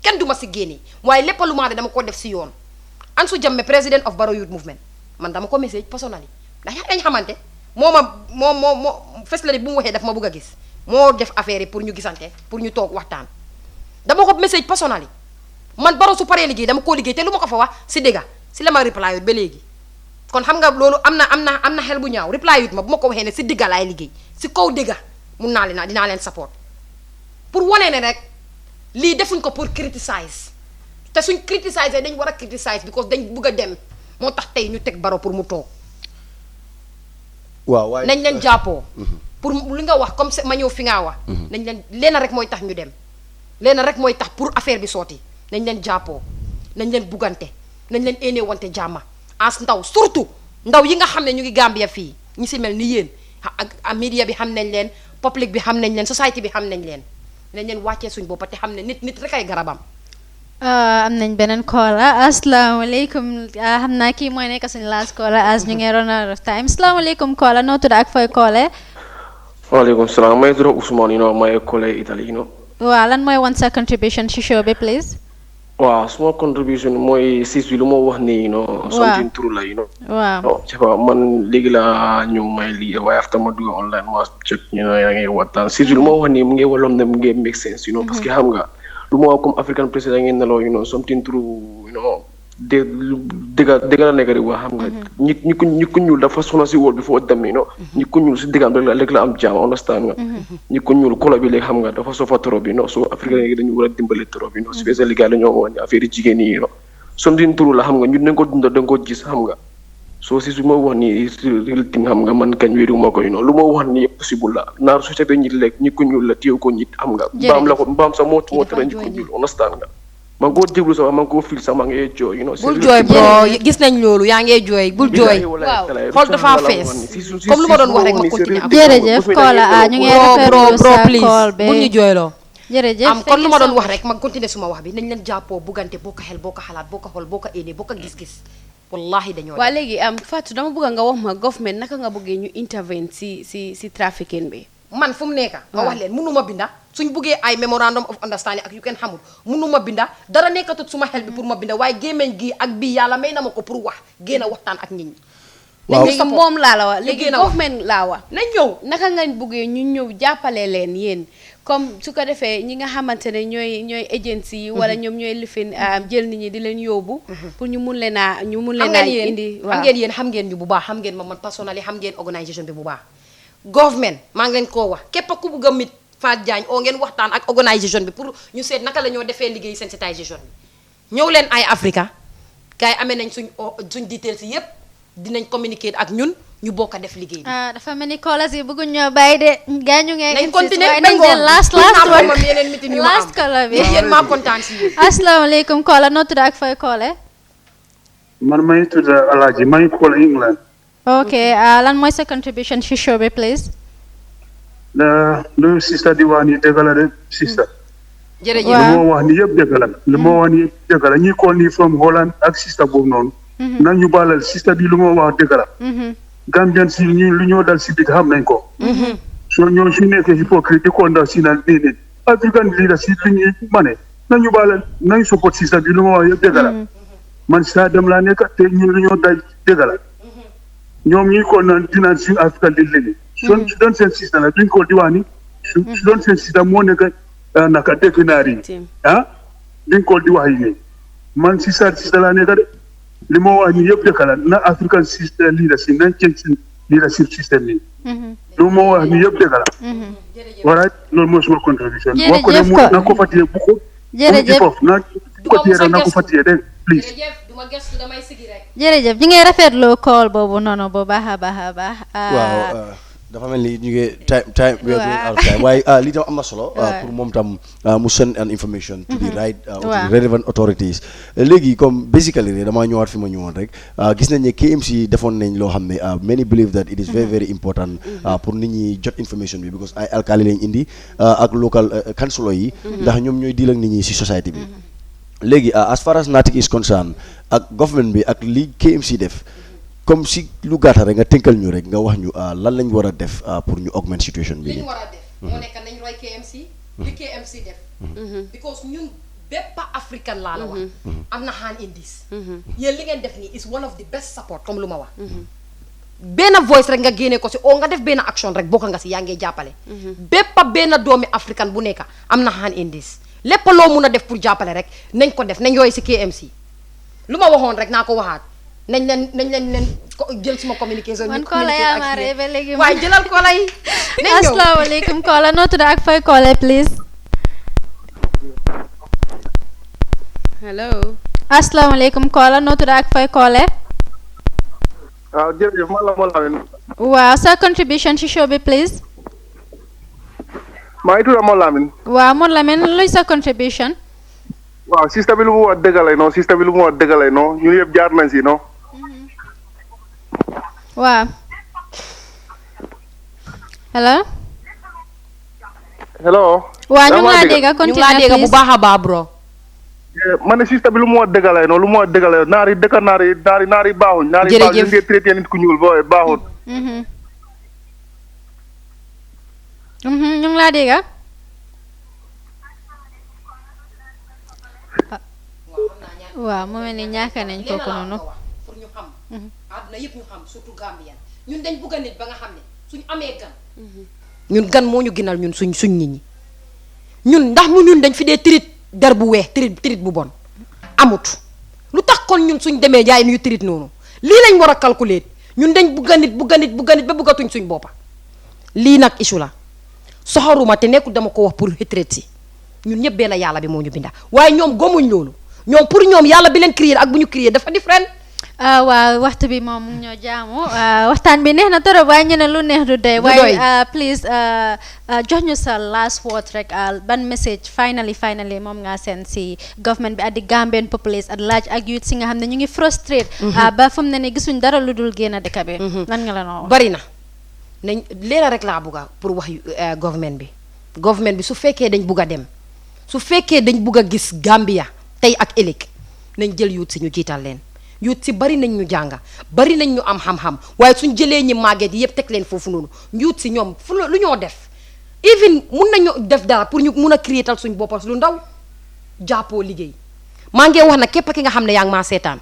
kenn du ma si génne waaye lépp lu ma dama ko def si yoon Ansou Jammeh president of Barrow Youth Movement man dama ko message personally ndax dañ xamante moo fes la bu mu waxee daf ma bëgg a gis moo def affaire yi pour ñu gisante pour ñu toog waxtaan dama ko message personally man Barrow su paree liggéey dama koo liggéey te lu ma ko fa wax si dégga si la ma reply yut ba léegi kon xam nga loolu am na xel bu ñaaw reply yut ma bu ma ko waxee ne si dégga laay liggéey si kaw dégga mun naa leen dinaa leen support pour wane ne rek lii defuñ ko pour criticize te suñ criticize dañ war a criticize because dañ bëgg a dem moo tax tey ñu teg Barrow pour mu toog waaw waaye nañ leen jàppoo pour li nga wax comme ma ñëw fi ngaa wax nañ leen leena rek mooy tax ñu dem leena rek mooy tax pour affaire bi sooti nañ leen jàppoo nañ leen buggante nañ leen éenee wante jàmma as ndaw surtout ndaw yi nga xam ne ñu ngi Gambia fii ñi si mel ni yéen ak media bi xam nañ leen public bi xam nañ leen society bi xam nañ leen nañ leen wàccee suñ bopp te xam ne nit rek ay garabam. am nañ beneen caller asalaamaaleykum xam naa kii mooy nekk suñu last caller as ñu ngi run out of time asalaamaaleykum caller noo tudd ak fooy caller. Waalaikum salam. My name is Usman, my colleague Italy, waaw lan mooy sa contribution ci show bi please. Wow, small contribution mooy sis bi lu ma wax ni something true la waaw c'est pas man léegi la ñëw may lii waaye after ma dugg online ma check yaa ngi waxtaan sis bi lu ma wax ni mu ngi walom ne mu ngi make sense parce que xam nga lu ma wax comme African president ngeen neloo something true dëgg la nekk di wax xam nga ñi ku ñuul dafa sona si wóor bi foo dem ñi ku ñuul si dëggam rek la am jaam understand nga ñi ku ñuul kolo bi léegi xam nga dafa sofa trop so Afrique léegi dañu war a dimbale trop spécial gars dañoo wax ne affaire jigéen yi something true la xam nga ñun dañ ko dunda dañ ko gis xam nga so si su ma wax ni real thing xam nga man kañ wéeru ma ko lu ma wax ni yëpp possible la naar société ñi lekk ñi ku ñuul la téew ko ñit xam nga mbaam sax moo tere ñi ku ñuul understand nga man koo déglu sax man koo fil sax maa ngi jooy bul jooy bro gis nañ loolu yaa ngi jooy bul jooy waaw xool dafa fees comme lu ma doon wax rek ma continuer jërëjëf Kola ñu ngi rafetlu sa call bi bul ñu jooyloo jërëjëf am kon lu ma doon wax rek ma continuer suma wax bi nañ leen jàppoo buggante boo ko xel boo ko xalaat boo ko xool boo ko éenee boo ko gis-gis wallahi dañoo waa léegi Fatou dama bëgg nga wax ma government naka nga bëggee ñu intervene si trafficking bi man fu mu nekka ma wax leen mënuma binda suñ buggee ay memorandum of understanding ak yu kenn xamul mënuma binda dara nekkatut suma xel bi pour ma binda waaye gémmeñ gi ak bii yàlla may na ma ko pour wax génn a waxtaan ak nit ñi léegi moom laa la wax léegi government laa wax nañ ñëw naka nga bëggee ñu ñëw jàppale leen yéen comme su ko defee ñi nga xamante ne ñooy agency yi wala ñoom ñooy lifin jël nit ñi di leen yóbbu pour ñu mun leen a indi xam ngeen yéen xam ngeen ñu bu baax xam ngeen ma man personnellement xam ngeen organisation bi bu baax government maa ngi leen koo wax képp ku bëgg a mit Fatou Jagne oo ngeen waxtaan ak organisation bi pour ñu seet naka la ñoo defee liggéey sensitisation bi ñëw leen ay Africa gars yi amee nañ suñ details yi yépp dinañ communiquer ak ñun ñu bokk a def liggéey bi. dafa mel ni kolas yi bëgguñ ñoo bàyyi de gaa ñu ngi nañ continuer nañ jël last yeneen meeting yu ma am last kola bi yéen maa kontaan si yéen. asalaamaaleykum kola noo tudd ak fooy koole. man may tudd Alaaji may koole England. ok lan mooy sa contribution ci show bi please. lu sista di wax ni dëgg la de sista. jërëjëf lu moo wax ni yëpp dëgg la lu moo wax ni yëpp dëgg la ñi call ni from Holland ak sista boobu noonu. nañu baalal sista bi lu moo wax dëgg la. Gambian si ñu lu ñoo dal si biir xam nañ ko. soo ñoo su nekkee hypocrite di ko ndaw si naan déedéet African leadership li ñuy mane nañu baalal nañu support sista bi lu moo wax yëpp dëgg la. man saa dem laa nekk te ñun lu ñoo dal dëgg la. ñoom ñuy ko naan dinaan suñu African di léegi. su doon seen système la duñ ko di wax ni su doon seen système moo nekk naka dëkk naar yi duñ ko di wax yi nii man système laa nekk de li moo wax ni yëpp dëkk la na African system leadership nañ change seen leadership système yi lu moo wax ni yëpp dëkk la wala loolu mooy suma contribution wax ko ne mu na ko fatiyee bu ko jërëjëf na ko fatiyee na ko fatiyee de please jërëjëf ñi ngay rafetlu call boobu noonu bu baax a baax a baax waaw dafa mel ni ñu ngi time we are going out of time waaye lii tam am na solo pour moom tam mu send an information to the right relevant authorities léegi comme basically damaa ñëwaat fi ma ñëwoon rek gis nañ ne KMC defoon nañ loo xam ne many believe that it is very very important pour nit ñi jot information bi because ay alkali lañ indi ak local councilor yi ndax ñoom ñooy deal ak nit ñi si society bi léegi as far as Natic is concerned ak government bi ak li KMC def comme si lu gàtta rek nga tënkal ñu rek nga wax ñu lan lañ war a def pour ñu augment situation bi. li ñu war a def moo nekk nañ roy KMC li KMC def because ñun bépp African laa la wax am na hand in this yéen li ngeen def nii is one of the best support comme lu ma wax benn voice rek nga génne ko si oo nga def benn action rek bokk nga si yaa ngi jàppale bépp benn doomi African bu nekk am na hand in this lépp loo mun a def pour jàppale rek nañ ko def nañ roy si KMC lu ma waxoon rek naa ko waxaat nañ leen jël suma communication. man Kola yaa ma ree ba léegi waaye jëlal Kola yi. asalaamaaleykum Kola noo tudd ak fooy Kola please. hello. asalaamaaleykum Kola noo tudd ak fooy Kola. waaw jërëjëf man la Mo Lamine. waaw sa contribution ci show bi please. maa ngi tudd Mo Lamine. waaw Mo Lamine luy sa contribution. waaw système bi lu mu wax dëgg lay non système bi lu mu wax dëgg lay non ñun yëpp jaar nañ si non. waaw. hello. hello. waa ñu ngi laa dégg continue bu baax a baax bro. ma ne système bi lu mu wax dëgg la noonu lu mu wax dëgg la naari baaxuñ. jërëjëf ñu ngi traité nit ku ñuul booy baaxuñ. ñu ngi laa dégg. waaw mu mel ni ñàkk nañ kooku noonu. pour ñu xam. àdduna yëpp ñu xam surtout Gambien ñun dañ bugg a nit ba nga xam ne suñ amee gan. ñun gan moo ñu gënal ñun suñ nit ñi ñun ndax ñun dañ fi dee tirit der bu weex tirit bu bon amut lu tax kon ñun suñ demee jaay ñu tirit noonu lii lañ war a calculer ñun dañ bugg a nit ba buggatuñ suñ boppa lii nag issue la soxoruma te nekkul dama ko wax pour retraite si ñun ñëpp benn yàlla bi moo ñu binda waaye ñoom gomuñ loolu ñoom pour ñoom yàlla bi leen créer ak bu ñu créer dafa différent. waaw waxtu bi moom mu ngi ñoo jaamu waxtaan bi neex na torop waaye ñu ne lu neex du doy waaye please jox ñu sa last word rek ban message finally moom nga seen si government bi ak di Gambian populace at large ak youth si nga xam ne ñu ngi frustrate ba fu mu ne ni gisuñ dara lu dul génn dëkk bi lan nga la noo wax bari na nañ leena rek laa bugga pour wax government bi su fekkee dañ bugg a dem su fekkee dañ bugg a gis Gambia tey ak ëllëg nañ jël youth si ñu jiital leen youth si bari nañ ñu jànga bari nañ ñu am xam-xam waaye suñ jëlee ñi màgget yi yëpp teg leen foofu noonu youth si ñoom fu lu ñoo def even mun nañu def dara pour ñu mun a créer tal suñ boppam lu ndaw jàppoo liggéey maa ngi wax nag képp ki nga xam ne yaa ngi maa seetaan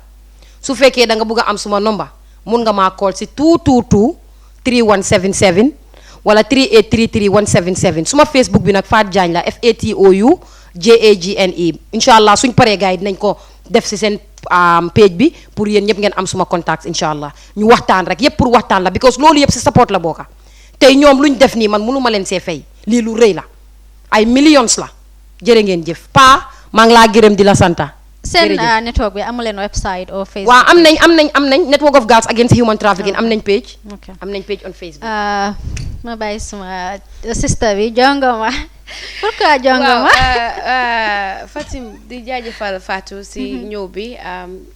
su fekkee da nga bugg a am suma nomba mun nga maa call si 222 3177 wala 3833 177 suma Facebook bi nag Fatou Jagne la FATOU JAGNE incha allah suñ paree gars yi dinañ ko def si seen page bi pour yéen ñëpp ngeen am suma contact incha allah ñu waxtaan rek yëpp pour waxtaan la because loolu yëpp si support la bokka tey ñoom luñ def nii man mënu ma leen see fay lii lu rëy la ay millions la jërë ngeen jëf maa ngi laa gërëm di la santa seen network bi amu leen website or Facebook waaw am nañ Network of Girls Against Human Trafficking am nañ page on Facebook ma bàyyi suma sister bi jongoma pourquoi jongoma Fatim di jaajëfal Fatou si ñëw bi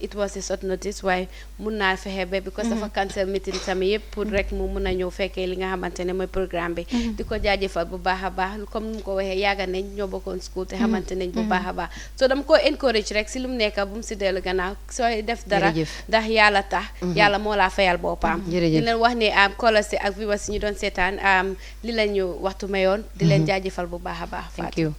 it was a short notice waaye mun naa fexe ba because dafa cancel meeting tamit yëpp pour rek mu mun a ñëw fekkee li nga xamante ne mooy programme bi di ko jaajëfal bu baax a baax comme ni mu ko waxee yàgga nañ ñoo bokkoon school te xamante nañ bu baax a baax so dama ko encourage rek si lu mu nekk bu mu si dellu gannaaw sooy def dara ndax yàlla tax yàlla moo laa fayal boppam di leen wax ne kolose ak viewers si ñu doon seetaan li la ñu waxtu mayoon di leen jaajëfal bu baax a baax thank you.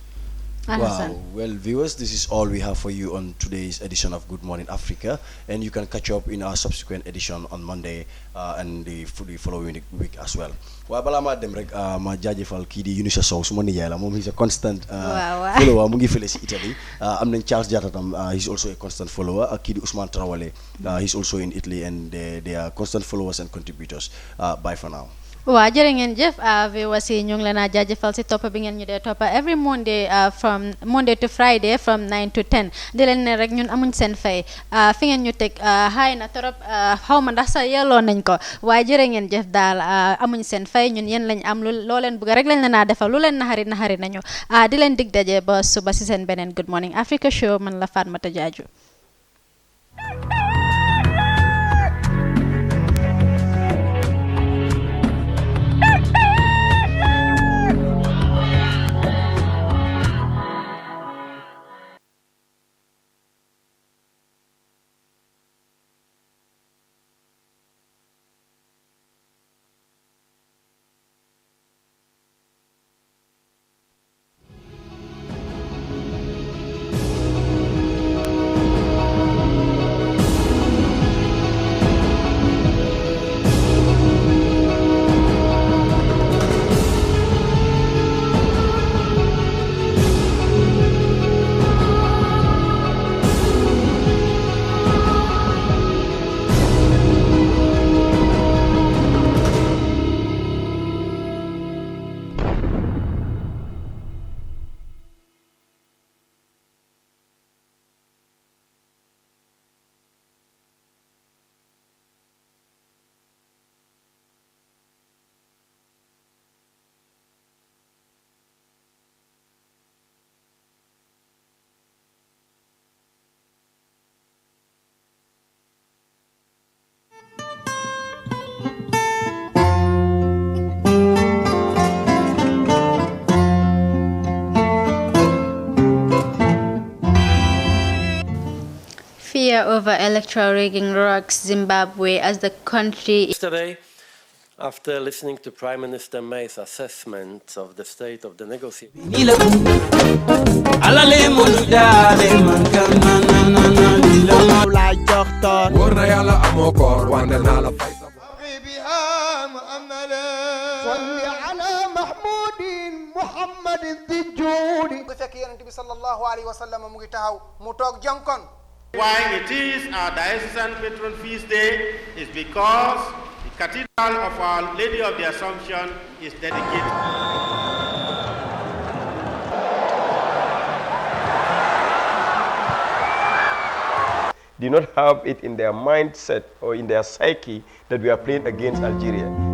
Wow. Well, viewers, this is all we have for you on today's edition of Good Morning Africa, and you can catch up in our subsequent edition on Monday and the following week as well. Waaw balaa maa dem rek ma jaajëfal kii di Eunice Sow suma nijaay la moom he's a constant follower mu ngi fële si Italy am nañ Charles Diatta tam he's also a constant follower ak kii di Ousmane Traoré he's also in Italy and they are constant followers and contributors. Bye for now. waa jërë ngeen jëf viewers yi ñu ngi leen a jaajëfal si toppa bi ngeen ñu dee toppa every Monday from Monday to Friday from 9 to 10 di leen ne rek ñun amuñ seen fay fi ngeen ñu teg xaay na torop xaw ma ndax sa yelloo nañ ko waaye jërë ngeen jëf daal amuñ seen fay ñun yéen lañ am loo leen bëgg rek lañ leen a defal lu leen naxari nañu di leen dig daje ba suba si seen beneen Good Morning Africa show man la Fatmata Jaaju Fear over electoral rigging rocks Zimbabwe as the country. Yesterday, after listening to Prime Minister May's assessment of the state of the negotiations, why it is our diocesan patron feast day is because the Cathedral of Our Lady of the Assumption is dedicated. Do not have it in their mindset or in their psyche that we are playing against Algeria.